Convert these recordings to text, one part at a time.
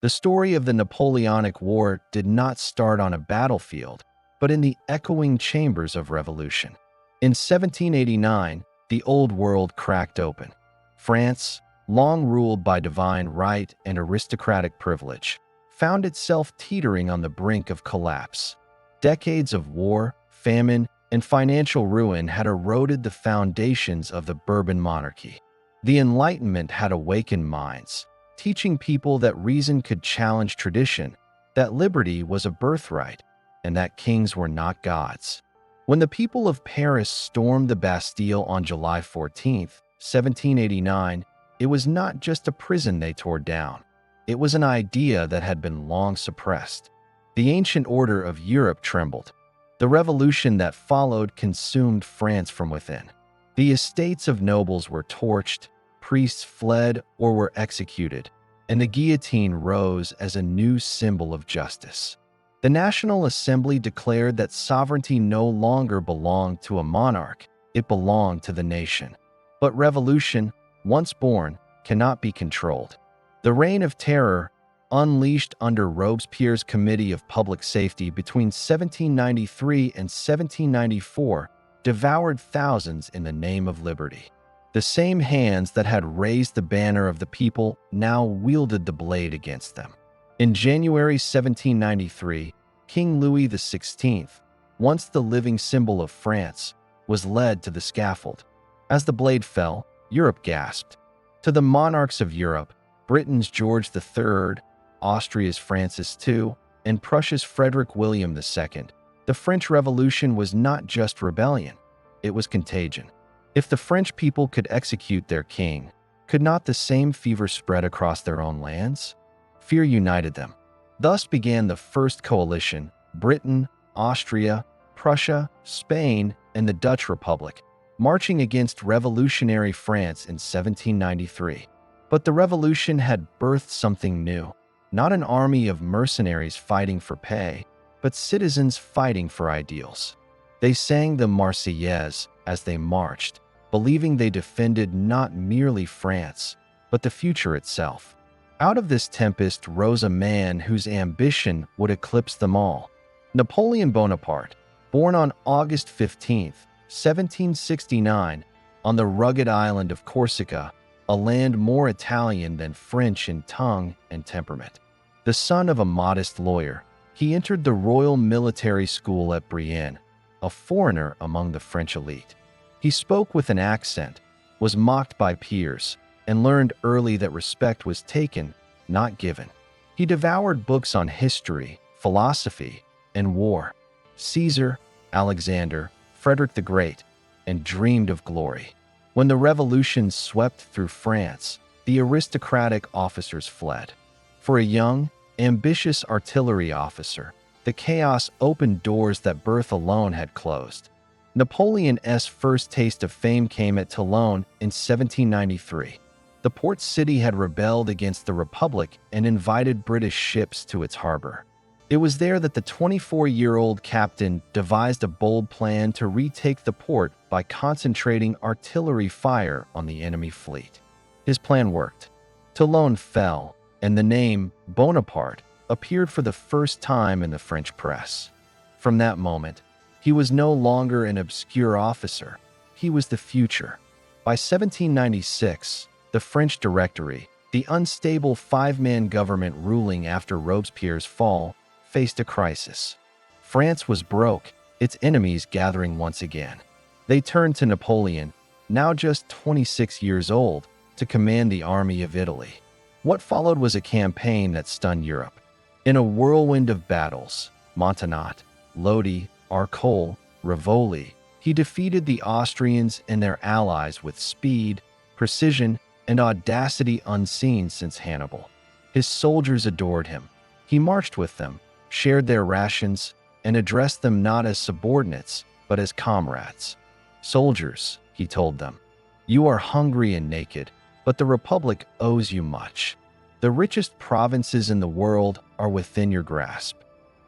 The story of the Napoleonic War did not start on a battlefield, but in the echoing chambers of revolution. In 1789, the Old World cracked open. France, long ruled by divine right and aristocratic privilege, found itself teetering on the brink of collapse. Decades of war, famine, and financial ruin had eroded the foundations of the Bourbon monarchy. The Enlightenment had awakened minds, teaching people that reason could challenge tradition, that liberty was a birthright, and that kings were not gods. When the people of Paris stormed the Bastille on July 14, 1789, it was not just a prison they tore down. It was an idea that had been long suppressed. The ancient order of Europe trembled. The revolution that followed consumed France from within. The estates of nobles were torched, priests fled or were executed, and the guillotine rose as a new symbol of justice. The National Assembly declared that sovereignty no longer belonged to a monarch, it belonged to the nation. But revolution, once born, cannot be controlled. The Reign of Terror, unleashed under Robespierre's Committee of Public Safety between 1793 and 1794, devoured thousands in the name of liberty. The same hands that had raised the banner of the people now wielded the blade against them. In January 1793, King Louis XVI, once the living symbol of France, was led to the scaffold. As the blade fell, Europe gasped. To the monarchs of Europe, Britain's George III, Austria's Francis II, and Prussia's Frederick William II, the French Revolution was not just rebellion, it was contagion. If the French people could execute their king, could not the same fever spread across their own lands? Fear united them. Thus began the First Coalition: Britain, Austria, Prussia, Spain, and the Dutch Republic, marching against revolutionary France in 1793. But the revolution had birthed something new. Not an army of mercenaries fighting for pay, but citizens fighting for ideals. They sang the Marseillaise as they marched, believing they defended not merely France, but the future itself. Out of this tempest rose a man whose ambition would eclipse them all. Napoleon Bonaparte, born on August 15, 1769, on the rugged island of Corsica, a land more Italian than French in tongue and temperament. The son of a modest lawyer, he entered the Royal Military School at Brienne, a foreigner among the French elite. He spoke with an accent, was mocked by peers, and learned early that respect was taken, not given. He devoured books on history, philosophy, and war, Caesar, Alexander, Frederick the Great, and dreamed of glory. When the revolution swept through France, the aristocratic officers fled. For a young, ambitious artillery officer, the chaos opened doors that birth alone had closed. Napoleon's first taste of fame came at Toulon in 1793. The port city had rebelled against the Republic and invited British ships to its harbor. It was there that the 24-year-old captain devised a bold plan to retake the port by concentrating artillery fire on the enemy fleet. His plan worked. Toulon fell, and the name Bonaparte appeared for the first time in the French press. From that moment, he was no longer an obscure officer. He was the future. By 1796, the French Directory, the unstable five-man government ruling after Robespierre's fall, faced a crisis. France was broke, its enemies gathering once again. They turned to Napoleon, now just 26 years old, to command the army of Italy. What followed was a campaign that stunned Europe. In a whirlwind of battles, Montenotte, Lodi, Arcole, Rivoli, he defeated the Austrians and their allies with speed, precision, and audacity unseen since Hannibal. His soldiers adored him. He marched with them, shared their rations, and addressed them not as subordinates, but as comrades. "Soldiers," he told them, "you are hungry and naked, but the Republic owes you much. The richest provinces in the world are within your grasp."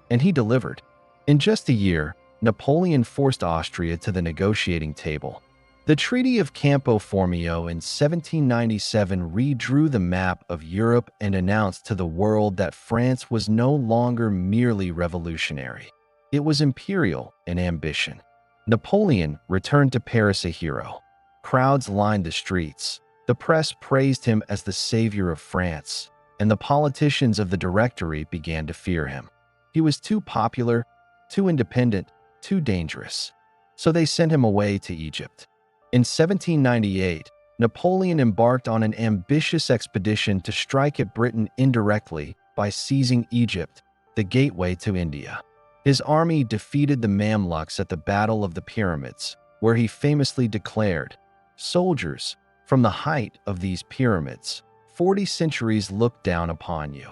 And he delivered. In just a year, Napoleon forced Austria to the negotiating table. The Treaty of Campo Formio in 1797 redrew the map of Europe and announced to the world that France was no longer merely revolutionary. It was imperial in ambition. Napoleon returned to Paris a hero. Crowds lined the streets. The press praised him as the savior of France, and the politicians of the Directory began to fear him. He was too popular, too independent, too dangerous. So they sent him away to Egypt. In 1798, Napoleon embarked on an ambitious expedition to strike at Britain indirectly by seizing Egypt, the gateway to India. His army defeated the Mamluks at the Battle of the Pyramids, where he famously declared, "Soldiers, from the height of these pyramids, 40 centuries looked down upon you."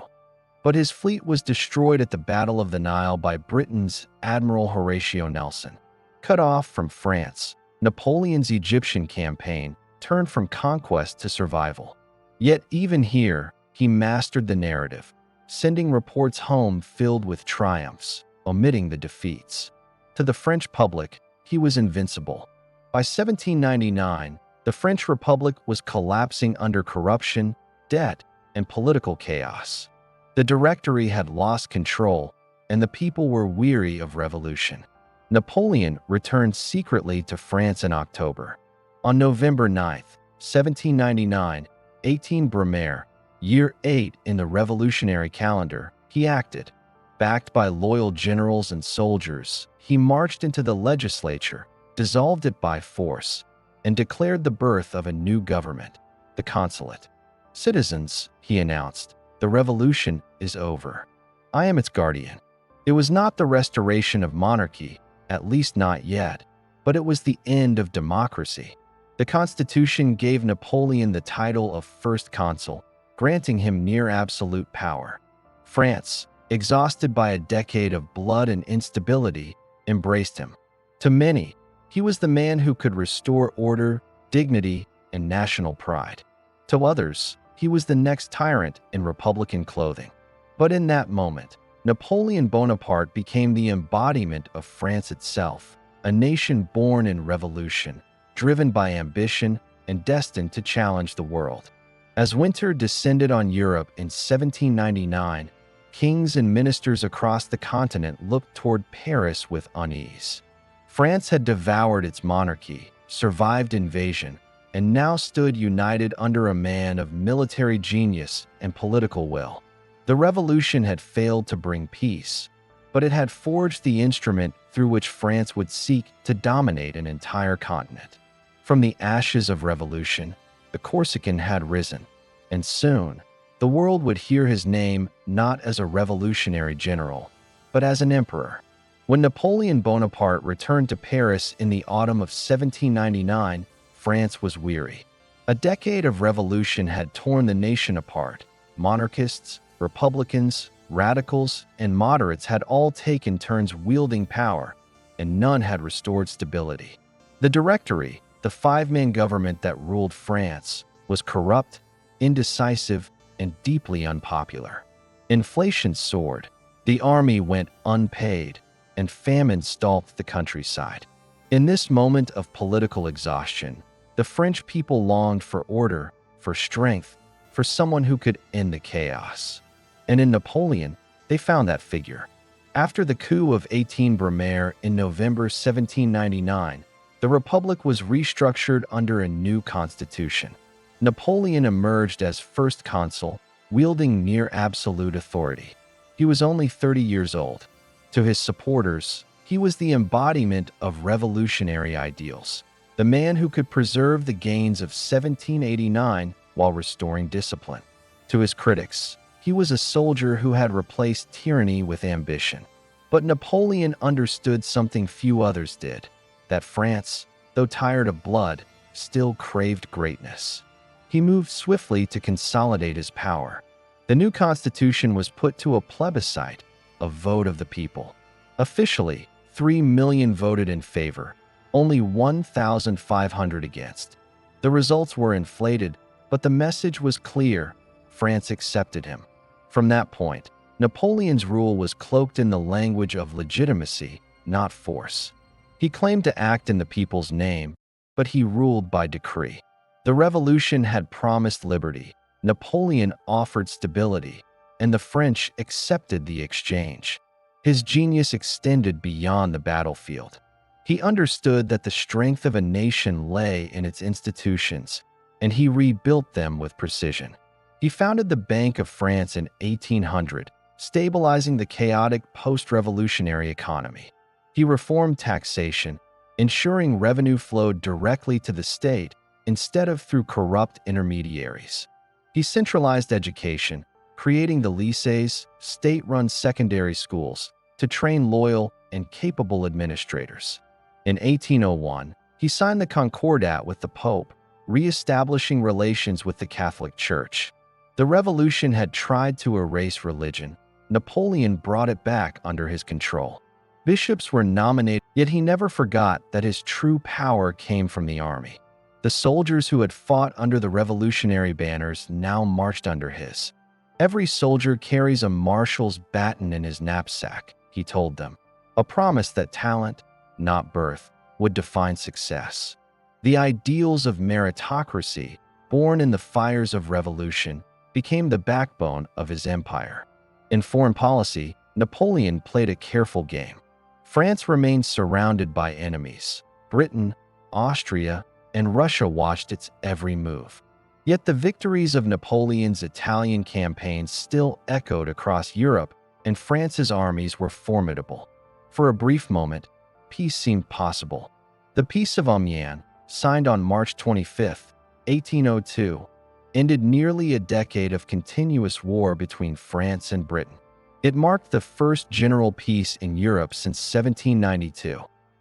But his fleet was destroyed at the Battle of the Nile by Britain's Admiral Horatio Nelson. Cut off from France, Napoleon's Egyptian campaign turned from conquest to survival. Yet even here, he mastered the narrative, sending reports home filled with triumphs, omitting the defeats. To the French public, he was invincible. By 1799, the French Republic was collapsing under corruption, debt, and political chaos. The Directory had lost control, and the people were weary of revolution. Napoleon returned secretly to France in October. On November 9, 1799, 18 Brumaire, year 8 in the revolutionary calendar, he acted. Backed by loyal generals and soldiers, he marched into the legislature, dissolved it by force, and declared the birth of a new government, the consulate. "Citizens," he announced, "the revolution is over. I am its guardian." It was not the restoration of monarchy, at least not yet, but it was the end of democracy. The Constitution gave Napoleon the title of First Consul, granting him near absolute power. France, exhausted by a decade of blood and instability, embraced him. To many, he was the man who could restore order, dignity, and national pride. To others, he was the next tyrant in Republican clothing. But in that moment, Napoleon Bonaparte became the embodiment of France itself, a nation born in revolution, driven by ambition, and destined to challenge the world. As winter descended on Europe in 1799, kings and ministers across the continent looked toward Paris with unease. France had devoured its monarchy, survived invasion, and now stood united under a man of military genius and political will. The revolution had failed to bring peace, but it had forged the instrument through which France would seek to dominate an entire continent. From the ashes of revolution, the Corsican had risen, and soon, the world would hear his name not as a revolutionary general, but as an emperor. When Napoleon Bonaparte returned to Paris in the autumn of 1799, France was weary. A decade of revolution had torn the nation apart. Monarchists, Republicans, radicals, and moderates had all taken turns wielding power, and none had restored stability. The Directory, the five-man government that ruled France, was corrupt, indecisive, and deeply unpopular. Inflation soared, the army went unpaid, and famine stalked the countryside. In this moment of political exhaustion, the French people longed for order, for strength, for someone who could end the chaos. And in Napoleon, they found that figure. After the coup of 18 Brumaire in November 1799, the Republic was restructured under a new constitution. Napoleon emerged as first consul, wielding near absolute authority. He was only 30 years old. To his supporters, he was the embodiment of revolutionary ideals, the man who could preserve the gains of 1789 while restoring discipline. To his critics, he was a soldier who had replaced tyranny with ambition. But Napoleon understood something few others did, that France, though tired of blood, still craved greatness. He moved swiftly to consolidate his power. The new constitution was put to a plebiscite, a vote of the people. Officially, 3 million voted in favor, only 1,500 against. The results were inflated, but the message was clear: France accepted him. From that point, Napoleon's rule was cloaked in the language of legitimacy, not force. He claimed to act in the people's name, but he ruled by decree. The revolution had promised liberty, Napoleon offered stability, and the French accepted the exchange. His genius extended beyond the battlefield. He understood that the strength of a nation lay in its institutions, and he rebuilt them with precision. He founded the Bank of France in 1800, stabilizing the chaotic post-revolutionary economy. He reformed taxation, ensuring revenue flowed directly to the state instead of through corrupt intermediaries. He centralized education, creating the lycées, state-run secondary schools, to train loyal and capable administrators. In 1801, he signed the Concordat with the Pope, re-establishing relations with the Catholic Church. The revolution had tried to erase religion. Napoleon brought it back under his control. Bishops were nominated, yet he never forgot that his true power came from the army. The soldiers who had fought under the revolutionary banners now marched under his. "Every soldier carries a marshal's baton in his knapsack," he told them, a promise that talent, not birth, would define success. The ideals of meritocracy, born in the fires of revolution, became the backbone of his empire. In foreign policy, Napoleon played a careful game. France remained surrounded by enemies. Britain, Austria, and Russia watched its every move. Yet the victories of Napoleon's Italian campaigns still echoed across Europe, and France's armies were formidable. For a brief moment, peace seemed possible. The Peace of Amiens, signed on March 25, 1802, ended nearly a decade of continuous war between France and Britain. It marked the first general peace in Europe since 1792.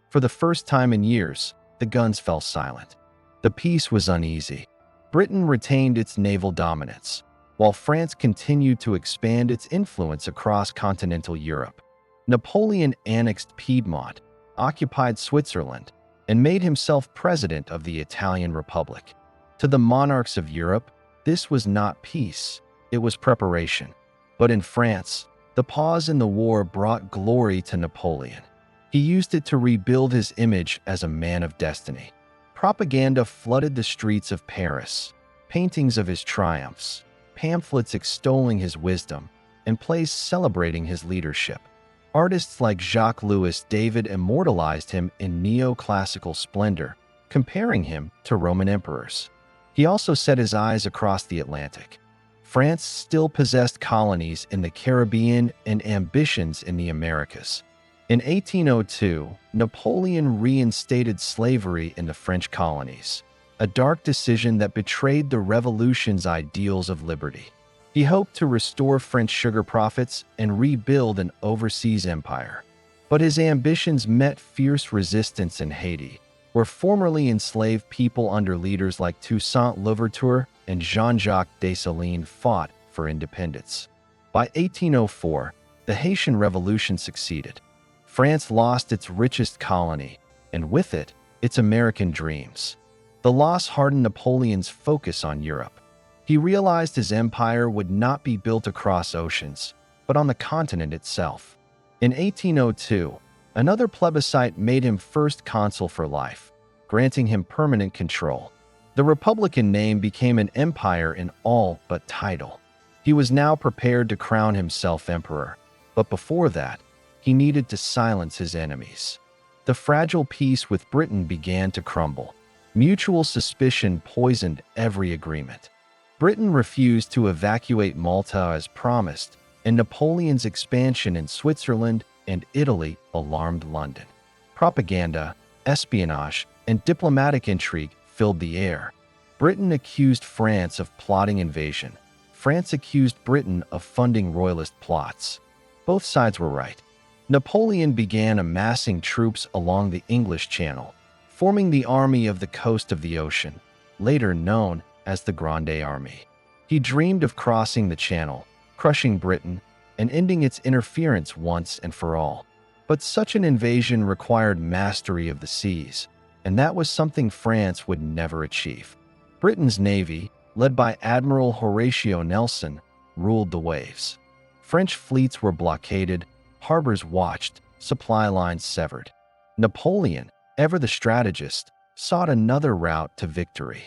For the first time in years, the guns fell silent. The peace was uneasy. Britain retained its naval dominance, while France continued to expand its influence across continental Europe. Napoleon annexed Piedmont, occupied Switzerland, and made himself president of the Italian Republic. To the monarchs of Europe, this was not peace, it was preparation. But in France, the pause in the war brought glory to Napoleon. He used it to rebuild his image as a man of destiny. Propaganda flooded the streets of Paris, paintings of his triumphs, pamphlets extolling his wisdom, and plays celebrating his leadership. Artists like Jacques-Louis David immortalized him in neoclassical splendor, comparing him to Roman emperors. He also set his eyes across the Atlantic. France still possessed colonies in the Caribbean and ambitions in the Americas. In 1802, Napoleon reinstated slavery in the French colonies, a dark decision that betrayed the revolution's ideals of liberty. He hoped to restore French sugar profits and rebuild an overseas empire. But his ambitions met fierce resistance in Haiti, where formerly enslaved people under leaders like Toussaint Louverture and Jean-Jacques Dessalines fought for independence. By 1804, the Haitian Revolution succeeded. France lost its richest colony, and with it, its American dreams. The loss hardened Napoleon's focus on Europe. He realized his empire would not be built across oceans, but on the continent itself. In 1802, another plebiscite made him first consul for life, granting him permanent control. The Republican name became an empire in all but title. He was now prepared to crown himself emperor, but before that, he needed to silence his enemies. The fragile peace with Britain began to crumble. Mutual suspicion poisoned every agreement. Britain refused to evacuate Malta as promised, and Napoleon's expansion in Switzerland and Italy alarmed London. Propaganda, espionage, and diplomatic intrigue filled the air. Britain accused France of plotting invasion. France accused Britain of funding royalist plots. Both sides were right. Napoleon began amassing troops along the English Channel, forming the Army of the Coast of the Ocean, later known as the Grande Army. He dreamed of crossing the Channel, crushing Britain, and ending its interference once and for all. But such an invasion required mastery of the seas, and that was something France would never achieve. Britain's navy, led by Admiral Horatio Nelson, ruled the waves. French fleets were blockaded, harbors watched, supply lines severed. Napoleon, ever the strategist, sought another route to victory.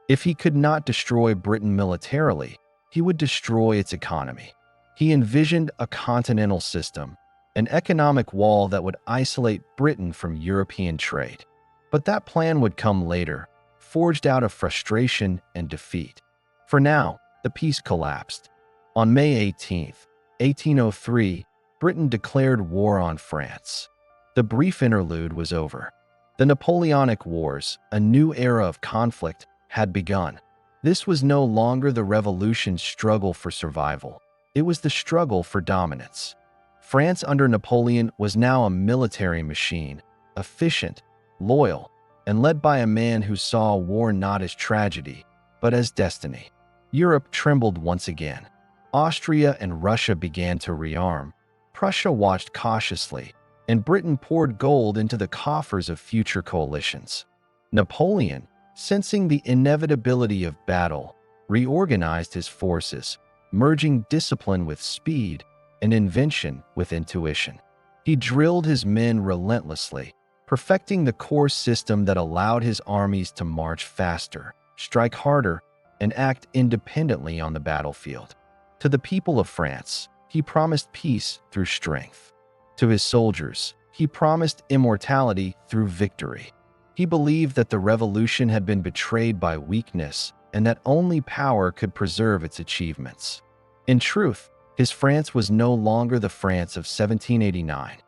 If he could not destroy Britain militarily, he would destroy its economy. He envisioned a continental system, an economic wall that would isolate Britain from European trade. But that plan would come later, forged out of frustration and defeat. For now, the peace collapsed. On May 18, 1803, Britain declared war on France. The brief interlude was over. The Napoleonic Wars, a new era of conflict, had begun. This was no longer the revolution's struggle for survival. It was the struggle for dominance. France under Napoleon was now a military machine, efficient, loyal, and led by a man who saw war not as tragedy, but as destiny. Europe trembled once again. Austria and Russia began to rearm. Prussia watched cautiously, and Britain poured gold into the coffers of future coalitions. Napoleon, sensing the inevitability of battle, reorganized his forces, merging discipline with speed and invention with intuition. He drilled his men relentlessly, perfecting the core system that allowed his armies to march faster, strike harder, and act independently on the battlefield. To the people of France, he promised peace through strength. To his soldiers, he promised immortality through victory. He believed that the revolution had been betrayed by weakness and that only power could preserve its achievements. In truth, his France was no longer the France of 1789.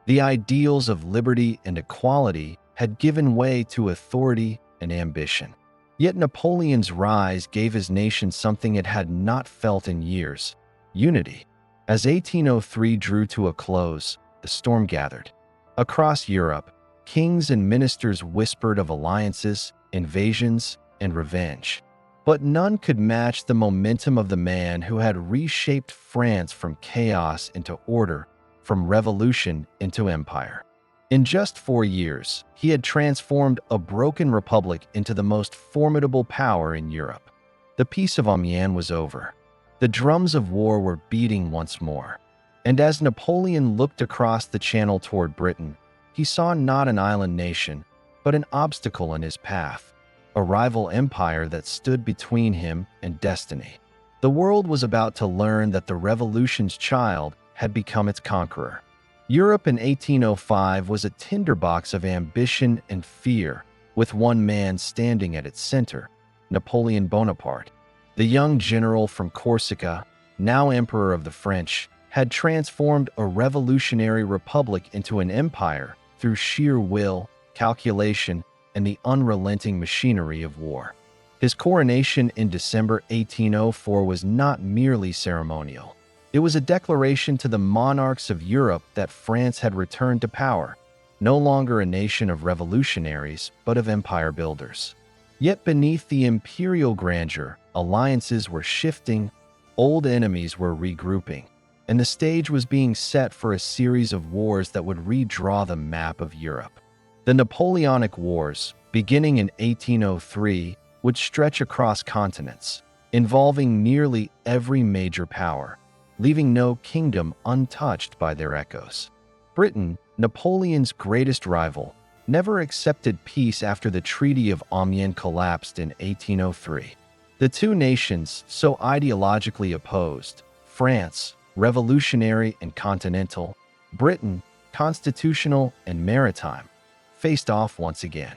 The ideals of liberty and equality had given way to authority and ambition. Yet Napoleon's rise gave his nation something it had not felt in years: unity. As 1803 drew to a close, the storm gathered. Across Europe, kings and ministers whispered of alliances, invasions, and revenge. But none could match the momentum of the man who had reshaped France from chaos into order, from revolution into empire. In just 4 years, he had transformed a broken republic into the most formidable power in Europe. The Peace of Amiens was over. The drums of war were beating once more. And as Napoleon looked across the Channel toward Britain, he saw not an island nation, but an obstacle in his path, a rival empire that stood between him and destiny. The world was about to learn that the revolution's child had become its conqueror. Europe in 1805 was a tinderbox of ambition and fear, with one man standing at its center: Napoleon Bonaparte. The young general from Corsica, now emperor of the French, had transformed a revolutionary republic into an empire through sheer will, calculation, and the unrelenting machinery of war. His coronation in December 1804 was not merely ceremonial. It was a declaration to the monarchs of Europe that France had returned to power, no longer a nation of revolutionaries, but of empire builders. Yet beneath the imperial grandeur, alliances were shifting, old enemies were regrouping, and the stage was being set for a series of wars that would redraw the map of Europe. The Napoleonic Wars, beginning in 1803, would stretch across continents, involving nearly every major power, leaving no kingdom untouched by their echoes. Britain, Napoleon's greatest rival, never accepted peace after the Treaty of Amiens collapsed in 1803. The two nations, so ideologically opposed, France, revolutionary and continental, Britain, constitutional and maritime, faced off once again.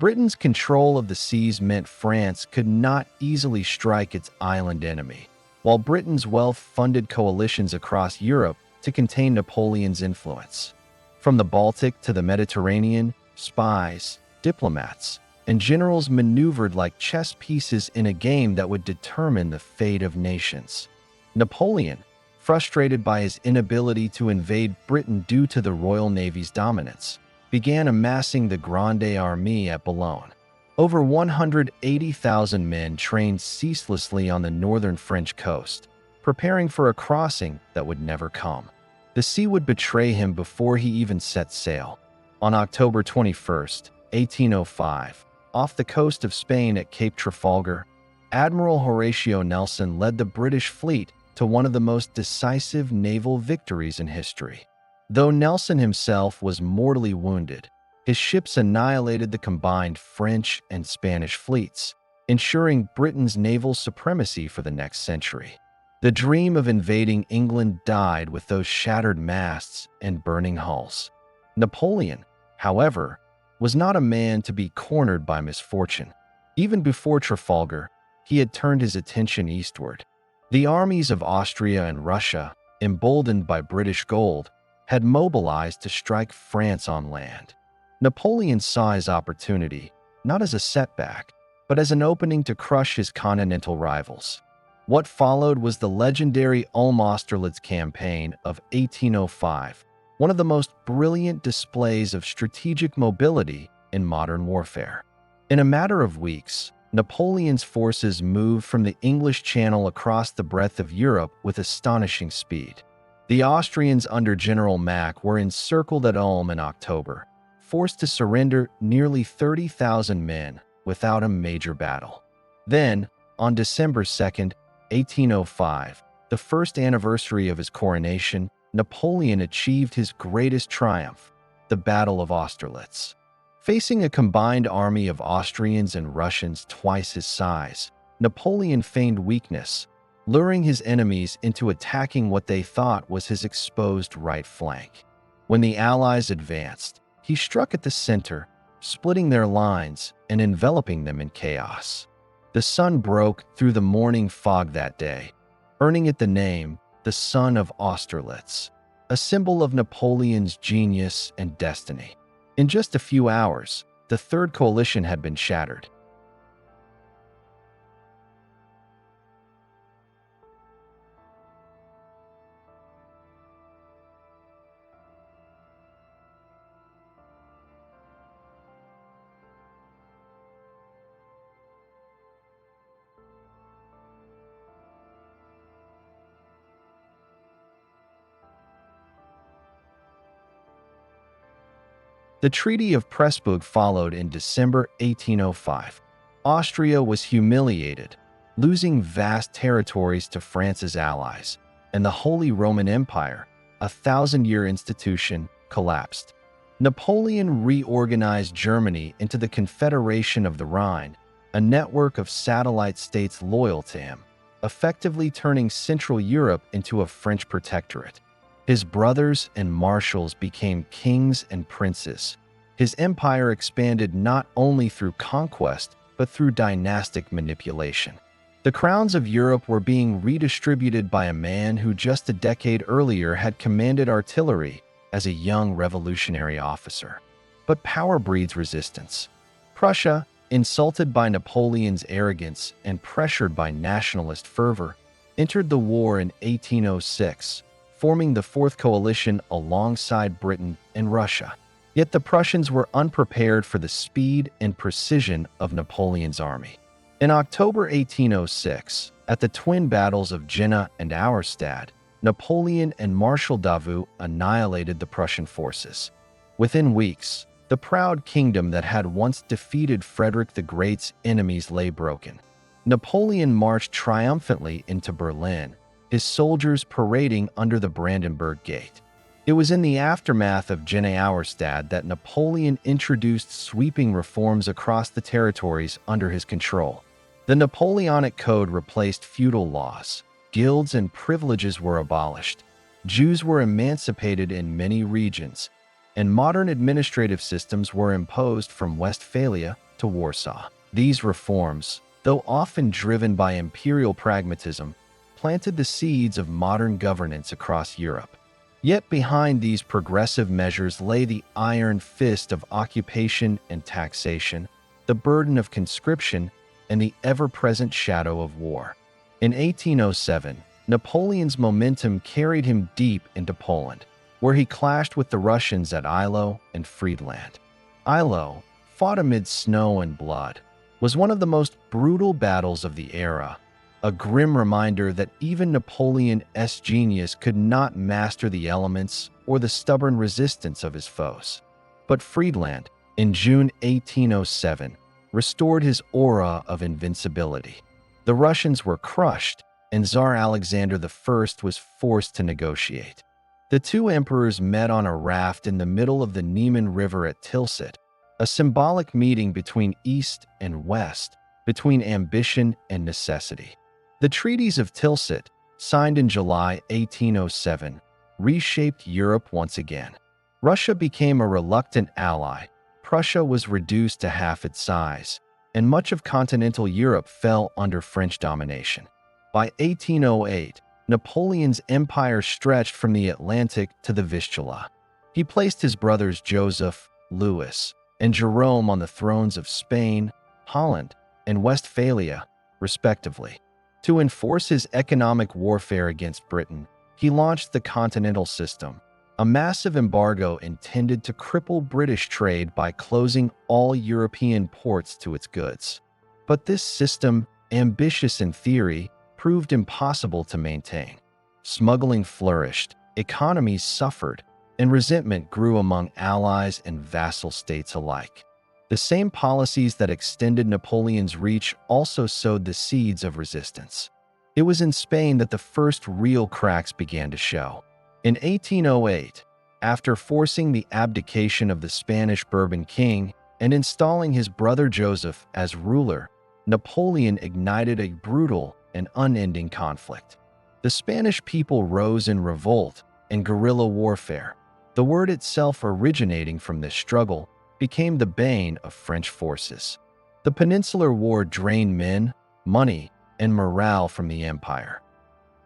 Britain's control of the seas meant France could not easily strike its island enemy, while Britain's wealth funded coalitions across Europe to contain Napoleon's influence. From the Baltic to the Mediterranean, spies, diplomats, and generals maneuvered like chess pieces in a game that would determine the fate of nations. Napoleon, frustrated by his inability to invade Britain due to the Royal Navy's dominance, began amassing the Grande Armée at Boulogne. Over 180,000 men trained ceaselessly on the northern French coast, preparing for a crossing that would never come. The sea would betray him before he even set sail. On October 21, 1805, off the coast of Spain at Cape Trafalgar, Admiral Horatio Nelson led the British fleet to one of the most decisive naval victories in history. Though Nelson himself was mortally wounded, His ships annihilated the combined French and Spanish fleets, ensuring Britain's naval supremacy for the next century. The dream of invading England died with those shattered masts and burning hulls. Napoleon, however, was not a man to be cornered by misfortune. Even before Trafalgar, he had turned his attention eastward. The armies of Austria and Russia, emboldened by British gold, had mobilized to strike France on land. Napoleon saw his opportunity, not as a setback, but as an opening to crush his continental rivals. What followed was the legendary Austerlitz campaign of 1805, one of the most brilliant displays of strategic mobility in modern warfare. In a matter of weeks, Napoleon's forces moved from the English Channel across the breadth of Europe with astonishing speed. The Austrians under General Mack were encircled at Ulm in October, forced to surrender nearly 30,000 men without a major battle. Then, on December 2, 1805, the first anniversary of his coronation, Napoleon achieved his greatest triumph, the Battle of Austerlitz. Facing a combined army of Austrians and Russians twice his size, Napoleon feigned weakness, luring his enemies into attacking what they thought was his exposed right flank. When the Allies advanced, he struck at the center, splitting their lines and enveloping them in chaos. The sun broke through the morning fog that day, earning it the name the Sun of Austerlitz, a symbol of Napoleon's genius and destiny. In just a few hours, the Third Coalition had been shattered. The Treaty of Pressburg followed in December 1805. Austria was humiliated, losing vast territories to France's allies, and the Holy Roman Empire, a thousand-year institution, collapsed. Napoleon reorganized Germany into the Confederation of the Rhine, a network of satellite states loyal to him, effectively turning Central Europe into a French protectorate. His brothers and marshals became kings and princes. His empire expanded not only through conquest, but through dynastic manipulation. The crowns of Europe were being redistributed by a man who just a decade earlier had commanded artillery as a young revolutionary officer. But power breeds resistance. Prussia, insulted by Napoleon's arrogance and pressured by nationalist fervor, entered the war in 1806, forming the Fourth Coalition alongside Britain and Russia. Yet the Prussians were unprepared for the speed and precision of Napoleon's army. In October 1806, at the twin battles of Jena and Auerstadt, Napoleon and Marshal Davout annihilated the Prussian forces. Within weeks, the proud kingdom that had once defeated Frederick the Great's enemies lay broken. Napoleon marched triumphantly into Berlin, his soldiers parading under the Brandenburg Gate. It was in the aftermath of Jena-Auerstadt that Napoleon introduced sweeping reforms across the territories under his control. The Napoleonic Code replaced feudal laws, guilds and privileges were abolished, Jews were emancipated in many regions, and modern administrative systems were imposed from Westphalia to Warsaw. These reforms, though often driven by imperial pragmatism, planted the seeds of modern governance across Europe. Yet behind these progressive measures lay the iron fist of occupation and taxation, the burden of conscription, and the ever-present shadow of war. In 1807, Napoleon's momentum carried him deep into Poland, where he clashed with the Russians at Eylau and Friedland. Eylau, fought amid snow and blood, was one of the most brutal battles of the era, a grim reminder that even Napoleon's genius could not master the elements or the stubborn resistance of his foes. But Friedland, in June 1807, restored his aura of invincibility. The Russians were crushed, and Tsar Alexander I was forced to negotiate. The two emperors met on a raft in the middle of the Niemen River at Tilsit, a symbolic meeting between East and West, between ambition and necessity. The treaties of Tilsit, signed in July 1807, reshaped Europe once again. Russia became a reluctant ally, Prussia was reduced to half its size, and much of continental Europe fell under French domination. By 1808, Napoleon's empire stretched from the Atlantic to the Vistula. He placed his brothers Joseph, Louis, and Jerome on the thrones of Spain, Holland, and Westphalia, respectively. To enforce his economic warfare against Britain, he launched the Continental System, a massive embargo intended to cripple British trade by closing all European ports to its goods. But this system, ambitious in theory, proved impossible to maintain. Smuggling flourished, economies suffered, and resentment grew among allies and vassal states alike. The same policies that extended Napoleon's reach also sowed the seeds of resistance. It was in Spain that the first real cracks began to show. In 1808, after forcing the abdication of the Spanish Bourbon king and installing his brother Joseph as ruler, Napoleon ignited a brutal and unending conflict. The Spanish people rose in revolt and guerrilla warfare. The word itself originating from this struggle became the bane of French forces. The Peninsular War drained men, money, and morale from the empire.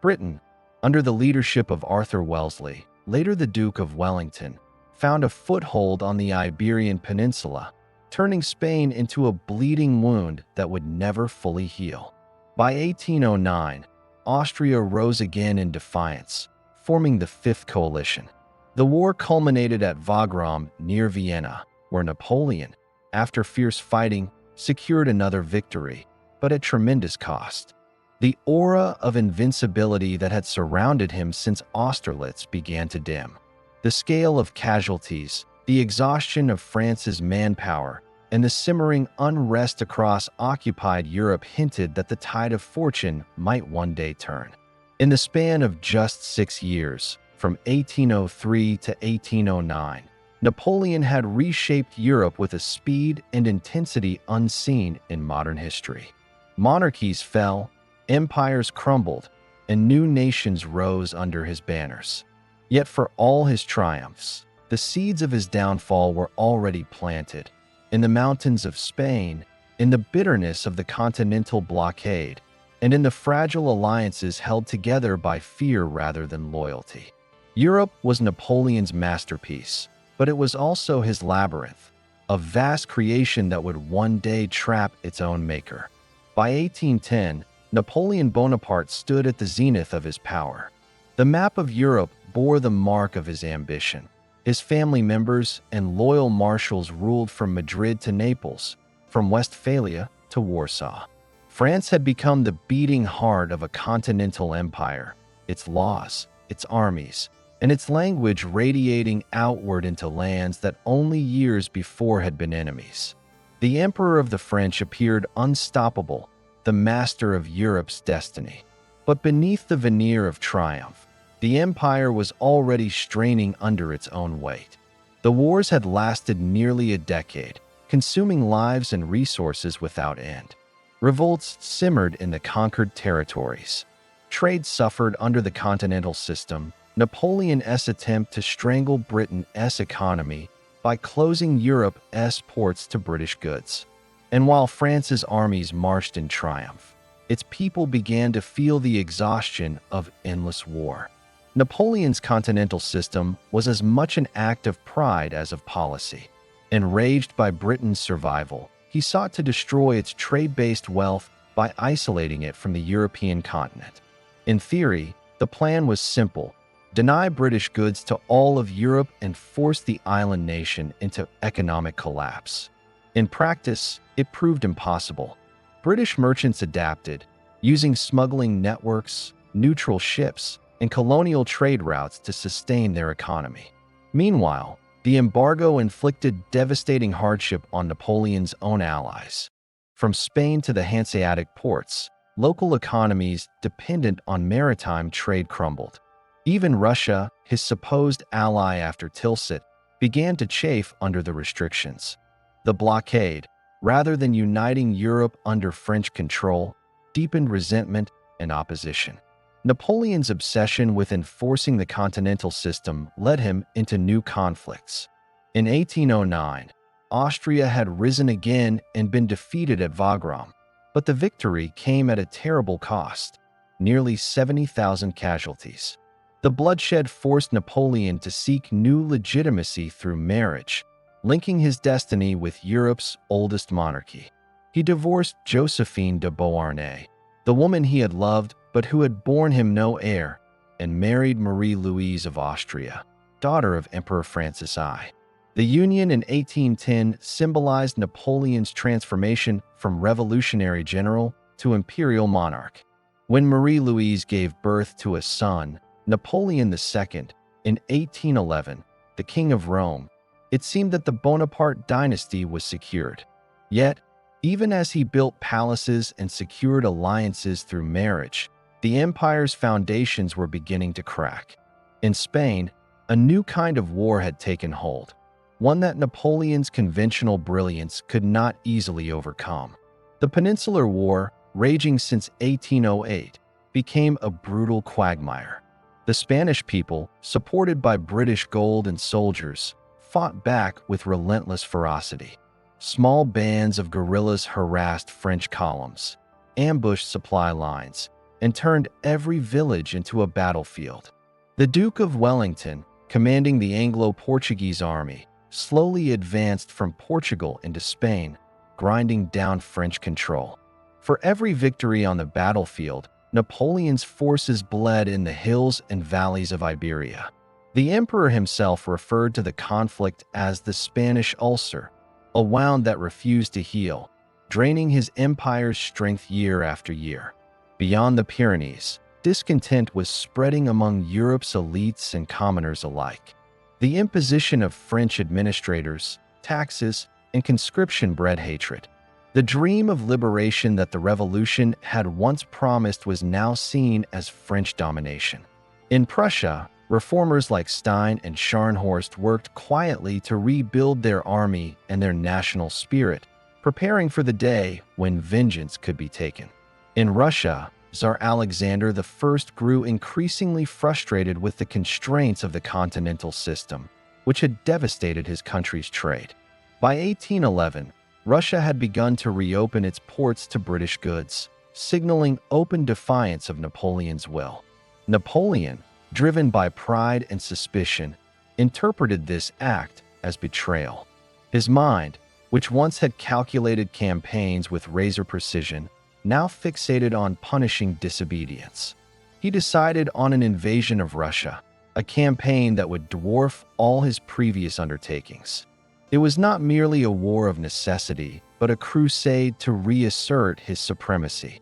Britain, under the leadership of Arthur Wellesley, later the Duke of Wellington, found a foothold on the Iberian Peninsula, turning Spain into a bleeding wound that would never fully heal. By 1809, Austria rose again in defiance, forming the Fifth Coalition. The war culminated at Wagram near Vienna, where Napoleon, after fierce fighting, secured another victory, but at tremendous cost. The aura of invincibility that had surrounded him since Austerlitz began to dim. The scale of casualties, the exhaustion of France's manpower, and the simmering unrest across occupied Europe hinted that the tide of fortune might one day turn. In the span of just 6 years, from 1803 to 1809, Napoleon had reshaped Europe with a speed and intensity unseen in modern history. Monarchies fell, empires crumbled, and new nations rose under his banners. Yet for all his triumphs, the seeds of his downfall were already planted. In the mountains of Spain, in the bitterness of the continental blockade, and in the fragile alliances held together by fear rather than loyalty. Europe was Napoleon's masterpiece, but it was also his labyrinth, a vast creation that would one day trap its own maker. By 1810, Napoleon Bonaparte stood at the zenith of his power. The map of Europe bore the mark of his ambition. His family members and loyal marshals ruled from Madrid to Naples, from Westphalia to Warsaw. France had become the beating heart of a continental empire, its laws, its armies, and its language radiating outward into lands that only years before had been enemies. The Emperor of the French appeared unstoppable, the master of Europe's destiny. But beneath the veneer of triumph, the empire was already straining under its own weight. The wars had lasted nearly a decade, consuming lives and resources without end. Revolts simmered in the conquered territories. Trade suffered under the continental system. Napoleon's attempt to strangle Britain's economy by closing Europe's ports to British goods. And while France's armies marched in triumph, its people began to feel the exhaustion of endless war. Napoleon's continental system was as much an act of pride as of policy. Enraged by Britain's survival, he sought to destroy its trade-based wealth by isolating it from the European continent. In theory, the plan was simple: deny British goods to all of Europe and force the island nation into economic collapse. In practice, it proved impossible. British merchants adapted, using smuggling networks, neutral ships, and colonial trade routes to sustain their economy. Meanwhile, the embargo inflicted devastating hardship on Napoleon's own allies. From Spain to the Hanseatic ports, local economies dependent on maritime trade crumbled. Even Russia, his supposed ally after Tilsit, began to chafe under the restrictions. The blockade, rather than uniting Europe under French control, deepened resentment and opposition. Napoleon's obsession with enforcing the continental system led him into new conflicts. In 1809, Austria had risen again and been defeated at Wagram, but the victory came at a terrible cost, nearly 70,000 casualties. The bloodshed forced Napoleon to seek new legitimacy through marriage, linking his destiny with Europe's oldest monarchy. He divorced Josephine de Beauharnais, the woman he had loved but who had borne him no heir, and married Marie-Louise of Austria, daughter of Emperor Francis I. The union in 1810 symbolized Napoleon's transformation from revolutionary general to imperial monarch. When Marie-Louise gave birth to a son, Napoleon II, in 1811, the King of Rome, it seemed that the Bonaparte dynasty was secured. Yet, even as he built palaces and secured alliances through marriage, the empire's foundations were beginning to crack. In Spain, a new kind of war had taken hold, one that Napoleon's conventional brilliance could not easily overcome. The Peninsular War, raging since 1808, became a brutal quagmire. The Spanish people, supported by British gold and soldiers, fought back with relentless ferocity. Small bands of guerrillas harassed French columns, ambushed supply lines, and turned every village into a battlefield. The Duke of Wellington, commanding the Anglo-Portuguese army, slowly advanced from Portugal into Spain, grinding down French control. For every victory on the battlefield, Napoleon's forces bled in the hills and valleys of Iberia. The emperor himself referred to the conflict as the Spanish ulcer, a wound that refused to heal, draining his empire's strength year after year. Beyond the Pyrenees, discontent was spreading among Europe's elites and commoners alike. The imposition of French administrators, taxes, and conscription bred hatred. The dream of liberation that the revolution had once promised was now seen as French domination. In Prussia, reformers like Stein and Scharnhorst worked quietly to rebuild their army and their national spirit, preparing for the day when vengeance could be taken. In Russia, Tsar Alexander I grew increasingly frustrated with the constraints of the continental system, which had devastated his country's trade. By 1811, Russia had begun to reopen its ports to British goods, signaling open defiance of Napoleon's will. Napoleon, driven by pride and suspicion, interpreted this act as betrayal. His mind, which once had calculated campaigns with razor precision, now fixated on punishing disobedience. He decided on an invasion of Russia, a campaign that would dwarf all his previous undertakings. It was not merely a war of necessity, but a crusade to reassert his supremacy.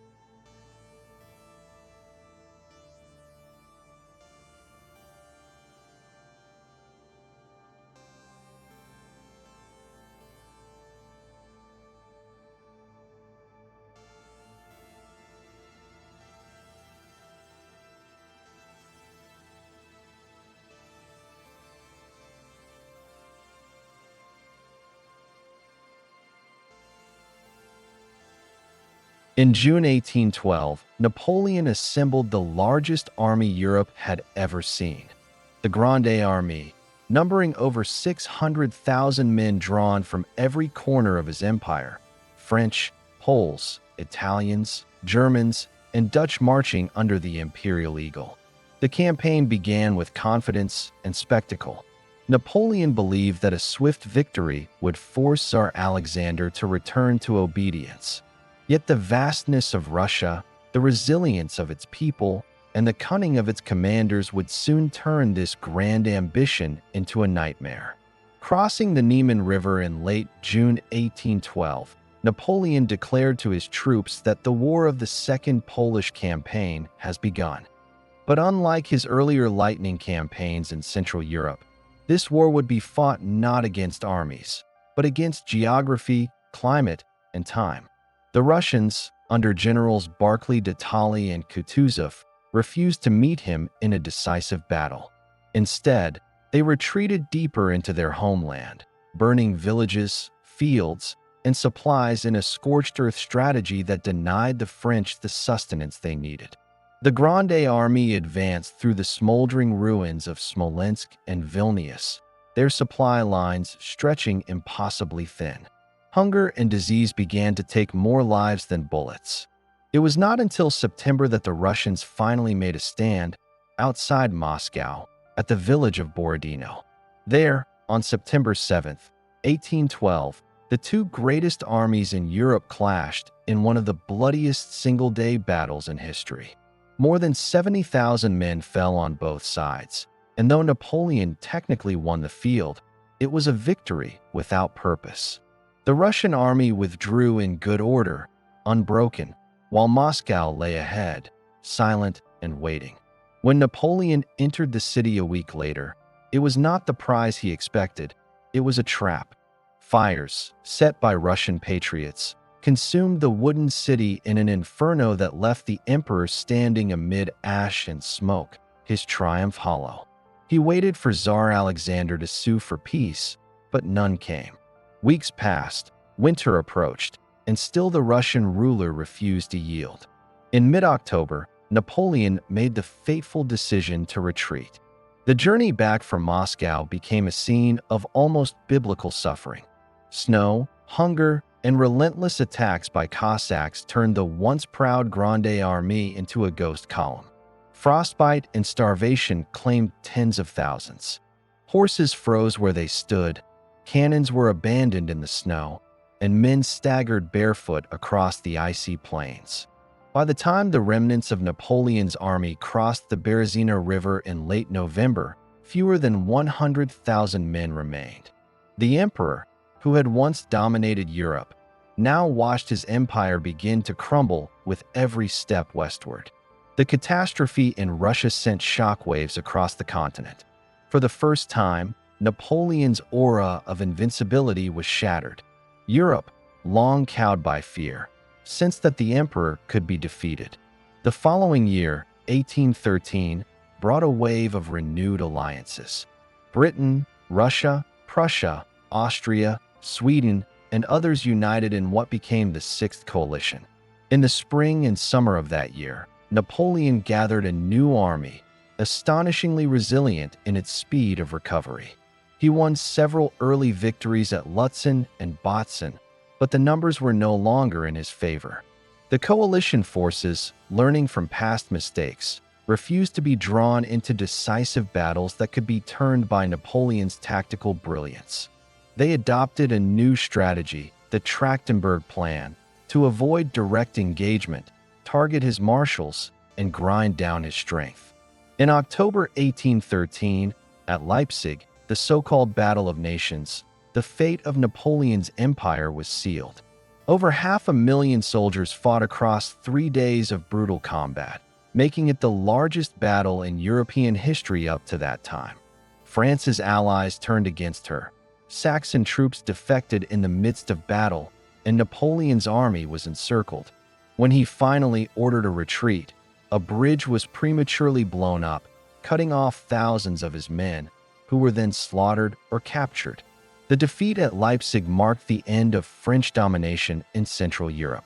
In June 1812, Napoleon assembled the largest army Europe had ever seen. The Grande Armée, numbering over 600,000 men drawn from every corner of his empire, French, Poles, Italians, Germans, and Dutch marching under the imperial eagle. The campaign began with confidence and spectacle. Napoleon believed that a swift victory would force Tsar Alexander to return to obedience. Yet the vastness of Russia, the resilience of its people, and the cunning of its commanders would soon turn this grand ambition into a nightmare. Crossing the Niemen River in late June 1812, Napoleon declared to his troops that the war of the Second Polish Campaign has begun. But unlike his earlier lightning campaigns in Central Europe, this war would be fought not against armies, but against geography, climate, and time. The Russians, under generals Barclay de Tolly and Kutuzov, refused to meet him in a decisive battle. Instead, they retreated deeper into their homeland, burning villages, fields, and supplies in a scorched earth strategy that denied the French the sustenance they needed. The Grande Army advanced through the smoldering ruins of Smolensk and Vilnius, their supply lines stretching impossibly thin. Hunger and disease began to take more lives than bullets. It was not until September that the Russians finally made a stand outside Moscow at the village of Borodino. There, on September 7th, 1812, the two greatest armies in Europe clashed in one of the bloodiest single-day battles in history. More than 70,000 men fell on both sides, and though Napoleon technically won the field, it was a victory without purpose. The Russian army withdrew in good order, unbroken, while Moscow lay ahead, silent and waiting. When Napoleon entered the city a week later, it was not the prize he expected, it was a trap. Fires, set by Russian patriots, consumed the wooden city in an inferno that left the emperor standing amid ash and smoke, his triumph hollow. He waited for Tsar Alexander to sue for peace, but none came. Weeks passed, winter approached, and still the Russian ruler refused to yield. In mid-October, Napoleon made the fateful decision to retreat. The journey back from Moscow became a scene of almost biblical suffering. Snow, hunger, and relentless attacks by Cossacks turned the once proud Grande Army into a ghost column. Frostbite and starvation claimed tens of thousands. Horses froze where they stood, cannons were abandoned in the snow, and men staggered barefoot across the icy plains. By the time the remnants of Napoleon's army crossed the Berezina River in late November, fewer than 100,000 men remained. The emperor, who had once dominated Europe, now watched his empire begin to crumble with every step westward. The catastrophe in Russia sent shockwaves across the continent. For the first time, Napoleon's aura of invincibility was shattered. Europe, long cowed by fear, sensed that the emperor could be defeated. The following year, 1813, brought a wave of renewed alliances. Britain, Russia, Prussia, Austria, Sweden, and others united in what became the Sixth Coalition. In the spring and summer of that year, Napoleon gathered a new army, astonishingly resilient in its speed of recovery. He won several early victories at Lutzen and Botzen, but the numbers were no longer in his favor. The coalition forces, learning from past mistakes, refused to be drawn into decisive battles that could be turned by Napoleon's tactical brilliance. They adopted a new strategy, the Trachtenberg Plan, to avoid direct engagement, target his marshals, and grind down his strength. In October 1813, at Leipzig, the so-called Battle of Nations, the fate of Napoleon's empire was sealed. Over 500,000 soldiers fought across 3 days of brutal combat, making it the largest battle in European history up to that time. France's allies turned against her. Saxon troops defected in the midst of battle, and Napoleon's army was encircled. When he finally ordered a retreat, a bridge was prematurely blown up, cutting off thousands of his men, who were then slaughtered or captured. The defeat at Leipzig marked the end of French domination in Central Europe.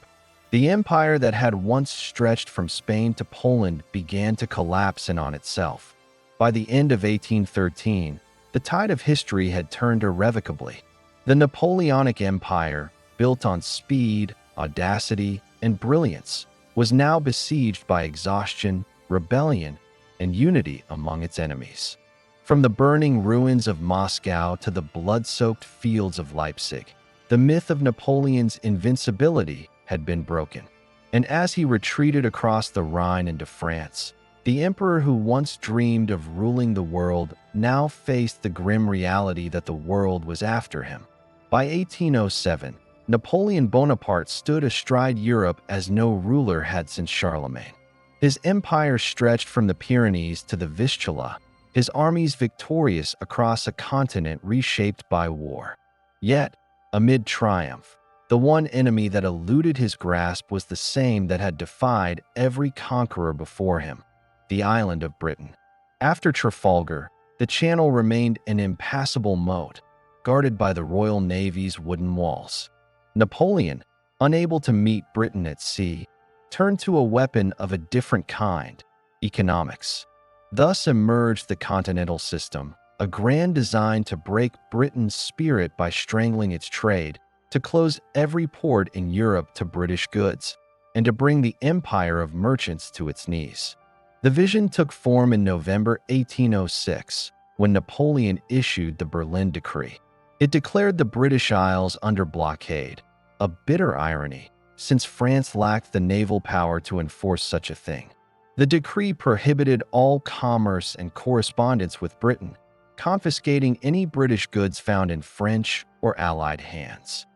The empire that had once stretched from Spain to Poland began to collapse in on itself. By the end of 1813, the tide of history had turned irrevocably. The Napoleonic Empire, built on speed, audacity, and brilliance, was now besieged by exhaustion, rebellion, and unity among its enemies. From the burning ruins of Moscow to the blood-soaked fields of Leipzig, the myth of Napoleon's invincibility had been broken. And as he retreated across the Rhine into France, the emperor who once dreamed of ruling the world now faced the grim reality that the world was after him. By 1807, Napoleon Bonaparte stood astride Europe as no ruler had since Charlemagne. His empire stretched from the Pyrenees to the Vistula, his armies victorious across a continent reshaped by war. Yet, amid triumph, the one enemy that eluded his grasp was the same that had defied every conqueror before him: the island of Britain. After Trafalgar, the channel remained an impassable moat, guarded by the Royal Navy's wooden walls. Napoleon, unable to meet Britain at sea, turned to a weapon of a different kind, economics. Thus emerged the continental system, a grand design to break Britain's spirit by strangling its trade, to close every port in Europe to British goods, and to bring the empire of merchants to its knees. The vision took form in November 1806, when Napoleon issued the Berlin Decree. It declared the British Isles under blockade, a bitter irony, since France lacked the naval power to enforce such a thing. The decree prohibited all commerce and correspondence with Britain, confiscating any British goods found in French or Allied hands.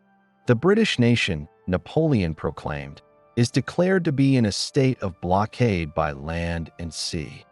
The British nation, Napoleon proclaimed, is declared to be in a state of blockade by land and sea.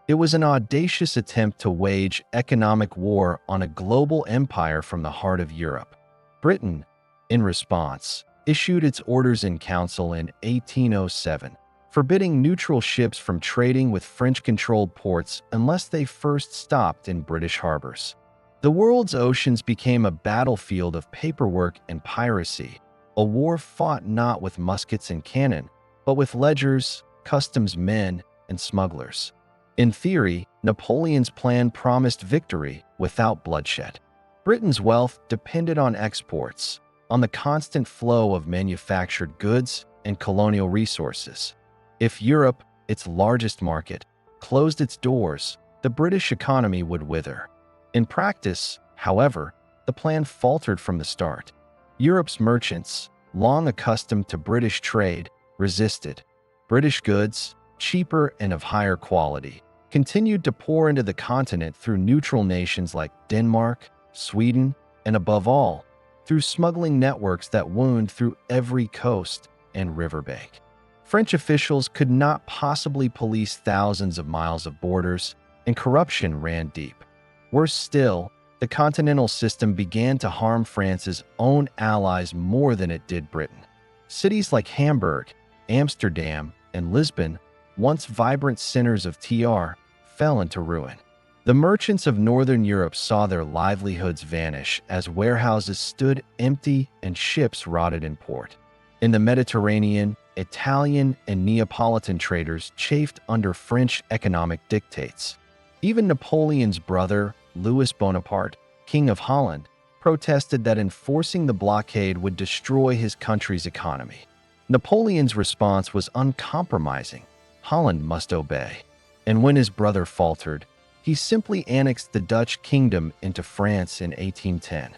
It was an audacious attempt to wage economic war on a global empire from the heart of Europe. Britain, in response, issued its orders in council in 1807, forbidding neutral ships from trading with French-controlled ports unless they first stopped in British harbors. The world's oceans became a battlefield of paperwork and piracy, a war fought not with muskets and cannon, but with ledgers, customs men, and smugglers. In theory, Napoleon's plan promised victory without bloodshed. Britain's wealth depended on exports, on the constant flow of manufactured goods and colonial resources. If Europe, its largest market, closed its doors, the British economy would wither. In practice, however, the plan faltered from the start. Europe's merchants, long accustomed to British trade, resisted. British goods, cheaper and of higher quality, continued to pour into the continent through neutral nations like Denmark, Sweden, and above all, through smuggling networks that wound through every coast and riverbank. French officials could not possibly police thousands of miles of borders, and corruption ran deep. Worse still, the continental system began to harm France's own allies more than it did Britain. Cities like Hamburg, Amsterdam, and Lisbon, once vibrant centers of TR, fell into ruin. The merchants of Northern Europe saw their livelihoods vanish as warehouses stood empty and ships rotted in port. In the Mediterranean, Italian and Neapolitan traders chafed under French economic dictates. Even Napoleon's brother, Louis Bonaparte, King of Holland, protested that enforcing the blockade would destroy his country's economy. Napoleon's response was uncompromising. Holland must obey. And when his brother faltered, he simply annexed the Dutch kingdom into France in 1810.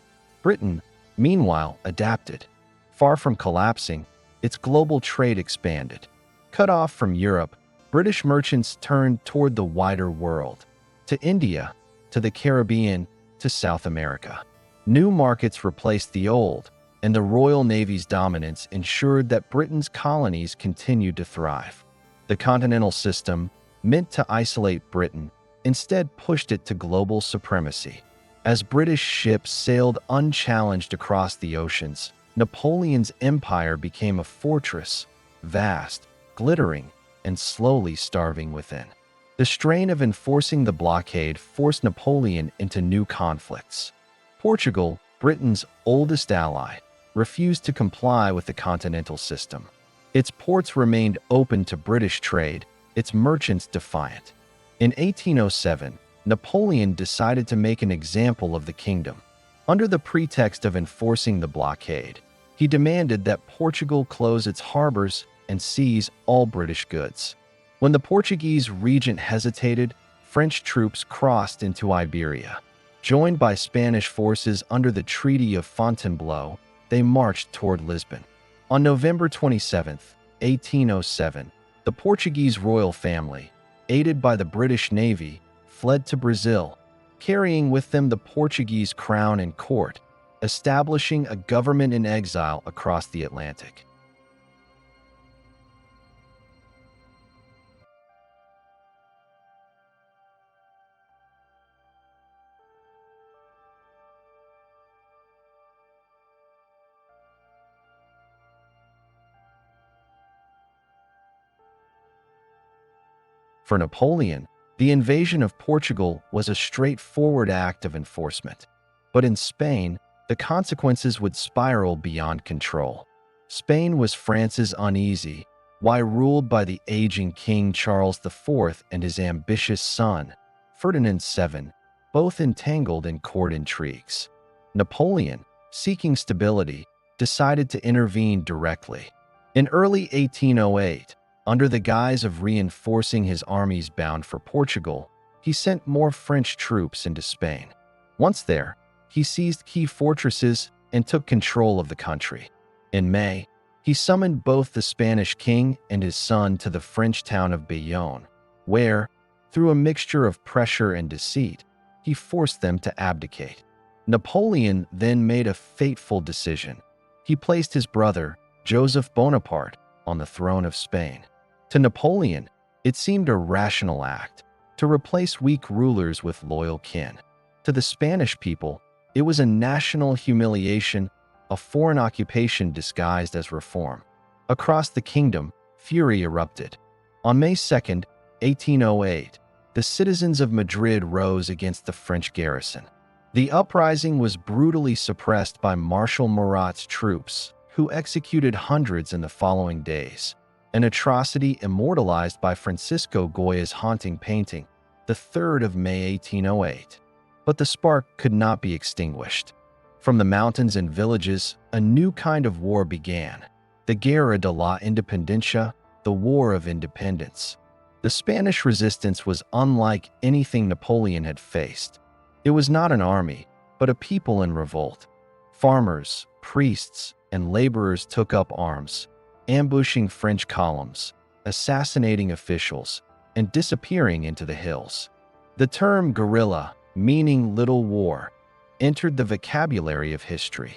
Britain, meanwhile, adapted. Far from collapsing, its global trade expanded. Cut off from Europe, British merchants turned toward the wider world, to India, to the Caribbean, to South America. New markets replaced the old, and the Royal Navy's dominance ensured that Britain's colonies continued to thrive. The continental system, meant to isolate Britain, instead pushed it to global supremacy. As British ships sailed unchallenged across the oceans, Napoleon's empire became a fortress, vast, glittering, and slowly starving within. The strain of enforcing the blockade forced Napoleon into new conflicts. Portugal, Britain's oldest ally, refused to comply with the continental system. Its ports remained open to British trade, its merchants defiant. In 1807, Napoleon decided to make an example of the kingdom. Under the pretext of enforcing the blockade, he demanded that Portugal close its harbors and seize all British goods. When the Portuguese regent hesitated, French troops crossed into Iberia. Joined by Spanish forces under the Treaty of Fontainebleau, they marched toward Lisbon. On November 27, 1807, the Portuguese royal family, aided by the British Navy, fled to Brazil, carrying with them the Portuguese crown and court, establishing a government in exile across the Atlantic. For Napoleon, the invasion of Portugal was a straightforward act of enforcement. But in Spain, the consequences would spiral beyond control. Spain was France's uneasy, while ruled by the aging King Charles IV and his ambitious son, Ferdinand VII, both entangled in court intrigues. Napoleon, seeking stability, decided to intervene directly. In early 1808, under the guise of reinforcing his armies bound for Portugal, he sent more French troops into Spain. Once there, he seized key fortresses and took control of the country. In May, he summoned both the Spanish king and his son to the French town of Bayonne, where, through a mixture of pressure and deceit, he forced them to abdicate. Napoleon then made a fateful decision. He placed his brother, Joseph Bonaparte, on the throne of Spain. To Napoleon, it seemed a rational act to replace weak rulers with loyal kin. To the Spanish people, it was a national humiliation, a foreign occupation disguised as reform. Across the kingdom, fury erupted. On May 2, 1808, the citizens of Madrid rose against the French garrison. The uprising was brutally suppressed by Marshal Murat's troops, who executed hundreds in the following days, an atrocity immortalized by Francisco Goya's haunting painting, the 3rd of May 1808. But the spark could not be extinguished. From the mountains and villages, a new kind of war began, the Guerra de la Independencia, the War of Independence. The Spanish resistance was unlike anything Napoleon had faced. It was not an army, but a people in revolt. Farmers, priests, and laborers took up arms, ambushing French columns, assassinating officials, and disappearing into the hills. The term guerrilla, meaning little war, entered the vocabulary of history.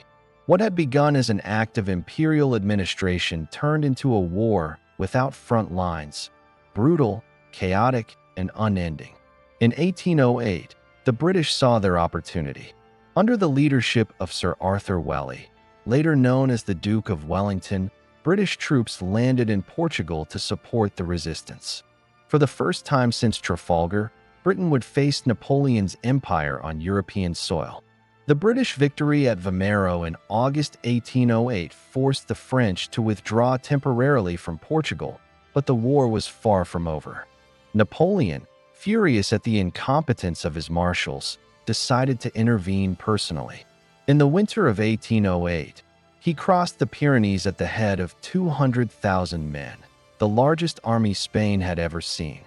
What had begun as an act of imperial administration turned into a war without front lines, brutal, chaotic, and unending. In 1808, the British saw their opportunity. Under the leadership of Sir Arthur Welly, later known as the Duke of Wellington, British troops landed in Portugal to support the resistance. For the first time since Trafalgar, Britain would face Napoleon's empire on European soil. The British victory at Vimeiro in August 1808 forced the French to withdraw temporarily from Portugal, but the war was far from over. Napoleon, furious at the incompetence of his marshals, decided to intervene personally. In the winter of 1808, he crossed the Pyrenees at the head of 200,000 men, the largest army Spain had ever seen.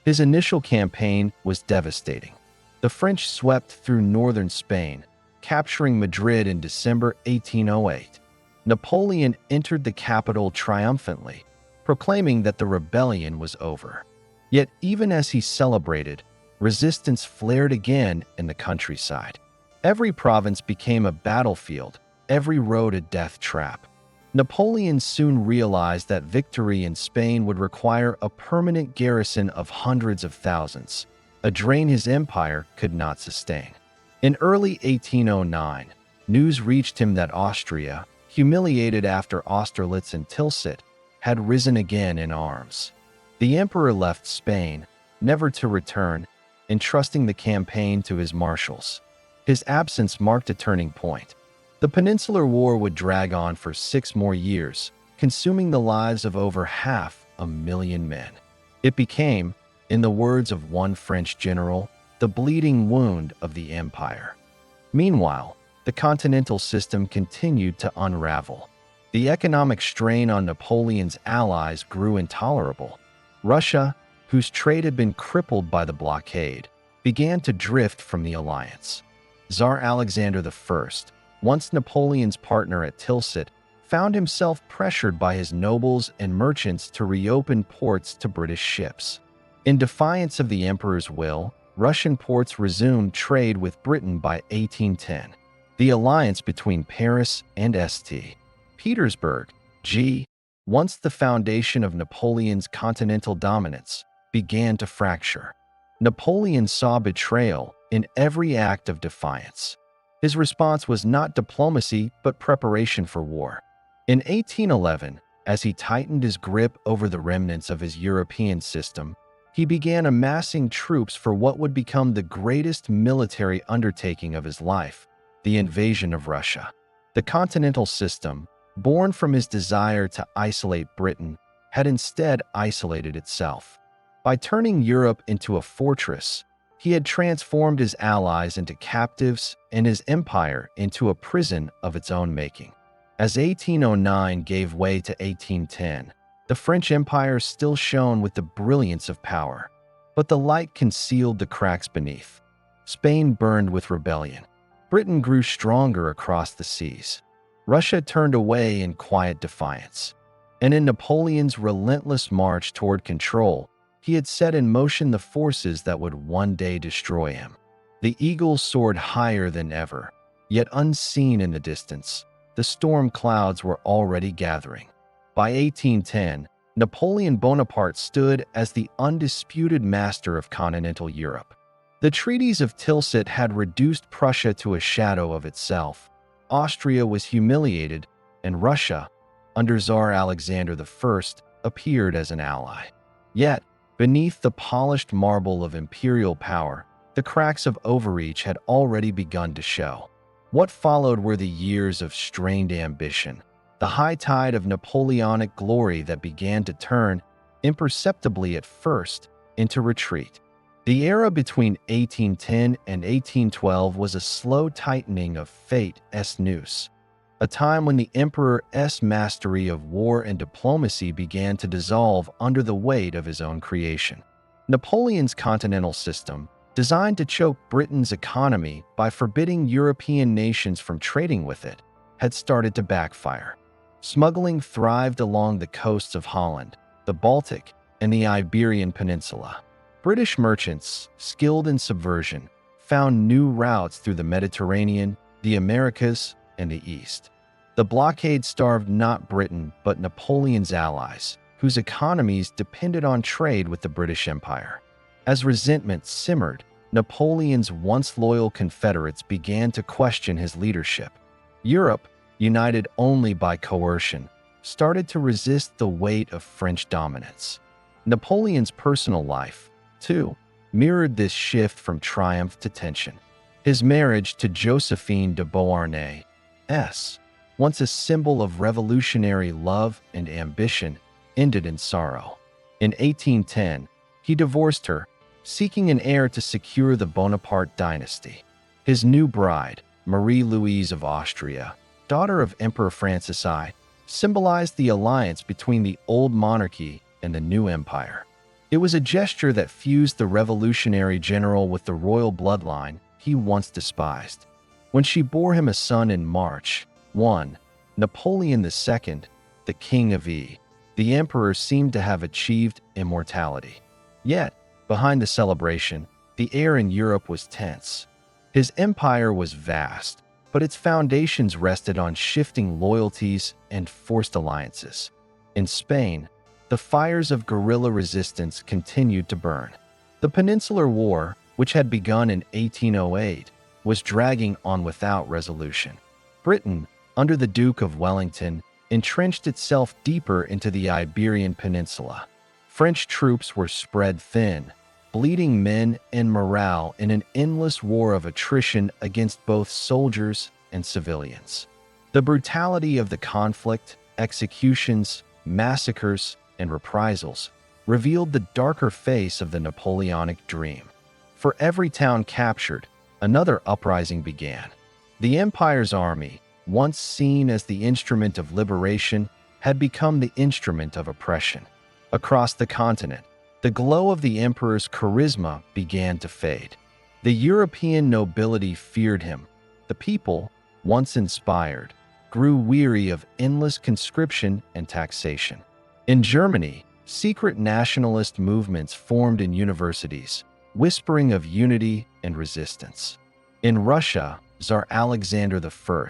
His initial campaign was devastating. The French swept through northern Spain, capturing Madrid in December 1808. Napoleon entered the capital triumphantly, proclaiming that the rebellion was over. Yet even as he celebrated, resistance flared again in the countryside. Every province became a battlefield, every road a death trap. Napoleon soon realized that victory in Spain would require a permanent garrison of hundreds of thousands, a drain his empire could not sustain. In early 1809, news reached him that Austria, humiliated after Austerlitz and Tilsit, had risen again in arms. The emperor left Spain, never to return, entrusting the campaign to his marshals. His absence marked a turning point. The Peninsular War would drag on for 6 more years, consuming the lives of over 500,000 men. It became, in the words of one French general, the bleeding wound of the empire. Meanwhile, the continental system continued to unravel. The economic strain on Napoleon's allies grew intolerable. Russia, whose trade had been crippled by the blockade, began to drift from the alliance. Tsar Alexander I, once Napoleon's partner at Tilsit, found himself pressured by his nobles and merchants to reopen ports to British ships. In defiance of the emperor's will, Russian ports resumed trade with Britain by 1810. The alliance between Paris and St. Petersburg, once the foundation of Napoleon's continental dominance, began to fracture. Napoleon saw betrayal in every act of defiance. His response was not diplomacy but preparation for war. In 1811, as he tightened his grip over the remnants of his European system, he began amassing troops for what would become the greatest military undertaking of his life, the invasion of Russia. The continental system, born from his desire to isolate Britain, had instead isolated itself. By turning Europe into a fortress, he had transformed his allies into captives and his empire into a prison of its own making. As 1809 gave way to 1810, the French Empire still shone with the brilliance of power, but the light concealed the cracks beneath. Spain burned with rebellion. Britain grew stronger across the seas. Russia turned away in quiet defiance. And in Napoleon's relentless march toward control, he had set in motion the forces that would one day destroy him. The eagle soared higher than ever, yet unseen in the distance, the storm clouds were already gathering. By 1810, Napoleon Bonaparte stood as the undisputed master of continental Europe. The treaties of Tilsit had reduced Prussia to a shadow of itself. Austria was humiliated, and Russia, under Tsar Alexander I, appeared as an ally. Yet, beneath the polished marble of imperial power, the cracks of overreach had already begun to show. What followed were the years of strained ambition, the high tide of Napoleonic glory that began to turn, imperceptibly at first, into retreat. The era between 1810 and 1812 was a slow tightening of fate's noose, a time when the emperor's mastery of war and diplomacy began to dissolve under the weight of his own creation. Napoleon's continental system, designed to choke Britain's economy by forbidding European nations from trading with it, had started to backfire. Smuggling thrived along the coasts of Holland, the Baltic, and the Iberian Peninsula. British merchants, skilled in subversion, found new routes through the Mediterranean, the Americas, and the East. The blockade starved not Britain but Napoleon's allies, whose economies depended on trade with the British Empire. As resentment simmered, Napoleon's once loyal Confederates began to question his leadership. Europe, united only by coercion, started to resist the weight of French dominance. Napoleon's personal life, too, mirrored this shift from triumph to tension. His marriage to Josephine de Beauharnais, once a symbol of revolutionary love and ambition, ended in sorrow. In 1810, he divorced her, seeking an heir to secure the Bonaparte dynasty. His new bride, Marie-Louise of Austria, daughter of Emperor Francis I, symbolized the alliance between the old monarchy and the new empire. It was a gesture that fused the revolutionary general with the royal bloodline he once despised. When she bore him a son in March 1, Napoleon II, the King of E, the emperor seemed to have achieved immortality. Yet, behind the celebration, the air in Europe was tense. His empire was vast, but its foundations rested on shifting loyalties and forced alliances. In Spain, the fires of guerrilla resistance continued to burn. The Peninsular War, which had begun in 1808, was dragging on without resolution. Britain, under the Duke of Wellington, entrenched itself deeper into the Iberian Peninsula. French troops were spread thin, bleeding men and morale in an endless war of attrition against both soldiers and civilians. The brutality of the conflict, executions, massacres, and reprisals revealed the darker face of the Napoleonic dream. For every town captured, another uprising began. The empire's army, once seen as the instrument of liberation, had become the instrument of oppression. Across the continent, the glow of the emperor's charisma began to fade. The European nobility feared him. The people, once inspired, grew weary of endless conscription and taxation. In Germany, secret nationalist movements formed in universities, whispering of unity and resistance. In Russia, Tsar Alexander I,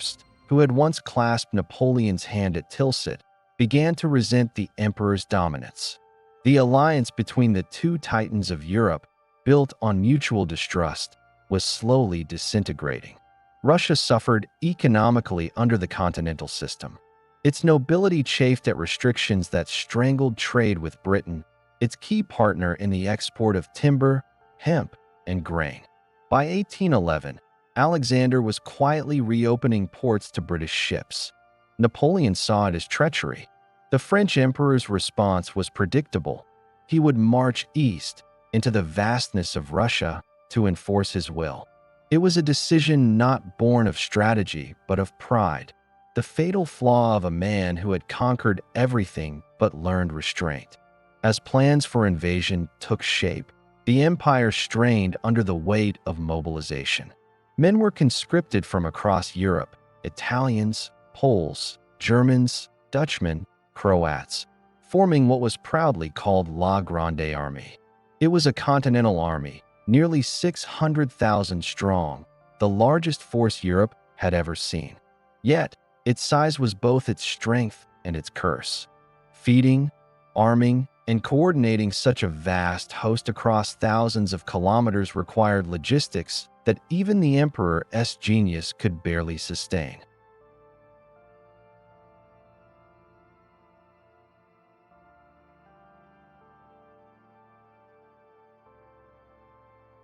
who had once clasped Napoleon's hand at Tilsit, began to resent the emperor's dominance. The alliance between the two titans of Europe, built on mutual distrust, was slowly disintegrating. Russia suffered economically under the continental system. Its nobility chafed at restrictions that strangled trade with Britain, its key partner in the export of timber, hemp, and grain. By 1811, Alexander was quietly reopening ports to British ships. Napoleon saw it as treachery. The French emperor's response was predictable. He would march east into the vastness of Russia to enforce his will. It was a decision not born of strategy but of pride, the fatal flaw of a man who had conquered everything but learned restraint. As plans for invasion took shape, the empire strained under the weight of mobilization. Men were conscripted from across Europe: Italians, Poles, Germans, Dutchmen, Croats, forming what was proudly called La Grande Armée. It was a continental army, nearly 600,000 strong, the largest force Europe had ever seen. Yet, its size was both its strength and its curse. Feeding, arming, and coordinating such a vast host across thousands of kilometers required logistics that even the emperor's genius could barely sustain.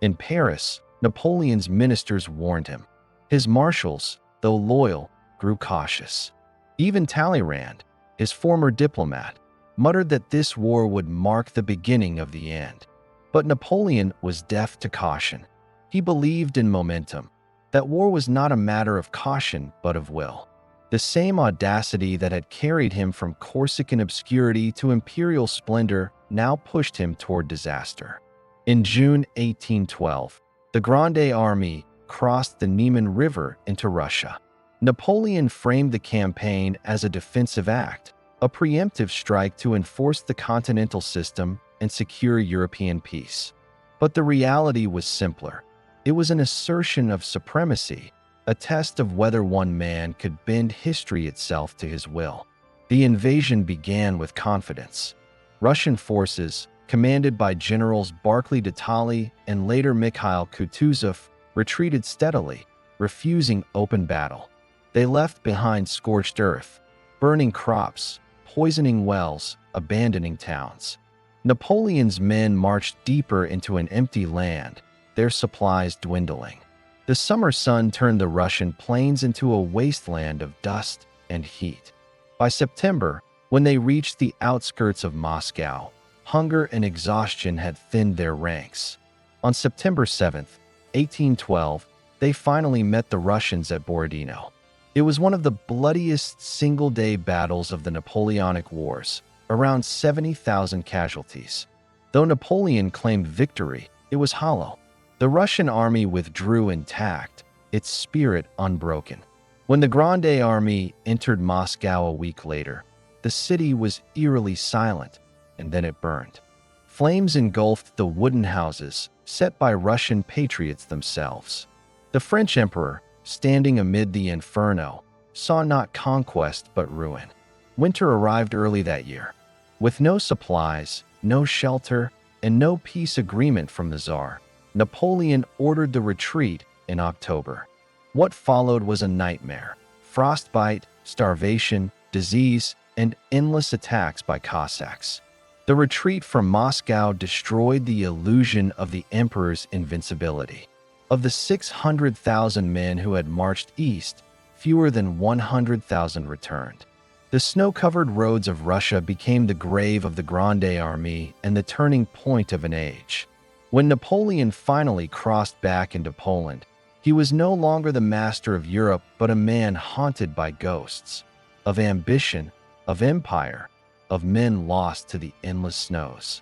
In Paris, Napoleon's ministers warned him. His marshals, though loyal, grew cautious. Even Talleyrand, his former diplomat, muttered that this war would mark the beginning of the end. But Napoleon was deaf to caution. He believed in momentum, that war was not a matter of caution but of will. The same audacity that had carried him from Corsican obscurity to imperial splendor now pushed him toward disaster. In June 1812, the Grande Armée crossed the Niemen River into Russia. Napoleon framed the campaign as a defensive act, a preemptive strike to enforce the continental system and secure European peace. But the reality was simpler. It was an assertion of supremacy, a test of whether one man could bend history itself to his will. The invasion began with confidence. Russian forces, commanded by Generals Barclay de Tolly and later Mikhail Kutuzov, retreated steadily, refusing open battle. They left behind scorched earth, burning crops, poisoning wells, abandoning towns. Napoleon's men marched deeper into an empty land, their supplies dwindling. The summer sun turned the Russian plains into a wasteland of dust and heat. By September, when they reached the outskirts of Moscow, hunger and exhaustion had thinned their ranks. On September 7, 1812, they finally met the Russians at Borodino. It was one of the bloodiest single-day battles of the Napoleonic Wars, around 70,000 casualties. Though Napoleon claimed victory, it was hollow. The Russian army withdrew intact, its spirit unbroken. When the Grande Armée entered Moscow a week later, the city was eerily silent, and then it burned. Flames engulfed the wooden houses set by Russian patriots themselves. The French emperor, standing amid the inferno, saw not conquest but ruin. Winter arrived early that year. With no supplies, no shelter, and no peace agreement from the Tsar, Napoleon ordered the retreat in October. What followed was a nightmare: frostbite, starvation, disease, and endless attacks by Cossacks. The retreat from Moscow destroyed the illusion of the emperor's invincibility. Of the 600,000 men who had marched east, fewer than 100,000 returned. The snow-covered roads of Russia became the grave of the Grande Armée and the turning point of an age. When Napoleon finally crossed back into Poland, he was no longer the master of Europe but a man haunted by ghosts, of ambition, of empire, of men lost to the endless snows.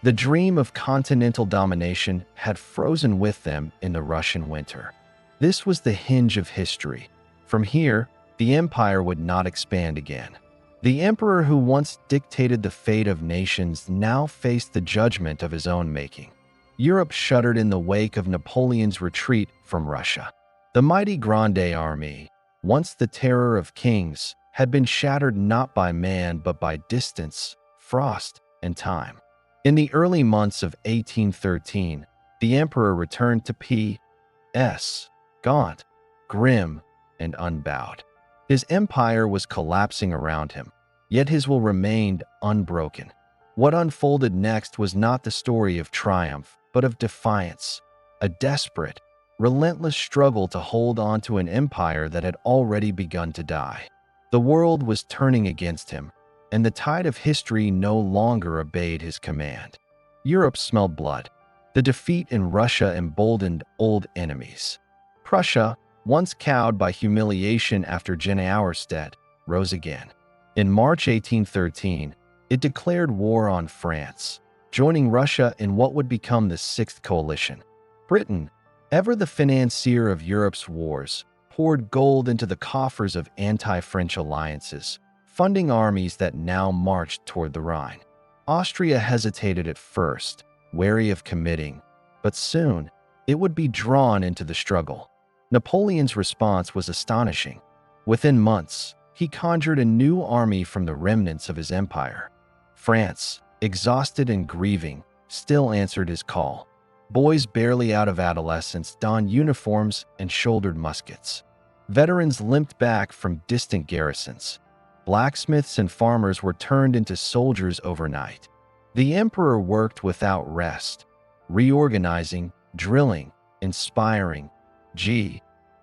The dream of continental domination had frozen with them in the Russian winter. This was the hinge of history. From here, the empire would not expand again. The emperor who once dictated the fate of nations now faced the judgment of his own making. Europe shuddered in the wake of Napoleon's retreat from Russia. The mighty Grande Armée, once the terror of kings, had been shattered not by man but by distance, frost, and time. In the early months of 1813, the emperor returned to P.S. gaunt, grim, and unbowed. His empire was collapsing around him, yet his will remained unbroken. What unfolded next was not the story of triumph, but of defiance, a desperate, relentless struggle to hold on to an empire that had already begun to die. The world was turning against him, and the tide of history no longer obeyed his command. Europe smelled blood. The defeat in Russia emboldened old enemies. Prussia, once cowed by humiliation after Jena Auerstedt, rose again. In March 1813, it declared war on France, joining Russia in what would become the Sixth Coalition. Britain, ever the financier of Europe's wars, poured gold into the coffers of anti-French alliances, funding armies that now marched toward the Rhine. Austria hesitated at first, wary of committing, but soon it would be drawn into the struggle. Napoleon's response was astonishing. Within months, he conjured a new army from the remnants of his empire. France, exhausted and grieving, still answered his call. Boys barely out of adolescence donned uniforms and shouldered muskets. Veterans limped back from distant garrisons. Blacksmiths and farmers were turned into soldiers overnight. The emperor worked without rest, reorganizing, drilling, inspiring,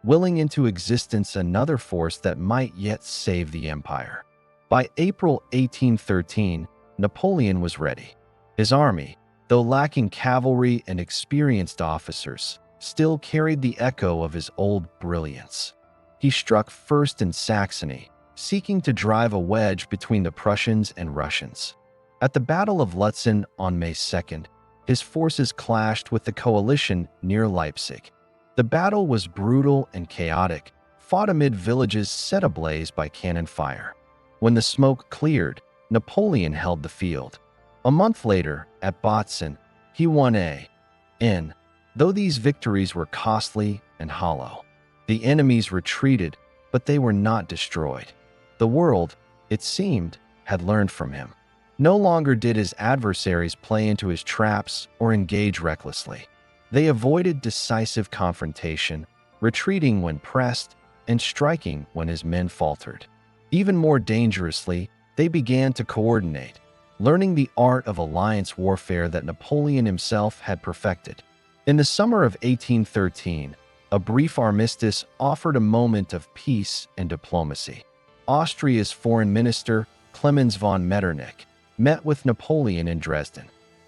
willing into existence another force that might yet save the empire. By April 1813, Napoleon was ready. His army, though lacking cavalry and experienced officers, still carried the echo of his old brilliance. He struck first in Saxony, seeking to drive a wedge between the Prussians and Russians. At the Battle of Lutzen on May 2nd, his forces clashed with the coalition near Leipzig. The battle was brutal and chaotic, fought amid villages set ablaze by cannon fire. When the smoke cleared, Napoleon held the field. A month later, at Botzen, he won though these victories were costly and hollow. The enemies retreated, but they were not destroyed. The world, it seemed, had learned from him. No longer did his adversaries play into his traps or engage recklessly. They avoided decisive confrontation, retreating when pressed and striking when his men faltered. Even more dangerously, they began to coordinate, learning the art of alliance warfare that Napoleon himself had perfected. In the summer of 1813, a brief armistice offered a moment of peace and diplomacy. Austria's foreign minister, Clemens von Metternich, met with Napoleon in Dresden.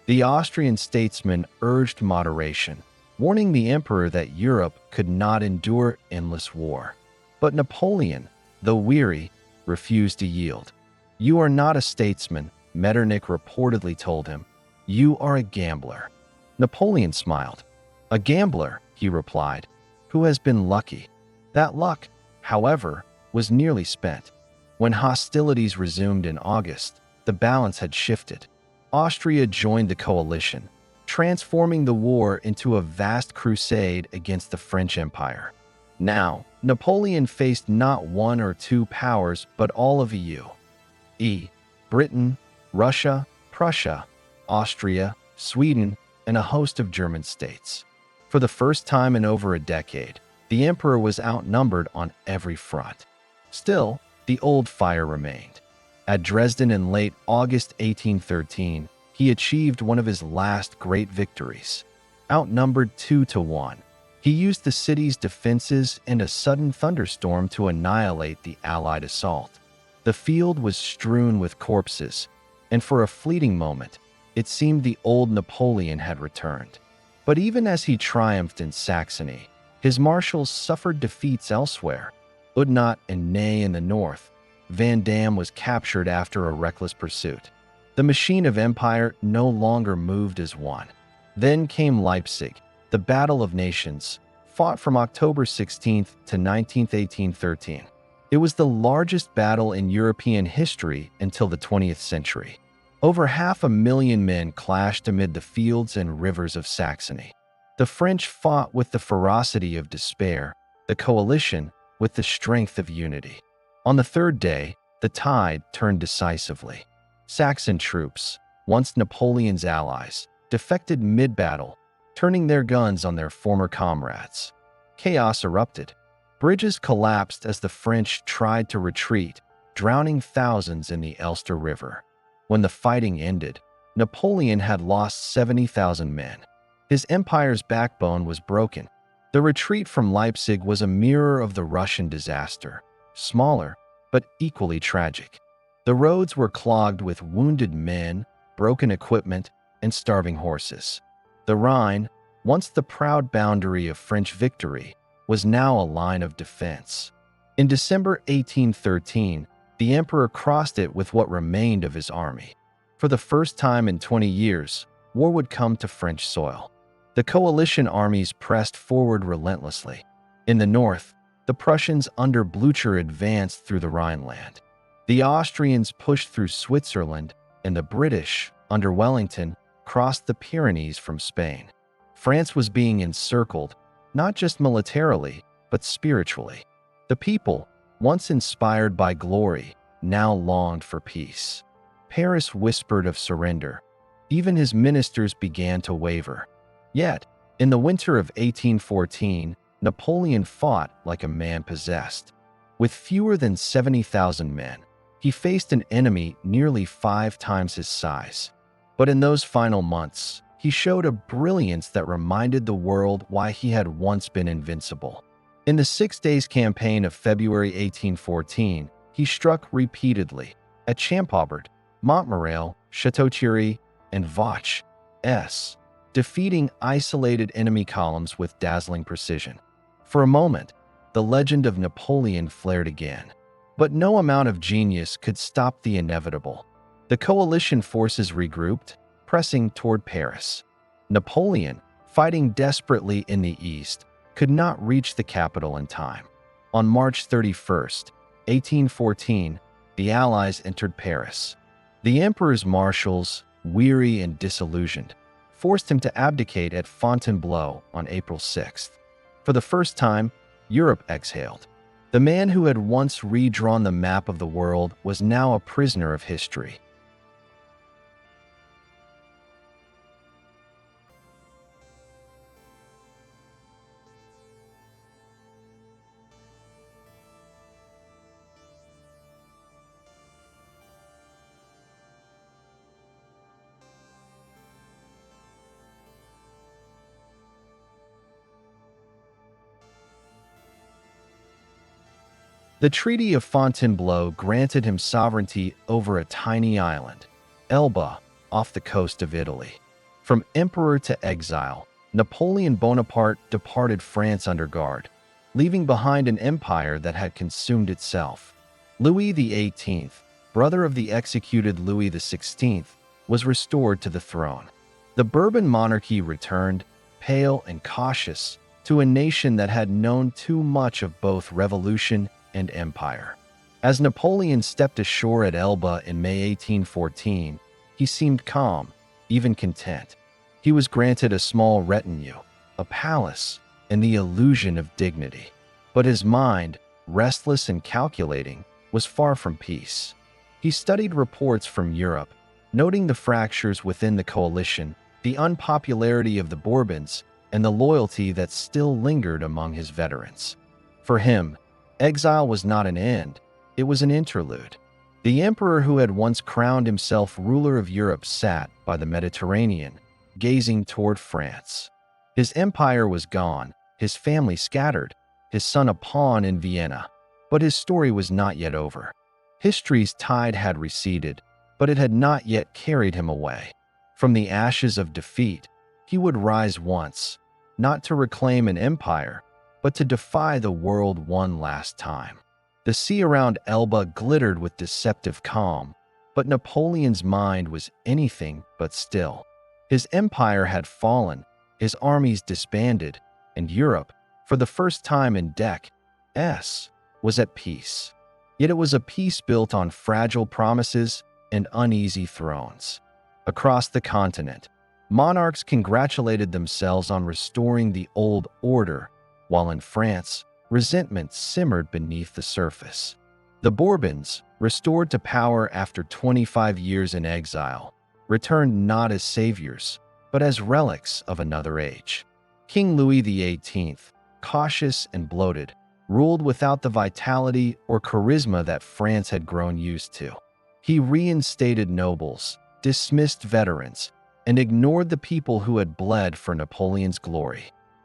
The Austrian statesman urged moderation, warning the emperor that Europe could not endure endless war. But Napoleon, though weary, refused to yield. "You are not a statesman," Metternich reportedly told him. "You are a gambler." Napoleon smiled. "A gambler," he replied, "who has been lucky." That luck, however, was nearly spent. When hostilities resumed in August, the balance had shifted. Austria joined the coalition, transforming the war into a vast crusade against the French Empire. Now, Napoleon faced not one or two powers, but all of Britain, Russia, Prussia, Austria, Sweden, and a host of German states. For the first time in over a decade, the emperor was outnumbered on every front. Still, the old fire remained. At Dresden in late August 1813, he achieved one of his last great victories. Outnumbered 2-1, he used the city's defenses and a sudden thunderstorm to annihilate the Allied assault. The field was strewn with corpses, and for a fleeting moment, it seemed the old Napoleon had returned. But even as he triumphed in Saxony, his marshals suffered defeats elsewhere. Oudinot and Ney in the north, Vandamme was captured after a reckless pursuit. The machine of empire no longer moved as one. Then came Leipzig, the Battle of Nations, fought from October 16th to 19th, 1813. It was the largest battle in European history until the 20th century. Over 500,000 men clashed amid the fields and rivers of Saxony. The French fought with the ferocity of despair, the coalition with the strength of unity. On the third day, the tide turned decisively. Saxon troops, once Napoleon's allies, defected mid-battle, turning their guns on their former comrades. Chaos erupted. Bridges collapsed as the French tried to retreat, drowning thousands in the Elster River. When the fighting ended, Napoleon had lost 70,000 men. His empire's backbone was broken. The retreat from Leipzig was a mirror of the Russian disaster, smaller but equally tragic. The roads were clogged with wounded men, broken equipment, and starving horses. The Rhine, once the proud boundary of French victory, was now a line of defense. In December 1813, the emperor crossed it with what remained of his army. For the first time in 20 years, war would come to French soil. The coalition armies pressed forward relentlessly. In the north, the Prussians under Blücher advanced through the Rhineland. The Austrians pushed through Switzerland, and the British, under Wellington, crossed the Pyrenees from Spain. France was being encircled, not just militarily, but spiritually. The people, once inspired by glory, now longed for peace. Paris whispered of surrender. Even his ministers began to waver. Yet, in the winter of 1814, Napoleon fought like a man possessed. With fewer than 70,000 men, he faced an enemy nearly 5 times his size. But in those final months, he showed a brilliance that reminded the world why he had once been invincible. In the 6 Days Campaign of February 1814, he struck repeatedly at Champaubert, Montmirail, Château-Thierry, and Vaux, defeating isolated enemy columns with dazzling precision. For a moment, the legend of Napoleon flared again. But no amount of genius could stop the inevitable. The coalition forces regrouped, pressing toward Paris. Napoleon, fighting desperately in the east, could not reach the capital in time. On March 31st, 1814, the Allies entered Paris. The emperor's marshals, weary and disillusioned, forced him to abdicate at Fontainebleau on April 6th. For the first time, Europe exhaled. The man who had once redrawn the map of the world was now a prisoner of history. The Treaty of Fontainebleau granted him sovereignty over a tiny island, Elba, off the coast of Italy. From emperor to exile, Napoleon Bonaparte departed France under guard, leaving behind an empire that had consumed itself. Louis XVIII, brother of the executed Louis XVI, was restored to the throne. The Bourbon monarchy returned, pale and cautious, to a nation that had known too much of both revolution and empire. As Napoleon stepped ashore at Elba in May 1814, he seemed calm, even content. He was granted a small retinue, a palace, and the illusion of dignity. But his mind, restless and calculating, was far from peace. He studied reports from Europe, noting the fractures within the coalition, the unpopularity of the Bourbons, and the loyalty that still lingered among his veterans. For him, exile was not an end, it was an interlude. The emperor who had once crowned himself ruler of Europe sat by the Mediterranean, gazing toward France. His empire was gone, his family scattered, his son a pawn in Vienna. But his story was not yet over. History's tide had receded, but it had not yet carried him away. From the ashes of defeat, he would rise once, not to reclaim an empire, but to defy the world one last time. The sea around Elba glittered with deceptive calm, but Napoleon's mind was anything but still. His empire had fallen, his armies disbanded, and Europe, for the first time in decades, was at peace. Yet it was a peace built on fragile promises and uneasy thrones. Across the continent, monarchs congratulated themselves on restoring the old order, while in France, resentment simmered beneath the surface. The Bourbons, restored to power after 25 years in exile, returned not as saviors, but as relics of another age. King Louis XVIII, cautious and bloated, ruled without the vitality or charisma that France had grown used to. He reinstated nobles, dismissed veterans, and ignored the people who had bled for Napoleon's glory.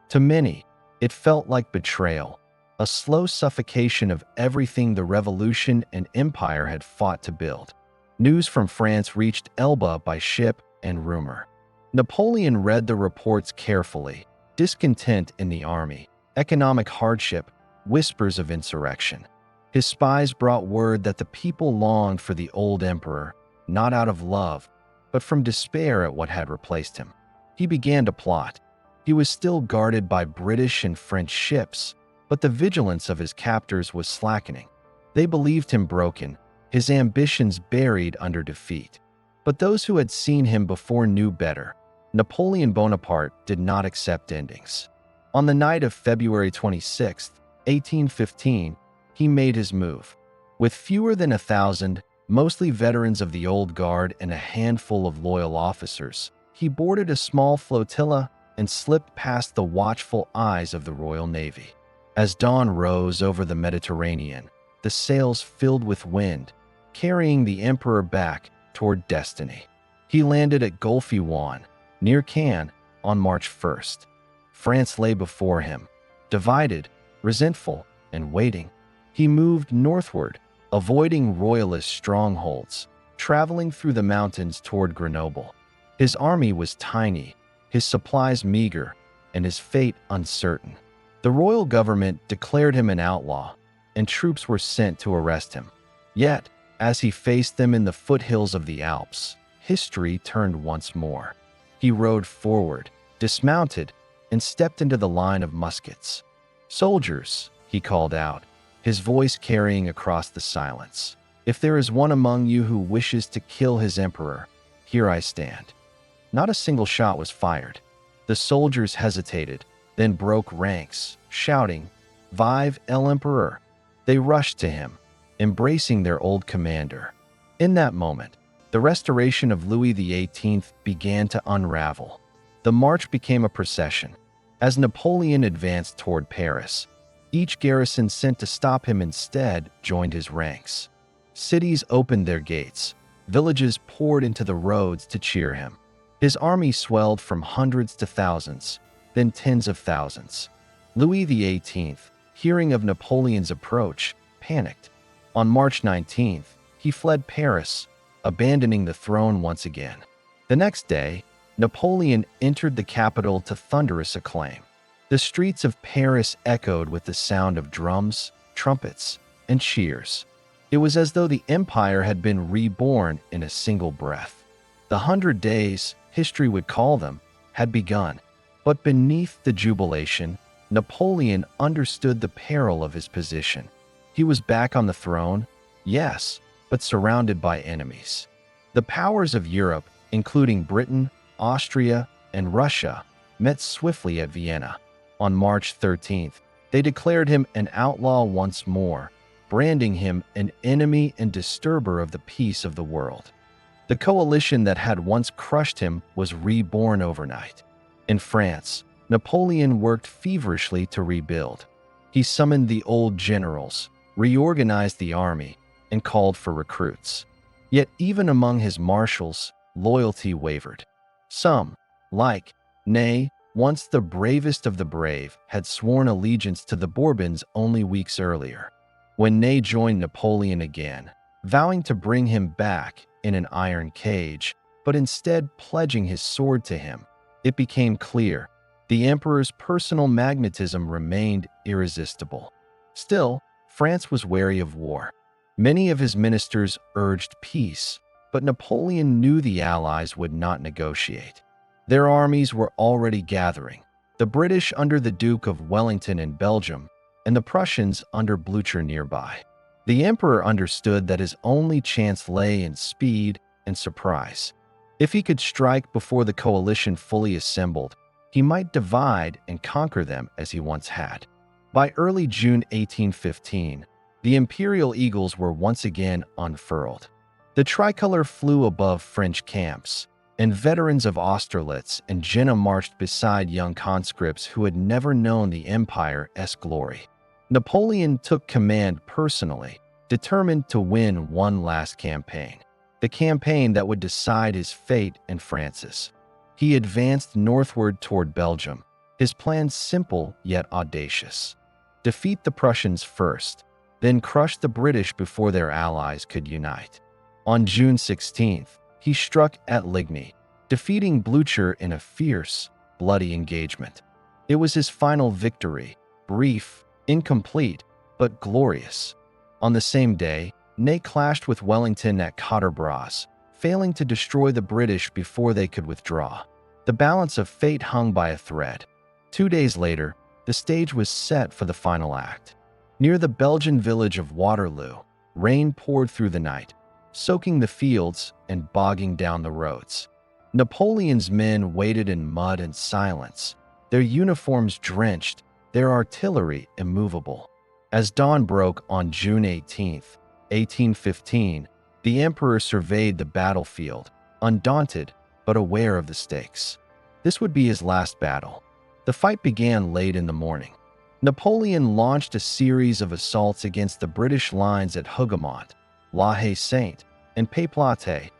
To many, it felt like betrayal, a slow suffocation of everything the revolution and empire had fought to build. News from France reached Elba by ship and rumor. Napoleon read the reports carefully: discontent in the army, economic hardship, whispers of insurrection. His spies brought word that the people longed for the old emperor, not out of love, but from despair at what had replaced him. He began to plot. He was still guarded by British and French ships, but the vigilance of his captors was slackening. They believed him broken, his ambitions buried under defeat. But those who had seen him before knew better. Napoleon Bonaparte did not accept endings. On the night of February 26, 1815, he made his move. With fewer than 1,000, mostly veterans of the Old Guard and a handful of loyal officers, he boarded a small flotilla and slipped past the watchful eyes of the Royal Navy. As dawn rose over the Mediterranean, the sails filled with wind, carrying the emperor back toward destiny. He landed at Golfe-Juan, near Cannes, on March 1st. France lay before him, divided, resentful, and waiting. He moved northward, avoiding royalist strongholds, traveling through the mountains toward Grenoble. His army was tiny, his supplies meager, and his fate uncertain. The royal government declared him an outlaw, and troops were sent to arrest him. Yet, as he faced them in the foothills of the Alps, history turned once more. He rode forward, dismounted, and stepped into the line of muskets. "Soldiers," he called out, his voice carrying across the silence. "If there is one among you who wishes to kill his emperor, here I stand." Not a single shot was fired. The soldiers hesitated, then broke ranks, shouting, "Vive l'Empereur!" They rushed to him, embracing their old commander. In that moment, the restoration of Louis XVIII began to unravel. The march became a procession. As Napoleon advanced toward Paris, each garrison sent to stop him instead joined his ranks. Cities opened their gates. Villages poured into the roads to cheer him. His army swelled from hundreds to thousands, then tens of thousands. Louis XVIII, hearing of Napoleon's approach, panicked. On March 19th, he fled Paris, abandoning the throne once again. The next day, Napoleon entered the capital to thunderous acclaim. The streets of Paris echoed with the sound of drums, trumpets, and cheers. It was as though the empire had been reborn in a single breath. The 100 days, history would call them, had begun. But beneath the jubilation, Napoleon understood the peril of his position. He was back on the throne, yes, but surrounded by enemies. The powers of Europe, including Britain, Austria, and Russia, met swiftly at Vienna. On March 13th, they declared him an outlaw once more, branding him an enemy and disturber of the peace of the world. The coalition that had once crushed him was reborn overnight. In France, Napoleon worked feverishly to rebuild. He summoned the old generals, reorganized the army, and called for recruits. Yet even among his marshals, loyalty wavered. Some, like Ney, once the bravest of the brave, had sworn allegiance to the Bourbons only weeks earlier. When Ney joined Napoleon again, vowing to bring him back in an iron cage, but instead pledging his sword to him, it became clear the emperor's personal magnetism remained irresistible. Still, France was wary of war. Many of his ministers urged peace, but Napoleon knew the Allies would not negotiate. Their armies were already gathering, the British under the Duke of Wellington in Belgium, and the Prussians under Blücher nearby. The emperor understood that his only chance lay in speed and surprise. If he could strike before the coalition fully assembled, he might divide and conquer them as he once had. By early June 1815, the imperial eagles were once again unfurled. The tricolor flew above French camps, and veterans of Austerlitz and Jena marched beside young conscripts who had never known the empire's glory. Napoleon took command personally, determined to win one last campaign. the campaign that would decide his fate and France's. He advanced northward toward Belgium, his plans simple yet audacious. Defeat the Prussians first, then crush the British before their allies could unite. On June 16th, he struck at Ligny, defeating Blucher in a fierce, bloody engagement. It was his final victory, brief, incomplete, but glorious. On the same day, Ney clashed with Wellington at Quatre Bras, failing to destroy the British before they could withdraw. The balance of fate hung by a thread. 2 days later, the stage was set for the final act. Near the Belgian village of Waterloo, rain poured through the night, soaking the fields and bogging down the roads. Napoleon's men waited in mud and silence, their uniforms drenched, their artillery immovable. As dawn broke on June 18, 1815, the emperor surveyed the battlefield, undaunted but aware of the stakes. This would be his last battle. The fight began late in the morning. Napoleon launched a series of assaults against the British lines at Hougoumont, La Haye-Saint, and Pays-Plate,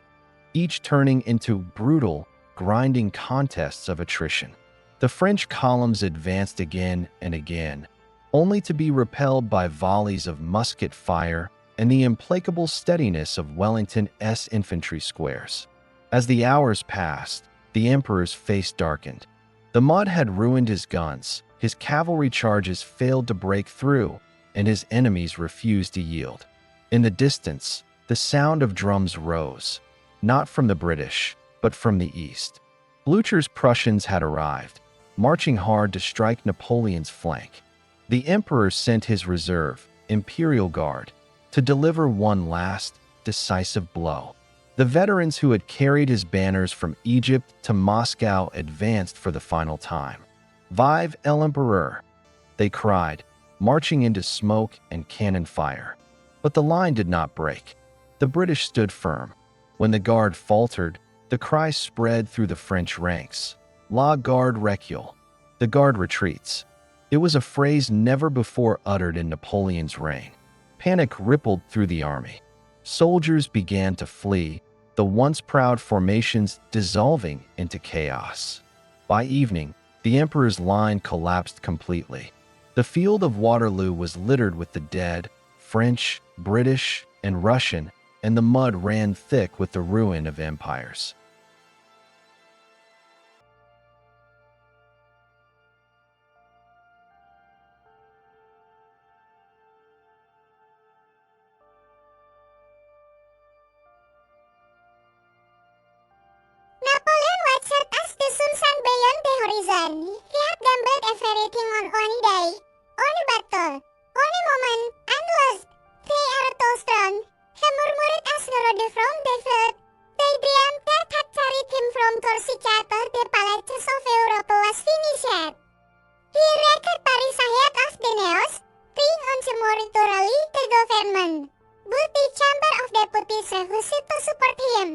each turning into brutal, grinding contests of attrition. The French columns advanced again and again, only to be repelled by volleys of musket fire and the implacable steadiness of Wellington's infantry squares. As the hours passed, the emperor's face darkened. The mud had ruined his guns, his cavalry charges failed to break through, and his enemies refused to yield. In the distance, the sound of drums rose, not from the British, but from the east. Blucher's Prussians had arrived, marching hard to strike Napoleon's flank. The emperor sent his reserve, Imperial Guard, to deliver one last, decisive blow. The veterans who had carried his banners from Egypt to Moscow advanced for the final time. "Vive l'Empereur!" they cried, marching into smoke and cannon fire. But the line did not break. The British stood firm. When the Guard faltered, the cry spread through the French ranks. "La Garde recule." The Guard retreats. It was a phrase never before uttered in Napoleon's reign. Panic rippled through the army. Soldiers began to flee, the once proud formations dissolving into chaos. By evening, the emperor's line collapsed completely. The field of Waterloo was littered with the dead, French, British, and Russian, and the mud ran thick with the ruin of empires. Napoleon watched as the sun sank beyond the horizon. He had gambled everything on one day. Only battle, only moment, and lost. They are too strong. He murmured as he rode from the field. The dream that had carried him from Corsica to the palaces of Europe was finished. He reached Paris ahead of the Neos, bring once more thoroughly the government. But the Chamber of Deputies refused to support him.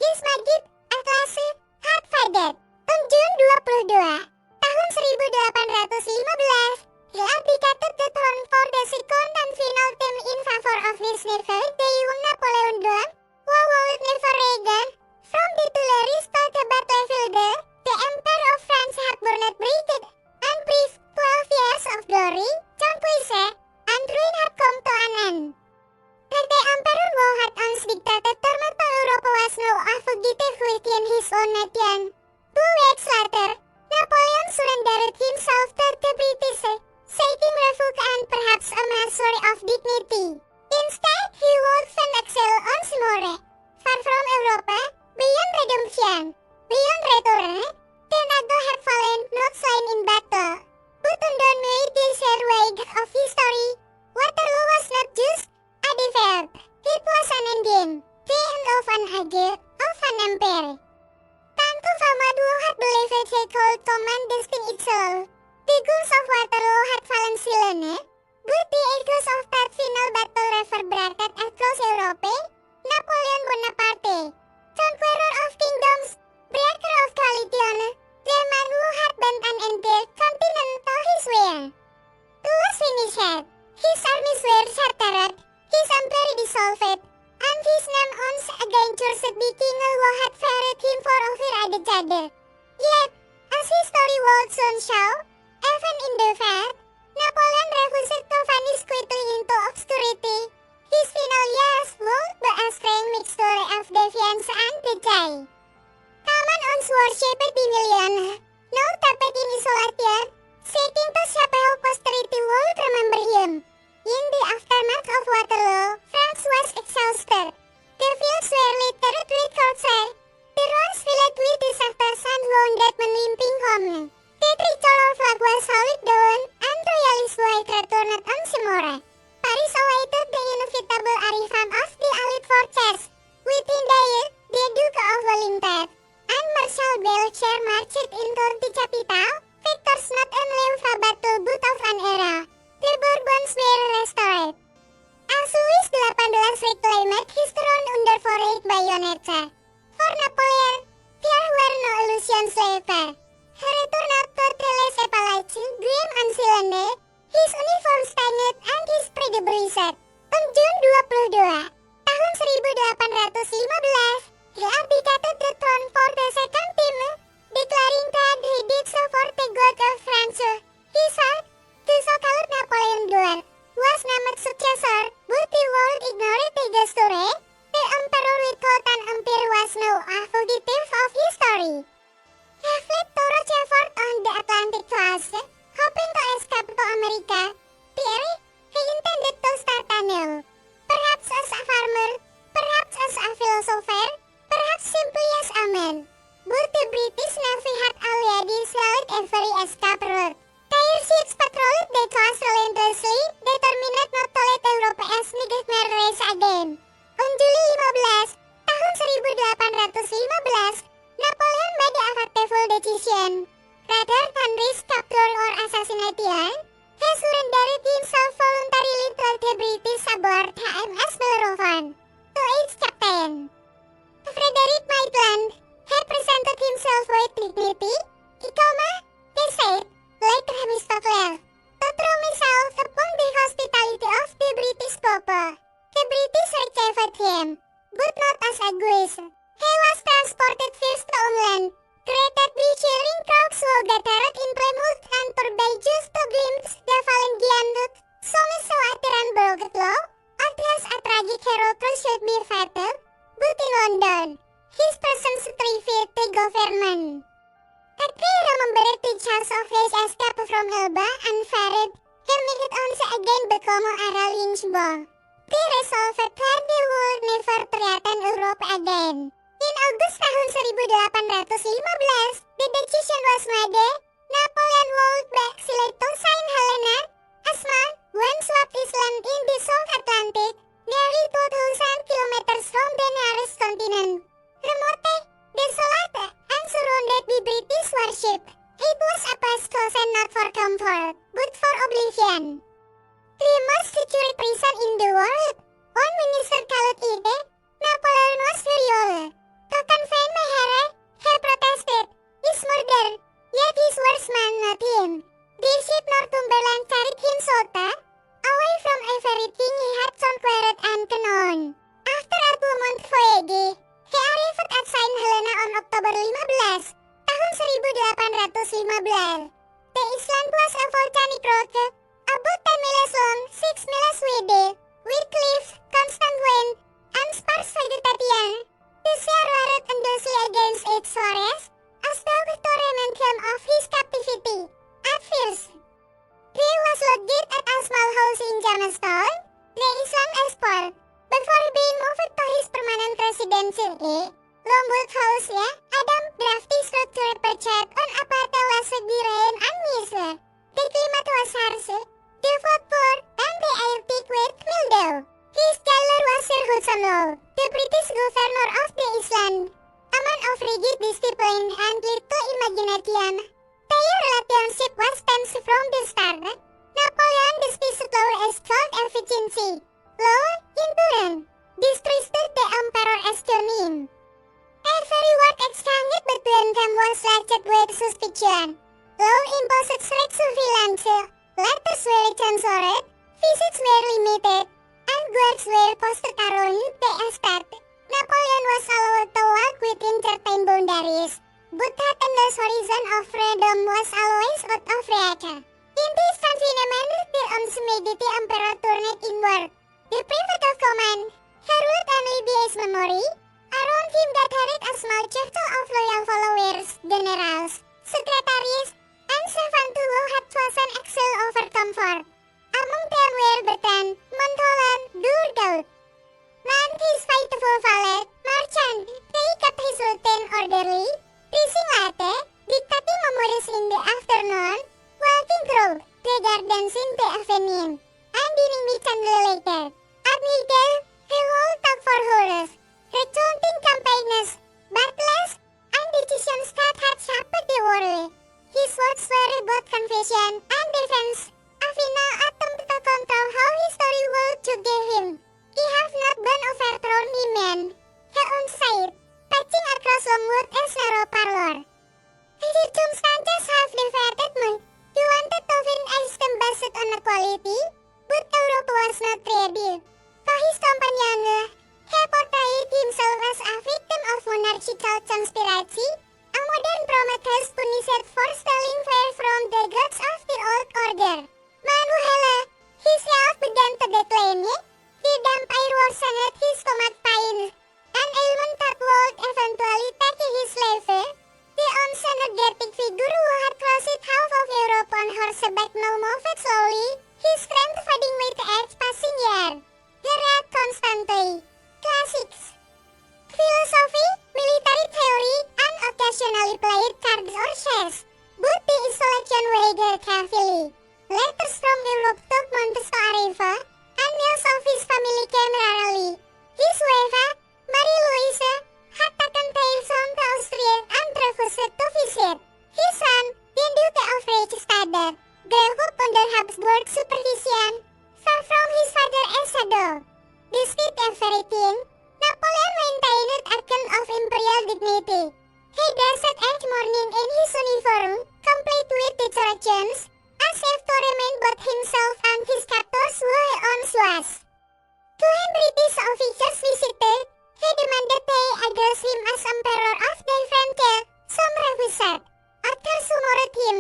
His magic atlase had faded. On June 22, tahun 1815, he abdicated the throne for the second and final time in favor of his nephew, the young Napoleon Bonaparte, who would never regain. From the Tuileries to the battlefield, the Emperor of France had burned bright and brief 12 years of glory, conquest, and ruin had come to an end. That the Emperor who had once dictated torment to Europe was now a fugitive within his own nation. 2 weeks later, Napoleon surrendered himself to the British, seeking refuge and perhaps a measure of dignity. Instead, he would find exile once more, far from Europe, beyond redemption, beyond return. The NATO had fallen, not slain in battle, but undone the sheer weight of history. Waterloo was not just a defeat, it was an ending, the end of an age, of an empire. Tangku Famadu had believed he could command destiny itself. The guns of Waterloo had fallen silent, but the echoes of that final battle reverberated across Europe. Napoleon Bonaparte, conqueror of kingdoms, breaker of coalition, the man who had bent an entire continent to his will. It was finished. His armies were shattered, his empire dissolved, and his name owns again cursed the king who had ferried him for over a decade. Yet, as history would soon show, even in the fact, Napoleon refused to vanish quickly into obscurity. His final years would be a strange mixture of defiance and decay. Common ons worshipped the million, no tapet in isolation, seeking to shape how posterity would remember him. In the aftermath of Waterloo, France was exhausted. The fields were littered with corpses. The roads filled with disasters and wounded men limping home. The tricolor flag was hauled down, and royalist white returned once more. Paris awaited the inevitable arrival of the Allied forces. Within days, the Duke of Wellington and Marshal Belcher marched into the capital, victors not only of a battle but of an era. The Bourbons were restored. As Louis XVIII reclaimed his throne under foreign bayonets. For Napoleon, there were no illusions later. He returned to Télès Appalachian, grim and cylinder, his uniform stained and his pretty brisette. On June 22, tahun 1815, he abdicated the throne for the second time, declaring that he did so for the good of France. He said, the so-called Napoleon II was named successor, but the world ignored the gesture. The emperor without an empire was now a fugitive of history. He fled to Rochefort on the Atlantic coast, hoping to escape to America. There, he intended to start anew. Perhaps as a farmer, perhaps as a philosopher, perhaps simply as a man. But the British Navy had already sailed every escape route. Their ships patrolled the coast relentlessly, determined not to let Europeans nightmare race again. On July 15, tahun 1815, Napoleon made a fateful decision. Rather than risk capture or assassination, he surrendered himself voluntarily to the British aboard HMS Bellerophon. To its captain, Frederick Maitland, had presented himself with dignity, he said, like Themistocles, to throw missiles upon the hospitality of the British people. The British received him, but not as a guest. He was transported first to England, greeted by cheering crowds who gathered in Plymouth and pursued just to glimpse the Valengian Route. Some saw a tyrant broke law, others a tragic hero should be fatal, but in London, his presence terrified the government. They remembered the chance of his escape from Elba and ferried him it once again become a rallying spot. They resolved that they would never threaten Europe again. In August tahun 1815, the decision was made. Napoleon would exile to Saint Helena, a small, windswept island in the South Atlantic, nearly 2,000 kilometers from the nearest continent. Remote, desolate, and surrounded by British warship, it was a place chosen not for comfort, but for oblivion. The most secure prison in the world. One minister called it Napoleon was furious. To confine my hero, he protested, is murder, yet his words meant nothing. The ship Northumberland carried him south, away from everything he had conquered and known. After a 2-month voyage, he arrived at Saint Helena on October 15, tahun 1815. The island was a volcanic rock, about 10 miles long, 6 miles wide, with cliffs, constant wind, and sparse vegetation. The sea roared endlessly against its shores, as though to remind him of his captivity. At first, he was lodged at a small house in Jamestown, the island export, before being moved to his permanent residence in Longwood House, a damp, drafty structure perched on a pathway the rain and mist. The climate was harsh, the food poor, and the air thick with mildew. His jailer was Sir Hudson Lowe, the British governor of the island, a man of rigid discipline and little imagination. Their relationship was tense from the start. Napoleon despised Lowe as cold efficiency. Lowe, in turn, distrusted the emperor as genuine. Every word exchanged between them was latched with suspicion. Lowe imposed strict surveillance, letters were censored, visits were limited, and guards were posted around the estate, Napoleon was allowed to walk within certain boundaries, but the endless horizon of freedom was always out of reach. In this confinement, the unsimility emperor turned inward. Deprived of command, he ruled only by his memory. Around him gathered a small circle of loyal followers, generals, secretaries, and servants who had chosen exile over comfort. Among them were Bertrand, Montholon, Dourdaud. Not his faithful valet, Marchand, they kept his routine orderly, reading latte, dictating memories in the afternoon, walking through the gardens in the evening, and dining with candlelighter. At midday, he would talk for hours, recounting campaigns, battles, and decisions that had shaped the world. His words were about confession and defense, a final attempt to control how history would judge him. He have not been overthrown the man, he said, patching across Longwood as narrow parlor. The circumstances have divided me. You wanted to win a system based on equality, but Europe was not ready. For his companion, he portrayed himself as a victim of monarchical conspiracy, a modern Prometheus punished for stealing fire from the gods of the old order. Manuela, his health began to decline. The damp air worsened his stomach pain, an ailment that would eventually take his life. The unenergetic figure who had crossed half of Europe on horseback now moved slowly, his strength fading with each passing year. He read constantly. Classics, philosophy, military theory, and occasionally played cards or chess. But the isolation weighed heavily. Letters from Europe took months to arrive, and news of his family came rarely. His wife, Marie-Louise, had taken tales on to Austria and refused to visit. His son, the Duke of Reichstadt, grew up under Habsburg supervision, far from his father as shadow. Despite everything, Napoleon maintained a kind of imperial dignity. He dressed each morning in his uniform, complete with decorations, as if to remind both himself and his captors who he once was. When British officers visited, he demanded they address him as Emperor of the Frankie. Some refused. Others humoured him.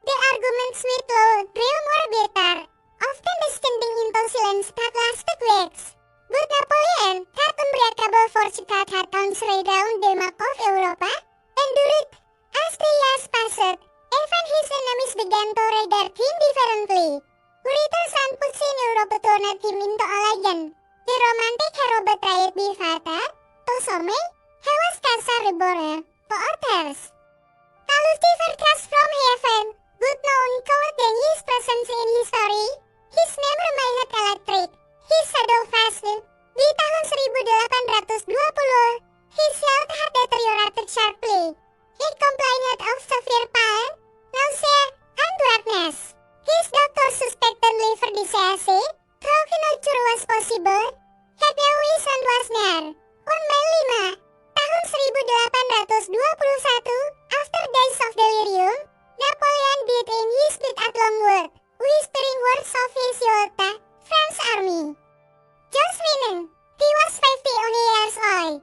The arguments with law grew more bitter, often descending into silence that lasted weeks. But Napoleon, that unbreakable force that had turned down the map of Europa, endured. As the years passed, even his enemies began to regard him differently. Writers and books in Europe turned him into a legend. The romantic hero betrayed by father, to some, he was Caesar reborn, to others. A Lucifer cast from heaven, but no one could deny his presence in history. His name remained electric, his shadow fast. Di tahun 1820, his health had deteriorated sharply. He complained of severe pain, nausea, and weakness. His doctors suspected liver disease, though no cure was possible. Yet the reason was near. On May 5, tahun 1821, after days of delirium, Napoleon died in his bed at Longwood, whispering words of his youth, French army. Just meaning, he was 50 only years old.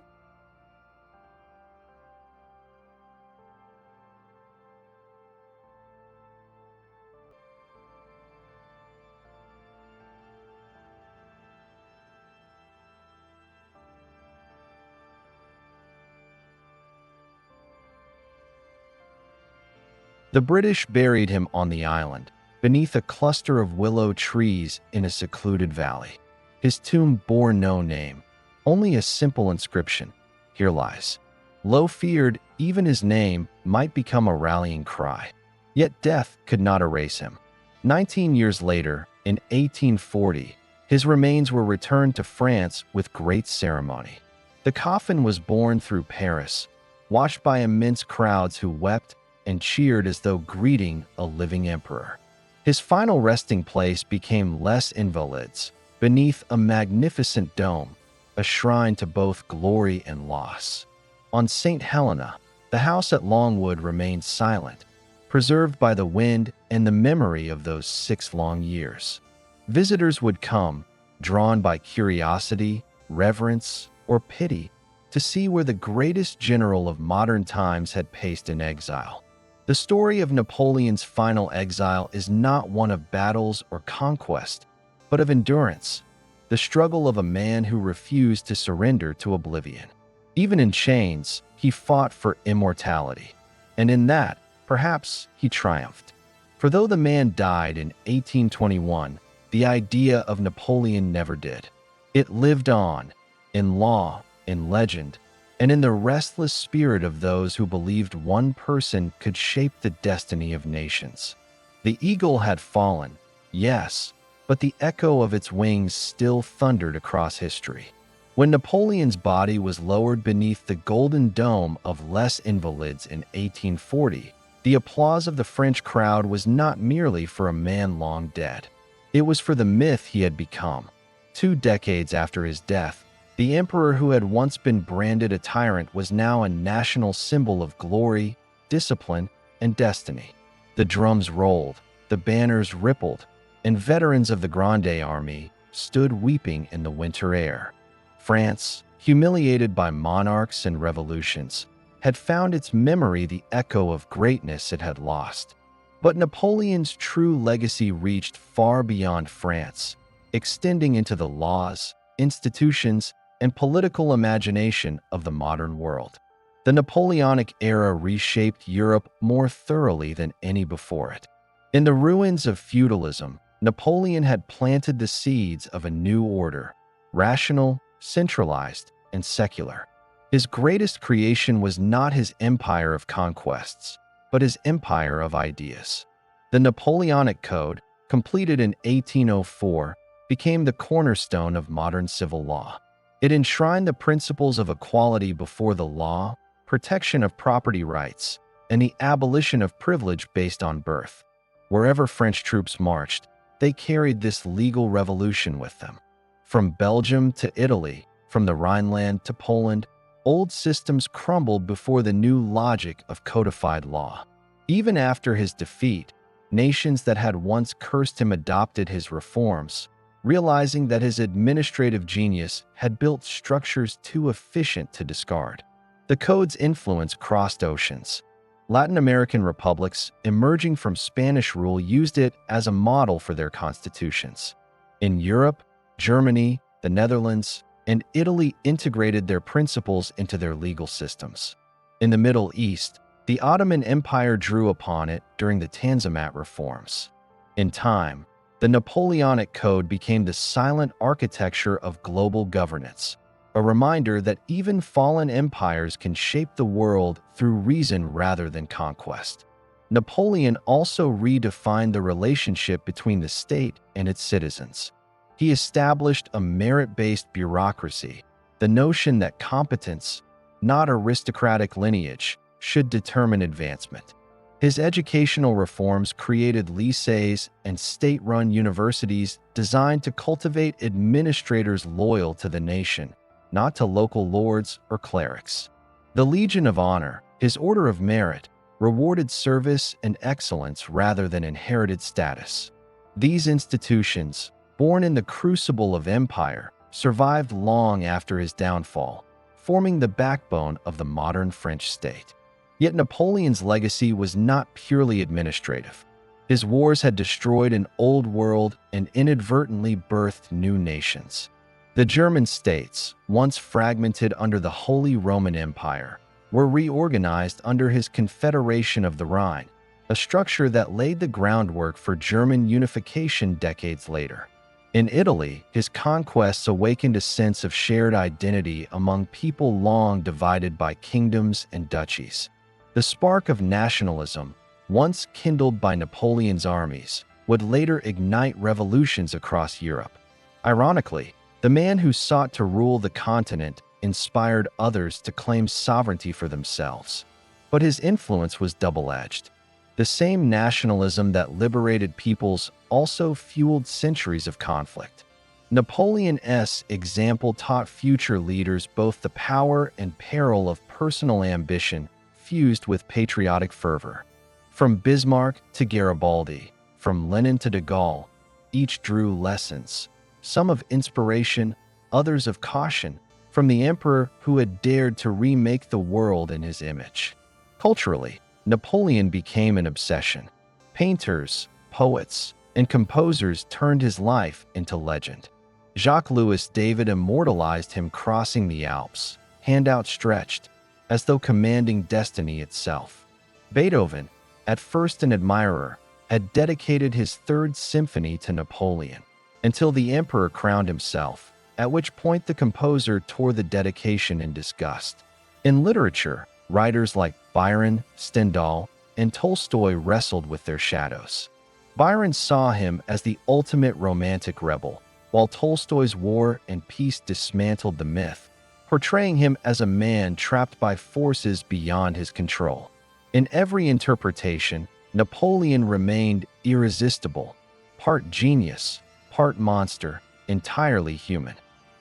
The British buried him on the island, beneath a cluster of willow trees in a secluded valley. His tomb bore no name, only a simple inscription, "Here lies." Low feared even his name might become a rallying cry. Yet death could not erase him. 19 years later, in 1840, his remains were returned to France with great ceremony. The coffin was borne through Paris, watched by immense crowds who wept and cheered as though greeting a living emperor. His final resting place became Les Invalides, beneath a magnificent dome, a shrine to both glory and loss. On Saint Helena, the house at Longwood remained silent, preserved by the wind and the memory of those 6 long years. Visitors would come, drawn by curiosity, reverence, or pity to see where the greatest general of modern times had paced in exile. The story of Napoleon's final exile is not one of battles or conquest, but of endurance, the struggle of a man who refused to surrender to oblivion. Even in chains, he fought for immortality, and in that, perhaps he triumphed. For though the man died in 1821, the idea of Napoleon never did. It lived on, in law, in legend, and in the restless spirit of those who believed one person could shape the destiny of nations. The eagle had fallen, yes, but the echo of its wings still thundered across history. When Napoleon's body was lowered beneath the golden dome of Les Invalides in 1840, the applause of the French crowd was not merely for a man long dead. It was for the myth he had become. 2 decades after his death, the emperor who had once been branded a tyrant was now a national symbol of glory, discipline, and destiny. The drums rolled, the banners rippled, and veterans of the Grande Army stood weeping in the winter air. France, humiliated by monarchs and revolutions, had found its memory the echo of greatness it had lost. But Napoleon's true legacy reached far beyond France, extending into the laws, institutions, and political imagination of the modern world. The Napoleonic era reshaped Europe more thoroughly than any before it. In the ruins of feudalism, Napoleon had planted the seeds of a new order, rational, centralized, and secular. His greatest creation was not his empire of conquests, but his empire of ideas. The Napoleonic Code, completed in 1804, became the cornerstone of modern civil law. It enshrined the principles of equality before the law, protection of property rights, and the abolition of privilege based on birth. Wherever French troops marched, they carried this legal revolution with them. From Belgium to Italy, from the Rhineland to Poland, old systems crumbled before the new logic of codified law. Even after his defeat, nations that had once cursed him adopted his reforms, realizing that his administrative genius had built structures too efficient to discard. The Code's influence crossed oceans. Latin American republics, emerging from Spanish rule, used it as a model for their constitutions. In Europe, Germany, the Netherlands, and Italy integrated their principles into their legal systems. In the Middle East, the Ottoman Empire drew upon it during the Tanzimat reforms. In time, the Napoleonic Code became the silent architecture of global governance, a reminder that even fallen empires can shape the world through reason rather than conquest. Napoleon also redefined the relationship between the state and its citizens. He established a merit-based bureaucracy, the notion that competence, not aristocratic lineage, should determine advancement. His educational reforms created lycées and state-run universities designed to cultivate administrators loyal to the nation, not to local lords or clerics. The Legion of Honor, his order of merit, rewarded service and excellence rather than inherited status. These institutions, born in the crucible of empire, survived long after his downfall, forming the backbone of the modern French state. Yet Napoleon's legacy was not purely administrative. His wars had destroyed an old world and inadvertently birthed new nations. The German states, once fragmented under the Holy Roman Empire, were reorganized under his Confederation of the Rhine, a structure that laid the groundwork for German unification decades later. In Italy, his conquests awakened a sense of shared identity among people long divided by kingdoms and duchies. The spark of nationalism, once kindled by Napoleon's armies, would later ignite revolutions across Europe. Ironically, the man who sought to rule the continent inspired others to claim sovereignty for themselves. But his influence was double-edged. The same nationalism that liberated peoples also fueled centuries of conflict. Napoleon's example taught future leaders both the power and peril of personal ambition fused with patriotic fervor. From Bismarck to Garibaldi, from Lenin to de Gaulle, each drew lessons, some of inspiration, others of caution, from the emperor who had dared to remake the world in his image. Culturally, Napoleon became an obsession. Painters, poets, and composers turned his life into legend. Jacques-Louis David immortalized him crossing the Alps, hand outstretched, as though commanding destiny itself. Beethoven, at first an admirer, had dedicated his Third Symphony to Napoleon, until the emperor crowned himself, at which point the composer tore the dedication in disgust. In literature, writers like Byron, Stendhal, and Tolstoy wrestled with their shadows. Byron saw him as the ultimate romantic rebel, while Tolstoy's War and Peace dismantled the myth, portraying him as a man trapped by forces beyond his control. In every interpretation, Napoleon remained irresistible, part genius, part monster, entirely human.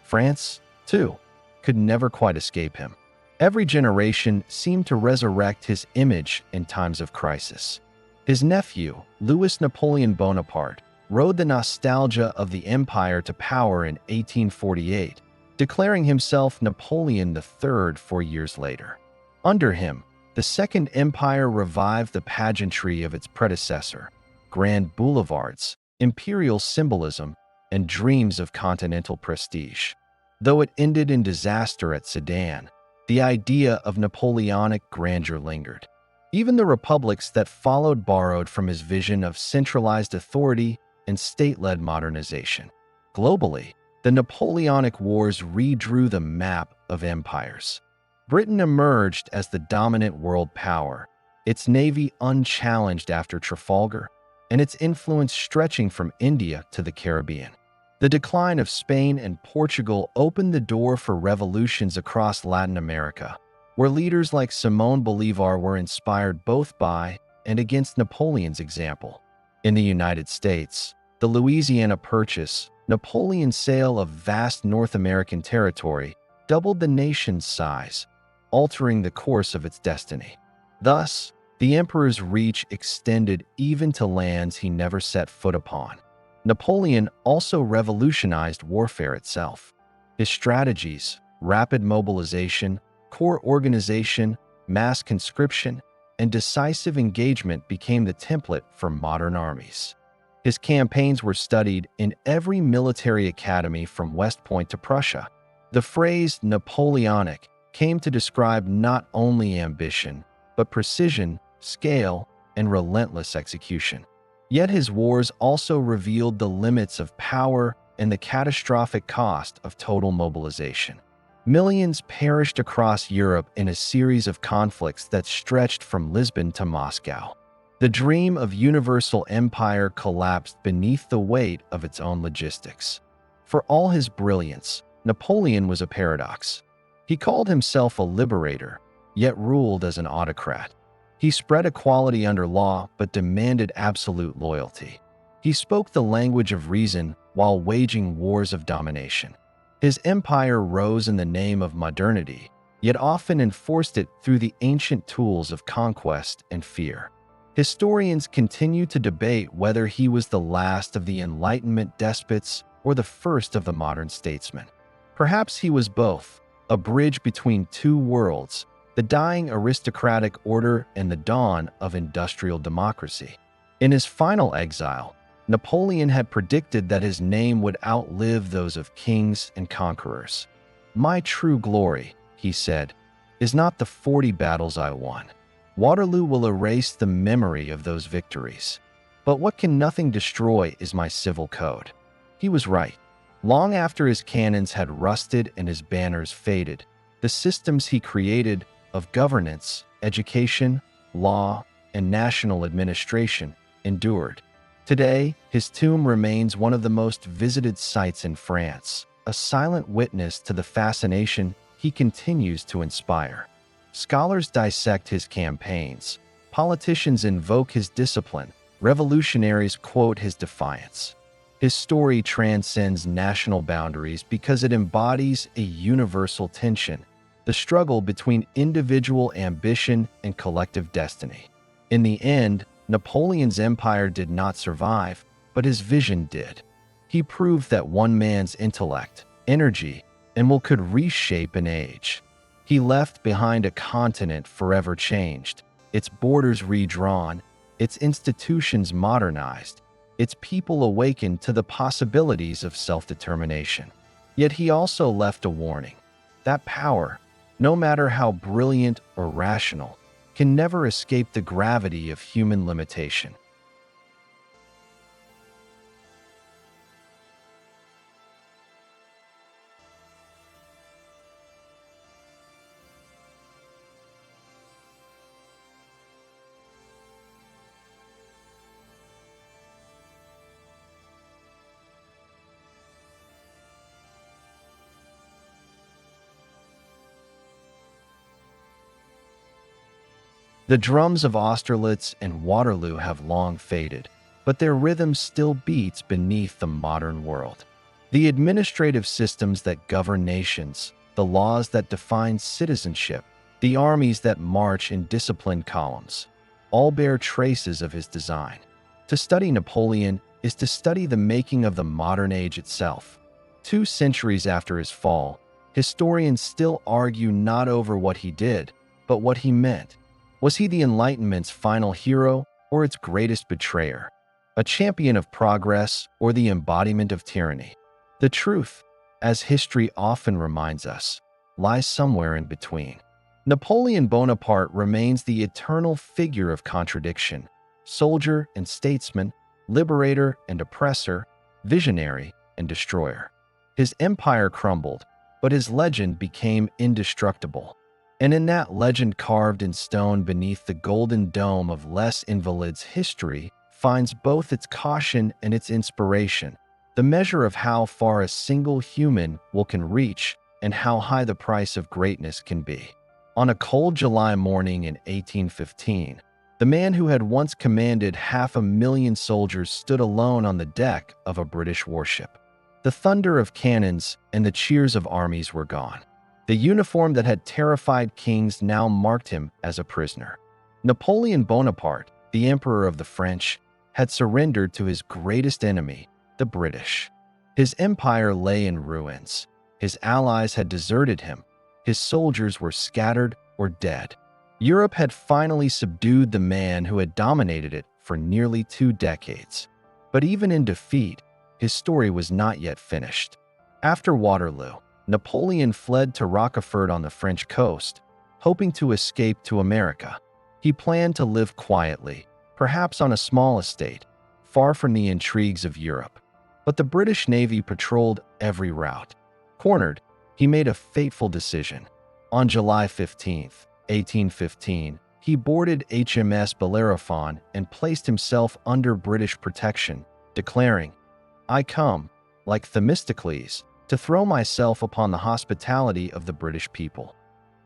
France, too, could never quite escape him. Every generation seemed to resurrect his image in times of crisis. His nephew, Louis Napoleon Bonaparte, rode the nostalgia of the empire to power in 1848, declaring himself Napoleon III 4 years later. Under him, the Second Empire revived the pageantry of its predecessor, grand boulevards, imperial symbolism, and dreams of continental prestige. Though it ended in disaster at Sedan, the idea of Napoleonic grandeur lingered. Even the republics that followed borrowed from his vision of centralized authority and state-led modernization. Globally, the Napoleonic Wars redrew the map of empires. Britain emerged as the dominant world power, its navy unchallenged after Trafalgar, and its influence stretching from India to the Caribbean. The decline of Spain and Portugal opened the door for revolutions across Latin America, where leaders like Simón Bolívar were inspired both by and against Napoleon's example. In the United States, the Louisiana Purchase, Napoleon's sale of vast North American territory, doubled the nation's size, altering the course of its destiny. Thus, the emperor's reach extended even to lands he never set foot upon. Napoleon also revolutionized warfare itself. His strategies, rapid mobilization, corps organization, mass conscription, and decisive engagement became the template for modern armies. His campaigns were studied in every military academy from West Point to Prussia. The phrase Napoleonic came to describe not only ambition, but precision, scale, and relentless execution. Yet his wars also revealed the limits of power and the catastrophic cost of total mobilization. Millions perished across Europe in a series of conflicts that stretched from Lisbon to Moscow. The dream of universal empire collapsed beneath the weight of its own logistics. For all his brilliance, Napoleon was a paradox. He called himself a liberator, yet ruled as an autocrat. He spread equality under law but demanded absolute loyalty. He spoke the language of reason while waging wars of domination. His empire rose in the name of modernity, yet often enforced it through the ancient tools of conquest and fear. Historians continue to debate whether he was the last of the Enlightenment despots or the first of the modern statesmen. Perhaps he was both, a bridge between two worlds, the dying aristocratic order and the dawn of industrial democracy. In his final exile, Napoleon had predicted that his name would outlive those of kings and conquerors. "My true glory," he said, "is not the 40 battles I won. Waterloo will erase the memory of those victories. But what can nothing destroy is my civil code." He was right. Long after his cannons had rusted and his banners faded, the systems he created of governance, education, law, and national administration endured. Today, his tomb remains one of the most visited sights in France, a silent witness to the fascination he continues to inspire. Scholars dissect his campaigns, politicians invoke his discipline, revolutionaries quote his defiance. His story transcends national boundaries because it embodies a universal tension, the struggle between individual ambition and collective destiny. In the end, Napoleon's empire did not survive, but his vision did. He proved that one man's intellect, energy, and could reshape an age. He left behind a continent forever changed, its borders redrawn, its institutions modernized, its people awakened to the possibilities of self-determination. Yet he also left a warning. That power, no matter how brilliant or rational, can never escape the gravity of human limitation. The drums of Austerlitz and Waterloo have long faded, but their rhythm still beats beneath the modern world. The administrative systems that govern nations, the laws that define citizenship, the armies that march in disciplined columns, all bear traces of his design. To study Napoleon is to study the making of the modern age itself. 2 centuries after his fall, historians still argue not over what he did, but what he meant. Was he the Enlightenment's final hero or its greatest betrayer? A champion of progress or the embodiment of tyranny? The truth, as history often reminds us, lies somewhere in between. Napoleon Bonaparte remains the eternal figure of contradiction, soldier and statesman, liberator and oppressor, visionary and destroyer. His empire crumbled, but his legend became indestructible. And in that legend carved in stone beneath the golden dome of Les Invalides, history finds both its caution and its inspiration, the measure of how far a single human can reach and how high the price of greatness can be. On a cold July morning in 1815, the man who had once commanded 500,000 soldiers stood alone on the deck of a British warship. The thunder of cannons and the cheers of armies were gone. The uniform that had terrified kings now marked him as a prisoner. Napoleon Bonaparte, the Emperor of the French, had surrendered to his greatest enemy, the British. His empire lay in ruins. His allies had deserted him. His soldiers were scattered or dead. Europe had finally subdued the man who had dominated it for nearly 2 decades. But even in defeat, his story was not yet finished. After Waterloo, Napoleon fled to Rochefort on the French coast, hoping to escape to America. He planned to live quietly, perhaps on a small estate, far from the intrigues of Europe. But the British Navy patrolled every route. Cornered, he made a fateful decision. On July 15, 1815, he boarded HMS Bellerophon and placed himself under British protection, declaring, "I come, like Themistocles, to throw myself upon the hospitality of the British people."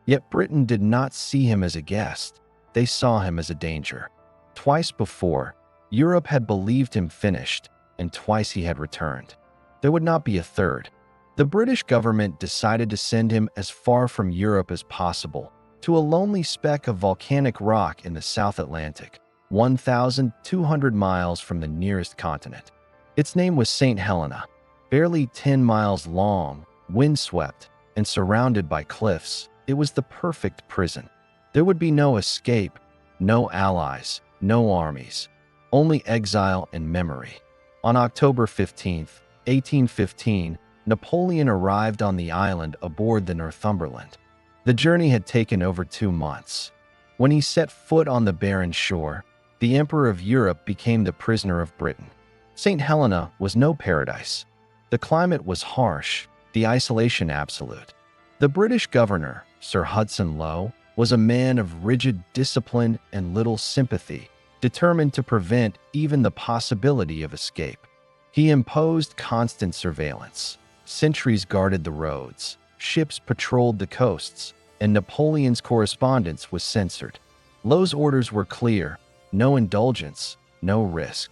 Yet Britain did not see him as a guest. They saw him as a danger. Twice before, Europe had believed him finished, and twice he had returned. There would not be a third. The British government decided to send him as far from Europe as possible, to a lonely speck of volcanic rock in the South Atlantic, 1,200 miles from the nearest continent. Its name was Saint Helena. Barely 10 miles long, windswept, and surrounded by cliffs, it was the perfect prison. There would be no escape, no allies, no armies, only exile and memory. On October 15, 1815, Napoleon arrived on the island aboard the Northumberland. The journey had taken over 2 months. When he set foot on the barren shore, the Emperor of Europe became the prisoner of Britain. St. Helena was no paradise. The climate was harsh, the isolation absolute. The British governor, Sir Hudson Lowe, was a man of rigid discipline and little sympathy, determined to prevent even the possibility of escape. He imposed constant surveillance. Sentries guarded the roads, ships patrolled the coasts, and Napoleon's correspondence was censored. Lowe's orders were clear: no indulgence, no risk.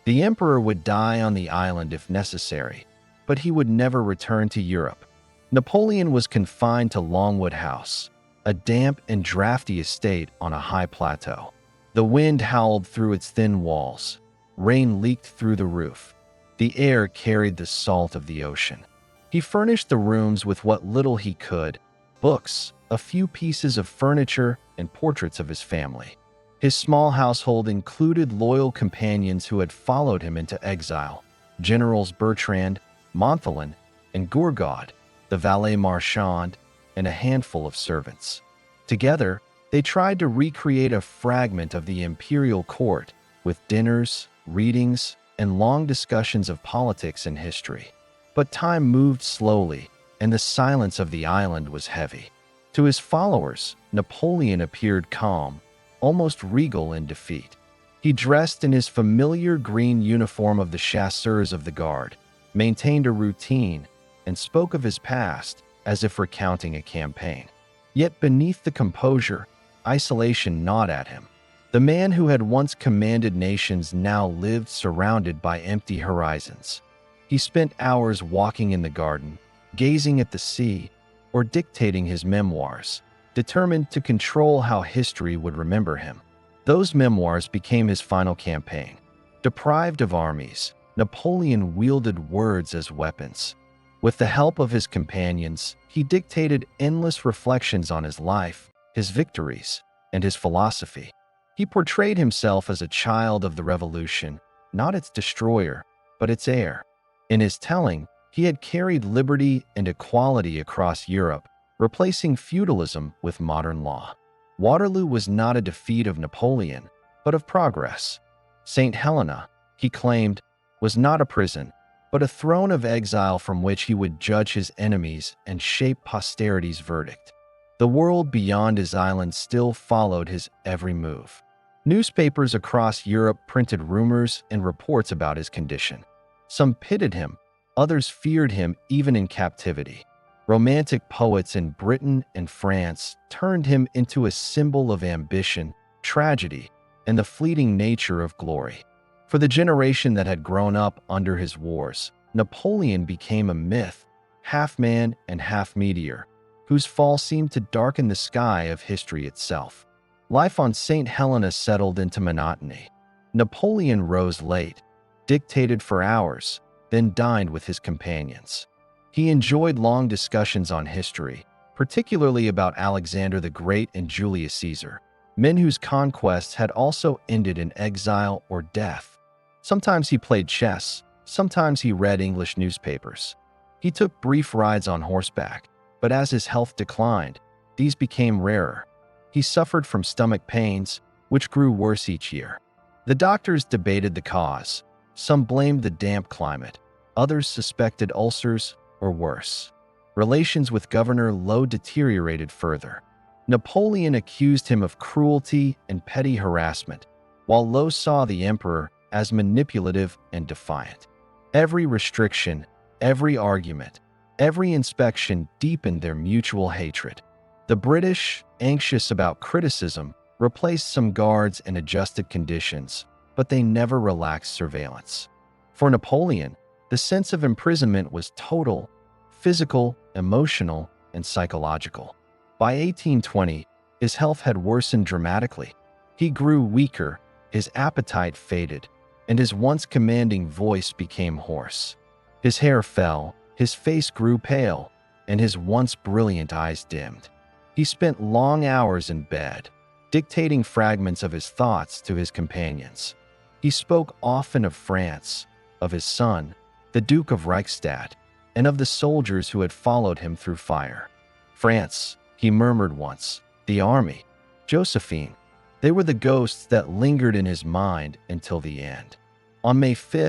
The emperor would die on the island if necessary, but he would never return to Europe. Napoleon was confined to Longwood House, a damp and drafty estate on a high plateau. The wind howled through its thin walls. Rain leaked through the roof. The air carried the salt of the ocean. He furnished the rooms with what little he could: books, a few pieces of furniture, and portraits of his family. His small household included loyal companions who had followed him into exile: Generals Bertrand, Montholon, and Gourgaud, the valet marchand, and a handful of servants. Together, they tried to recreate a fragment of the imperial court, with dinners, readings, and long discussions of politics and history. But time moved slowly, and the silence of the island was heavy. To his followers, Napoleon appeared calm, almost regal in defeat. He dressed in his familiar green uniform of the chasseurs of the guard, maintained a routine, and spoke of his past as if recounting a campaign. Yet beneath the composure, isolation gnawed at him. The man who had once commanded nations now lived surrounded by empty horizons. He spent hours walking in the garden, gazing at the sea, or dictating his memoirs, determined to control how history would remember him. Those memoirs became his final campaign. Deprived of armies, Napoleon wielded words as weapons. With the help of his companions, he dictated endless reflections on his life, his victories, and his philosophy. He portrayed himself as a child of the revolution, not its destroyer, but its heir. In his telling, he had carried liberty and equality across Europe, replacing feudalism with modern law. Waterloo was not a defeat of Napoleon, but of progress. Saint Helena, he claimed, was not a prison, but a throne of exile from which he would judge his enemies and shape posterity's verdict. The world beyond his island still followed his every move. Newspapers across Europe printed rumors and reports about his condition. Some pitied him, others feared him even in captivity. Romantic poets in Britain and France turned him into a symbol of ambition, tragedy, and the fleeting nature of glory. For the generation that had grown up under his wars, Napoleon became a myth, half man and half meteor, whose fall seemed to darken the sky of history itself. Life on St. Helena settled into monotony. Napoleon rose late, dictated for hours, then dined with his companions. He enjoyed long discussions on history, particularly about Alexander the Great and Julius Caesar, men whose conquests had also ended in exile or death. Sometimes he played chess, sometimes he read English newspapers. He took brief rides on horseback, but as his health declined, these became rarer. He suffered from stomach pains, which grew worse each year. The doctors debated the cause. Some blamed the damp climate, others suspected ulcers or worse. Relations with Governor Low deteriorated further. Napoleon accused him of cruelty and petty harassment, while Low saw the emperor as manipulative and defiant. Every restriction, every argument, every inspection deepened their mutual hatred. The British, anxious about criticism, replaced some guards and adjusted conditions, but they never relaxed surveillance. For Napoleon, the sense of imprisonment was total: physical, emotional, and psychological. By 1820, his health had worsened dramatically. He grew weaker, his appetite faded, and his once commanding voice became hoarse. His hair fell, his face grew pale, and his once brilliant eyes dimmed. He spent long hours in bed, dictating fragments of his thoughts to his companions. He spoke often of France, of his son, the Duke of Reichstadt, and of the soldiers who had followed him through fire. France, he murmured once, the army, Josephine. They were the ghosts that lingered in his mind until the end. On May 5,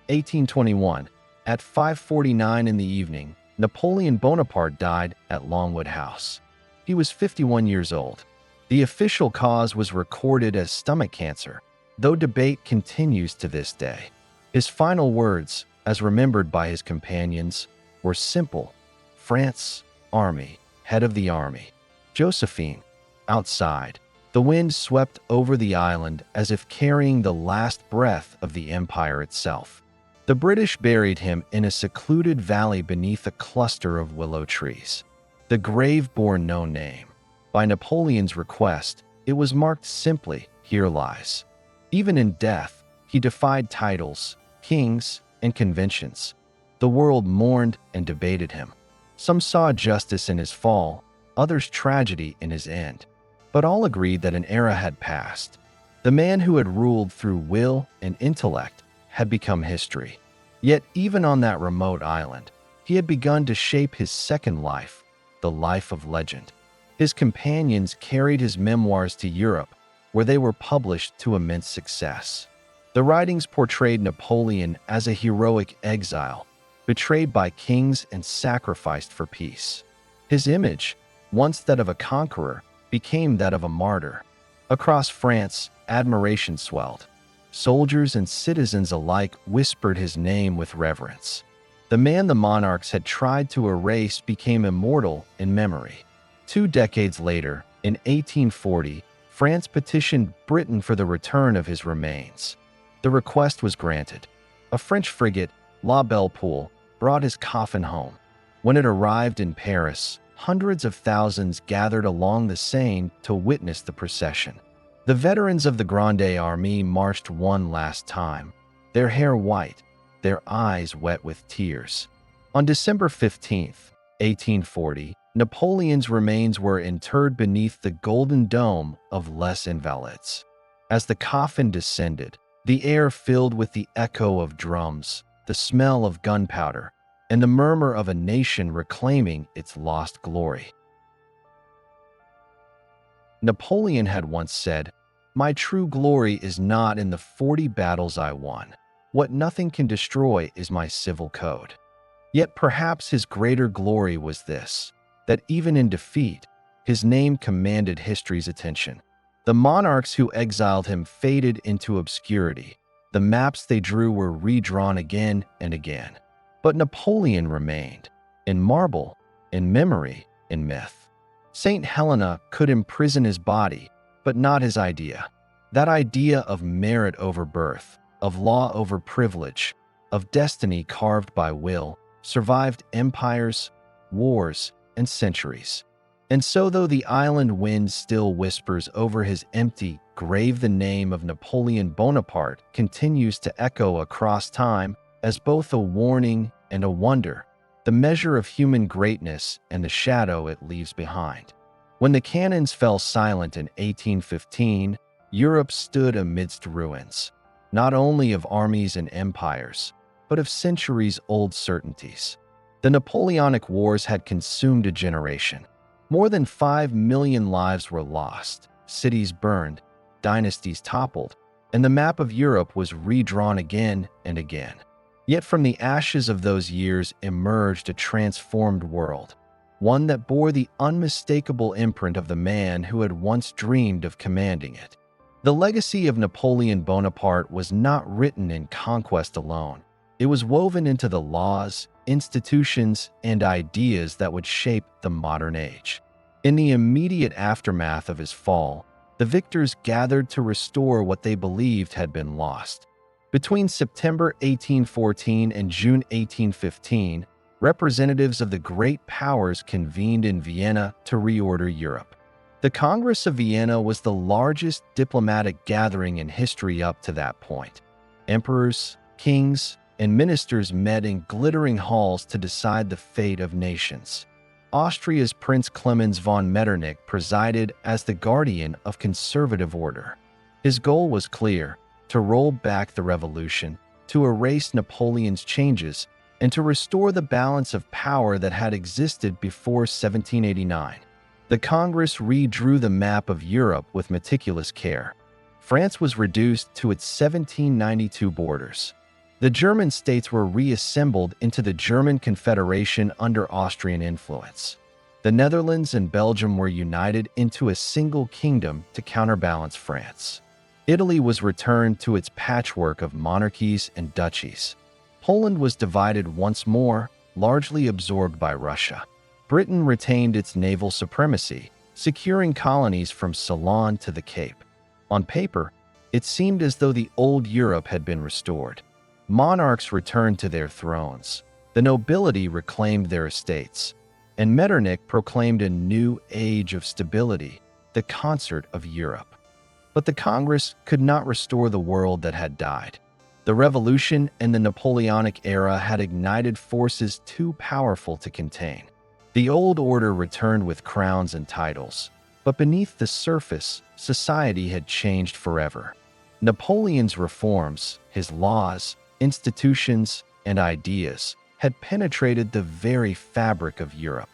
1821, at 5:49 in the evening, Napoleon Bonaparte died at Longwood House. He was 51 years old. The official cause was recorded as stomach cancer, though debate continues to this day. His final words, as remembered by his companions, were simple: France, army, head of the army, Josephine. Outside, the wind swept over the island as if carrying the last breath of the empire itself. The British buried him in a secluded valley beneath a cluster of willow trees. The grave bore no name. By Napoleon's request, it was marked simply, "Here lies." Even in death, he defied titles, kings, and conventions. The world mourned and debated him. Some saw justice in his fall, others tragedy in his end. But all agreed that an era had passed. The man who had ruled through will and intellect had become history. Yet even on that remote island, he had begun to shape his second life, the life of legend. His companions carried his memoirs to Europe, where they were published to immense success. The writings portrayed Napoleon as a heroic exile, betrayed by kings and sacrificed for peace. His image, once that of a conqueror, became that of a martyr. Across France, admiration swelled. Soldiers and citizens alike whispered his name with reverence. The man the monarchs had tried to erase became immortal in memory. 2 decades later, in 1840, France petitioned Britain for the return of his remains. The request was granted. A French frigate, La Belle Poule, brought his coffin home. When it arrived in Paris, hundreds of thousands gathered along the Seine to witness the procession. The veterans of the Grande Armée marched one last time, their hair white, their eyes wet with tears. On December 15, 1840, Napoleon's remains were interred beneath the golden dome of Les Invalides. As the coffin descended, the air filled with the echo of drums, the smell of gunpowder, and the murmur of a nation reclaiming its lost glory. Napoleon had once said, "My true glory is not in the 40 battles I won. What nothing can destroy is my civil code." Yet perhaps his greater glory was this, that even in defeat, his name commanded history's attention. The monarchs who exiled him faded into obscurity. The maps they drew were redrawn again and again. But Napoleon remained, in marble, in memory, in myth. Saint Helena could imprison his body, but not his idea. That idea of merit over birth, of law over privilege, of destiny carved by will, survived empires, wars, and centuries. And so though the island wind still whispers over his empty grave, the name of Napoleon Bonaparte continues to echo across time as both a warning and a wonder, the measure of human greatness and the shadow it leaves behind. When the cannons fell silent in 1815, Europe stood amidst ruins, not only of armies and empires, but of centuries-old certainties. The Napoleonic Wars had consumed a generation. More than 5 million lives were lost, cities burned, dynasties toppled, and the map of Europe was redrawn again and again. Yet from the ashes of those years emerged a transformed world, one that bore the unmistakable imprint of the man who had once dreamed of commanding it. The legacy of Napoleon Bonaparte was not written in conquest alone. It was woven into the laws, institutions, and ideas that would shape the modern age. In the immediate aftermath of his fall, the victors gathered to restore what they believed had been lost. Between September 1814 and June 1815, representatives of the great powers convened in Vienna to reorder Europe. The Congress of Vienna was the largest diplomatic gathering in history up to that point. Emperors, kings, and ministers met in glittering halls to decide the fate of nations. Austria's Prince Clemens von Metternich presided as the guardian of conservative order. His goal was clear: to roll back the revolution, to erase Napoleon's changes, and to restore the balance of power that had existed before 1789. The Congress redrew the map of Europe with meticulous care. France was reduced to its 1792 borders. The German states were reassembled into the German Confederation under Austrian influence. The Netherlands and Belgium were united into a single kingdom to counterbalance France. Italy was returned to its patchwork of monarchies and duchies. Poland was divided once more, largely absorbed by Russia. Britain retained its naval supremacy, securing colonies from Ceylon to the Cape. On paper, it seemed as though the old Europe had been restored. Monarchs returned to their thrones, the nobility reclaimed their estates, and Metternich proclaimed a new age of stability, the concert of Europe. But the Congress could not restore the world that had died. The Revolution and the Napoleonic era had ignited forces too powerful to contain. The old order returned with crowns and titles, but beneath the surface, society had changed forever. Napoleon's reforms, his laws, institutions, and ideas had penetrated the very fabric of Europe.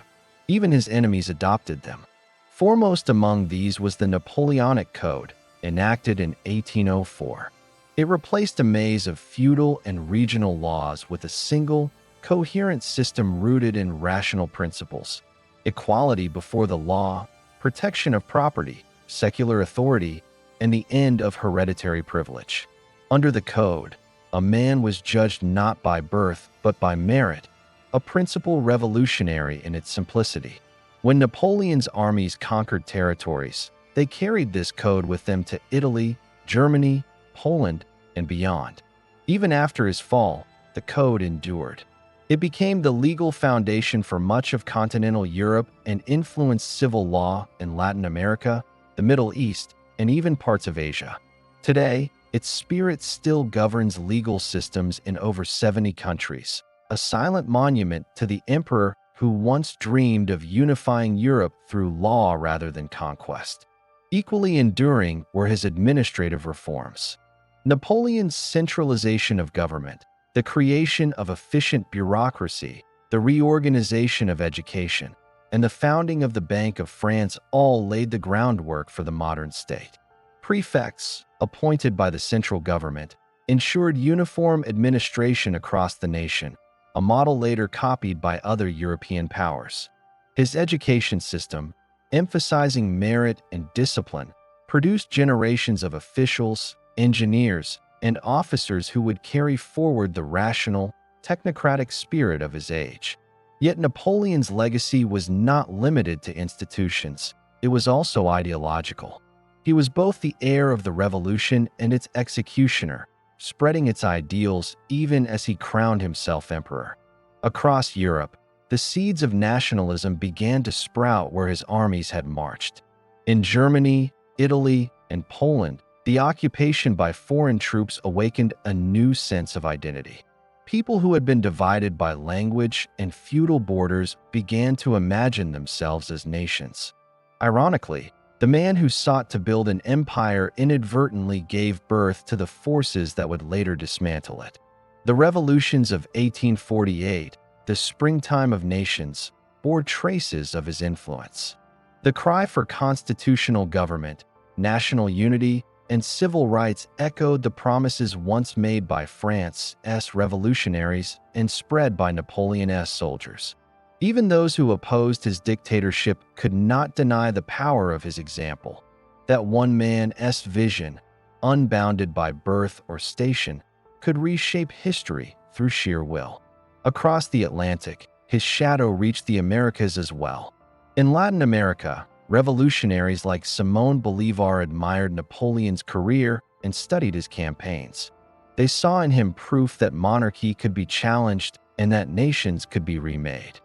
Even his enemies adopted them. Foremost among these was the Napoleonic Code, enacted in 1804. It replaced a maze of feudal and regional laws with a single, coherent system rooted in rational principles: equality before the law, protection of property, secular authority, and the end of hereditary privilege. Under the Code, a man was judged not by birth but by merit, a principle revolutionary in its simplicity. When Napoleon's armies conquered territories, they carried this code with them to Italy, Germany, Poland, and beyond. Even after his fall, the code endured. It became the legal foundation for much of continental Europe and influenced civil law in Latin America, the Middle East, and even parts of Asia. Today, its spirit still governs legal systems in over 70 countries, a silent monument to the emperor who once dreamed of unifying Europe through law rather than conquest. Equally enduring were his administrative reforms. Napoleon's centralization of government, the creation of efficient bureaucracy, the reorganization of education, and the founding of the Bank of France all laid the groundwork for the modern state. Prefects, appointed by the central government, ensured uniform administration across the nation, a model later copied by other European powers. His education system, emphasizing merit and discipline, produced generations of officials, engineers, and officers who would carry forward the rational, technocratic spirit of his age. Yet Napoleon's legacy was not limited to institutions. It was also ideological. He was both the heir of the revolution and its executioner, spreading its ideals even as he crowned himself emperor. Across Europe, the seeds of nationalism began to sprout where his armies had marched. In Germany, Italy, and Poland, the occupation by foreign troops awakened a new sense of identity. People who had been divided by language and feudal borders began to imagine themselves as nations. Ironically, the man who sought to build an empire inadvertently gave birth to the forces that would later dismantle it. The revolutions of 1848, the springtime of nations, bore traces of his influence. The cry for constitutional government, national unity, and civil rights echoed the promises once made by France's revolutionaries and spread by Napoleon's soldiers. Even those who opposed his dictatorship could not deny the power of his example. That one man's vision, unbounded by birth or station, could reshape history through sheer will. Across the Atlantic, his shadow reached the Americas as well. In Latin America, revolutionaries like Simón Bolívar admired Napoleon's career and studied his campaigns. They saw in him proof that monarchy could be challenged and that nations could be remade.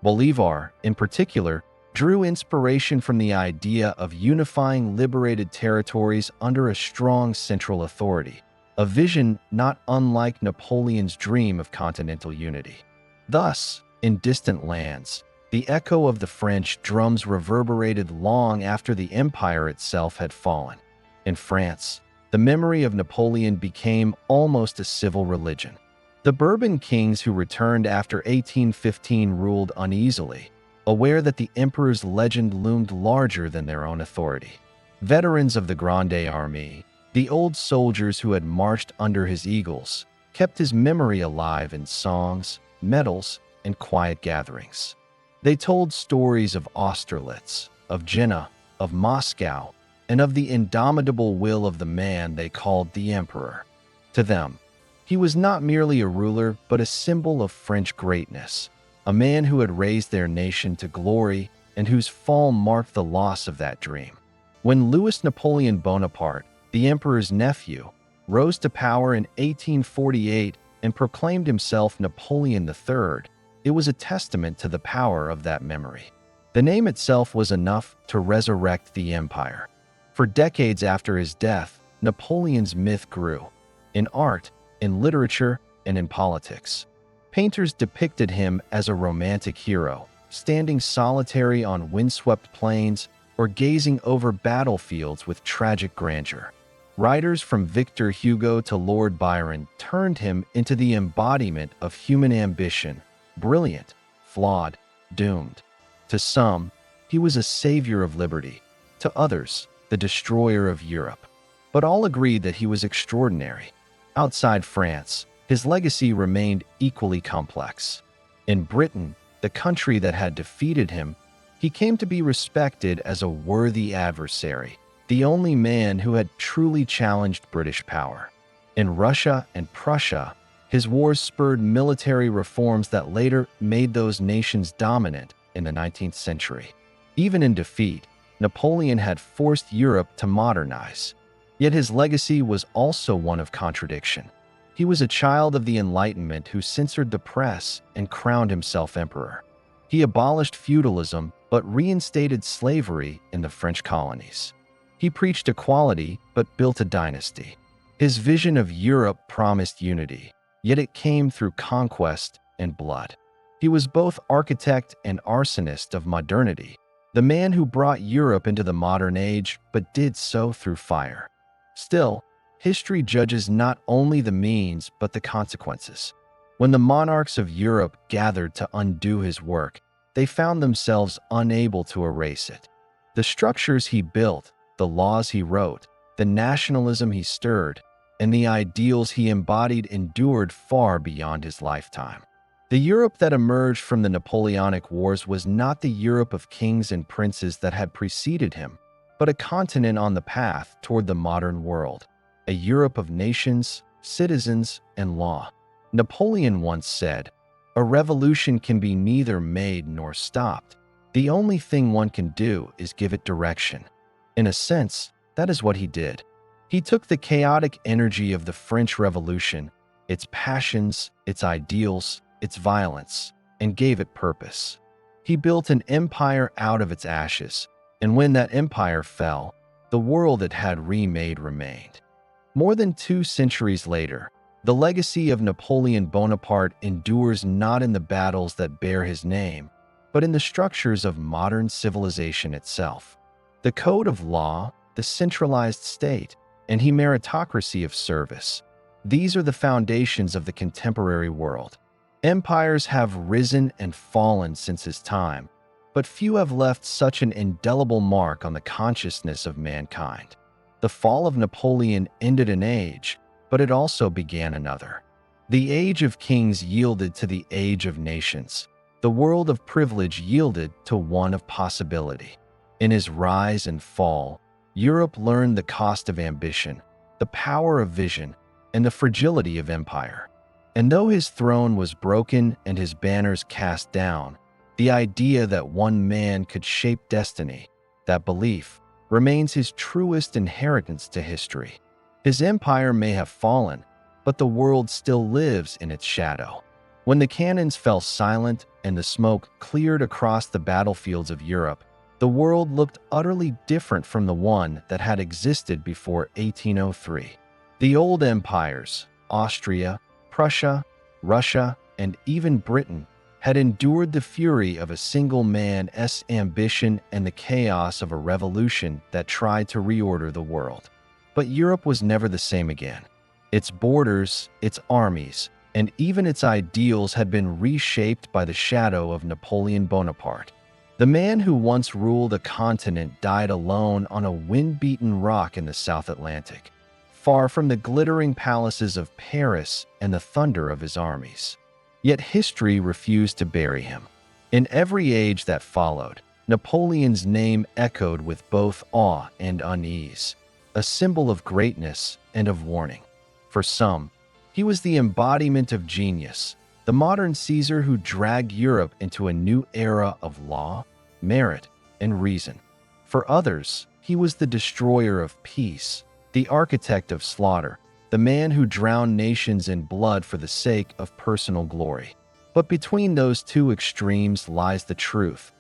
Bolívar, in particular, drew inspiration from the idea of unifying liberated territories under a strong central authority, a vision not unlike Napoleon's dream of continental unity. Thus, in distant lands, the echo of the French drums reverberated long after the empire itself had fallen. In France, the memory of Napoleon became almost a civil religion. The Bourbon kings who returned after 1815 ruled uneasily, aware that the emperor's legend loomed larger than their own authority. Veterans of the Grande Armée, the old soldiers who had marched under his eagles, kept his memory alive in songs, medals, and quiet gatherings. They told stories of Austerlitz, of Jena, of Moscow, and of the indomitable will of the man they called the emperor. To them, he was not merely a ruler but a symbol of French greatness, a man who had raised their nation to glory and whose fall marked the loss of that dream. When Louis Napoleon Bonaparte, the emperor's nephew, rose to power in 1848 and proclaimed himself Napoleon III, it was a testament to the power of that memory. The name itself was enough to resurrect the empire. For decades after his death, Napoleon's myth grew. In art, in literature, and in politics. Painters depicted him as a romantic hero, standing solitary on windswept plains or gazing over battlefields with tragic grandeur. Writers from Victor Hugo to Lord Byron turned him into the embodiment of human ambition, brilliant, flawed, doomed. To some, he was a savior of liberty. To others, the destroyer of Europe. But all agreed that he was extraordinary. Outside France, his legacy remained equally complex. In Britain, the country that had defeated him, he came to be respected as a worthy adversary, the only man who had truly challenged British power. In Russia and Prussia, his wars spurred military reforms that later made those nations dominant in the 19th century. Even in defeat, Napoleon had forced Europe to modernize. Yet his legacy was also one of contradiction. He was a child of the Enlightenment who censored the press and crowned himself emperor. He abolished feudalism but reinstated slavery in the French colonies. He preached equality but built a dynasty. His vision of Europe promised unity, yet it came through conquest and blood. He was both architect and arsonist of modernity, the man who brought Europe into the modern age but did so through fire. Still, history judges not only the means but the consequences. When the monarchs of Europe gathered to undo his work, they found themselves unable to erase it. The structures he built, the laws he wrote, the nationalism he stirred, and the ideals he embodied endured far beyond his lifetime. The Europe that emerged from the Napoleonic Wars was not the Europe of kings and princes that had preceded him, but a continent on the path toward the modern world, a Europe of nations, citizens, and law. Napoleon once said, "A revolution can be neither made nor stopped. The only thing one can do is give it direction." In a sense, that is what he did. He took the chaotic energy of the French Revolution, its passions, its ideals, its violence, and gave it purpose. He built an empire out of its ashes, and when that empire fell, the world it had remade remained. More than 2 centuries later, the legacy of Napoleon Bonaparte endures not in the battles that bear his name, but in the structures of modern civilization itself. The code of law, the centralized state, and the meritocracy of service. These are the foundations of the contemporary world. Empires have risen and fallen since his time, but few have left such an indelible mark on the consciousness of mankind. The fall of Napoleon ended an age, but it also began another. The age of kings yielded to the age of nations. The world of privilege yielded to one of possibility. In his rise and fall, Europe learned the cost of ambition, the power of vision, and the fragility of empire. And though his throne was broken and his banners cast down, the idea that one man could shape destiny, that belief, remains his truest inheritance to history. His empire may have fallen, but the world still lives in its shadow. When the cannons fell silent and the smoke cleared across the battlefields of Europe, the world looked utterly different from the one that had existed before 1803. The old empires, Austria, Prussia, Russia, and even Britain, had endured the fury of a single man's ambition and the chaos of a revolution that tried to reorder the world. But Europe was never the same again. Its borders, its armies, and even its ideals had been reshaped by the shadow of Napoleon Bonaparte. The man who once ruled a continent died alone on a wind-beaten rock in the South Atlantic, far from the glittering palaces of Paris and the thunder of his armies. Yet history refused to bury him. In every age that followed, Napoleon's name echoed with both awe and unease, a symbol of greatness and of warning. For some, he was the embodiment of genius, the modern Caesar who dragged Europe into a new era of law, merit, and reason. For others, he was the destroyer of peace, the architect of slaughter, the man who drowned nations in blood for the sake of personal glory. But between those two extremes lies the truth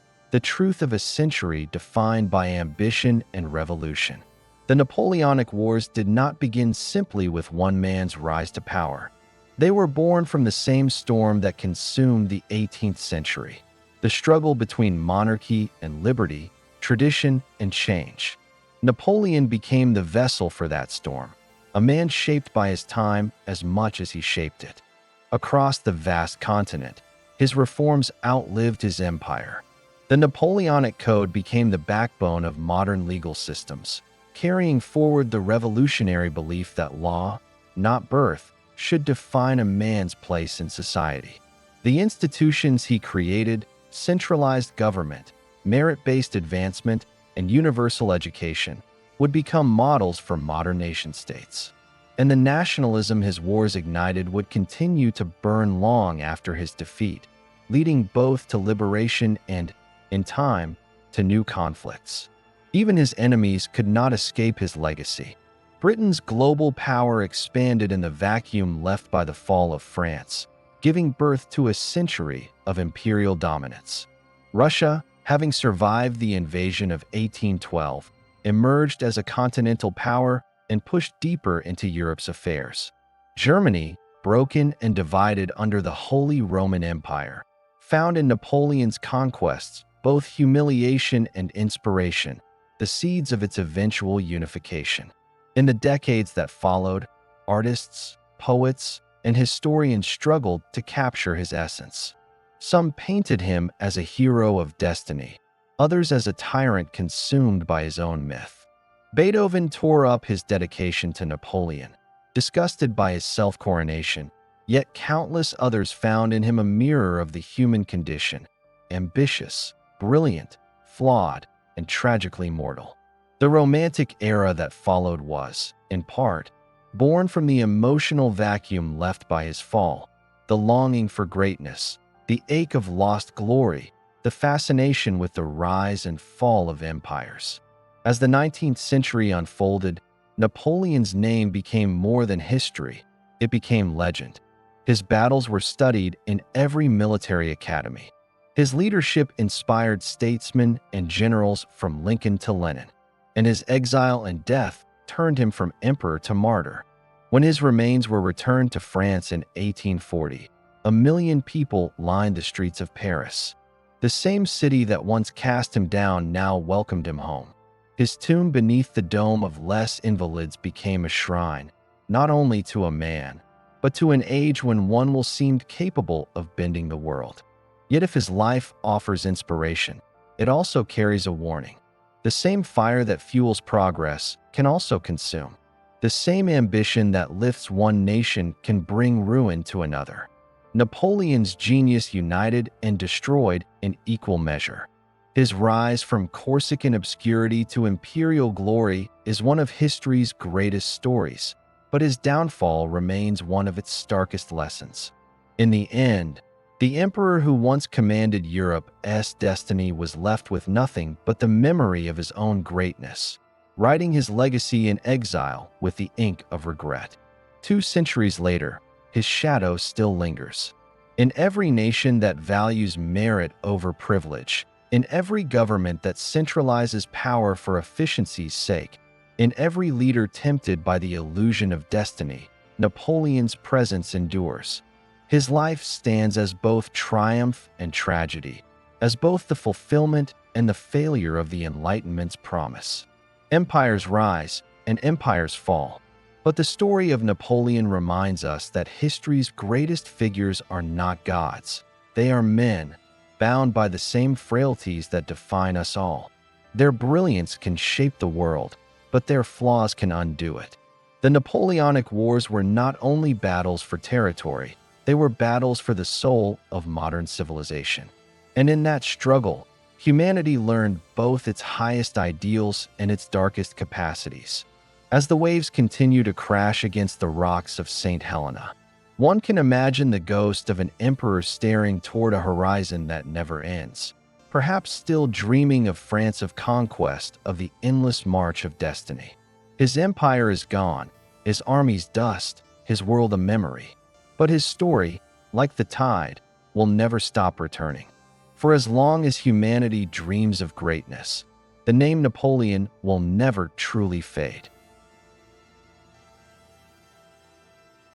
of a century defined by ambition and revolution. The Napoleonic Wars did not begin simply with one man's rise to power. They were born from the same storm that consumed the 18th century, the struggle between monarchy and liberty, tradition and change. Napoleon became the vessel for that storm, a man shaped by his time as much as he shaped it. Across the vast continent, his reforms outlived his empire. The Napoleonic Code became the backbone of modern legal systems, carrying forward the revolutionary belief that law, not birth, should define a man's place in society. The institutions he created, centralized government, merit-based advancement, and universal education, would become models for modern nation-states. And the nationalism his wars ignited would continue to burn long after his defeat, leading both to liberation and, in time, to new conflicts. Even his enemies could not escape his legacy. Britain's global power expanded in the vacuum left by the fall of France, giving birth to a century of imperial dominance. Russia, having survived the invasion of 1812, emerged as a continental power and pushed deeper into Europe's affairs. Germany, broken and divided under the Holy Roman Empire, found in Napoleon's conquests both humiliation and inspiration, the seeds of its eventual unification. In the decades that followed, artists, poets, and historians struggled to capture his essence. Some painted him as a hero of destiny, others as a tyrant consumed by his own myth. Beethoven tore up his dedication to Napoleon, disgusted by his self-coronation, yet countless others found in him a mirror of the human condition, ambitious, brilliant, flawed, and tragically mortal. The Romantic era that followed was, in part, born from the emotional vacuum left by his fall, the longing for greatness, the ache of lost glory, the fascination with the rise and fall of empires. As the 19th century unfolded, Napoleon's name became more than history, it became legend. His battles were studied in every military academy. His leadership inspired statesmen and generals from Lincoln to Lenin, and his exile and death turned him from emperor to martyr. When his remains were returned to France in 1840, 1 million people lined the streets of Paris. The same city that once cast him down now welcomed him home. His tomb beneath the dome of Les Invalides became a shrine, not only to a man, but to an age when one will seem capable of bending the world. Yet if his life offers inspiration, it also carries a warning. The same fire that fuels progress can also consume. The same ambition that lifts one nation can bring ruin to another. Napoleon's genius united and destroyed in equal measure. His rise from Corsican obscurity to imperial glory is one of history's greatest stories, but his downfall remains one of its starkest lessons. In the end, the emperor who once commanded Europe's destiny was left with nothing but the memory of his own greatness, writing his legacy in exile with the ink of regret. 2 centuries later, his shadow still lingers. In every nation that values merit over privilege, in every government that centralizes power for efficiency's sake, in every leader tempted by the illusion of destiny, Napoleon's presence endures. His life stands as both triumph and tragedy, as both the fulfillment and the failure of the Enlightenment's promise. Empires rise and empires fall, but the story of Napoleon reminds us that history's greatest figures are not gods. They are men, bound by the same frailties that define us all. Their brilliance can shape the world, but their flaws can undo it. The Napoleonic Wars were not only battles for territory, they were battles for the soul of modern civilization. And in that struggle, humanity learned both its highest ideals and its darkest capacities. As the waves continue to crash against the rocks of Saint Helena, one can imagine the ghost of an emperor staring toward a horizon that never ends, perhaps still dreaming of France of conquest, of the endless march of destiny. His empire is gone, his armies dust, his world a memory. But his story, like the tide, will never stop returning. For as long as humanity dreams of greatness, the name Napoleon will never truly fade.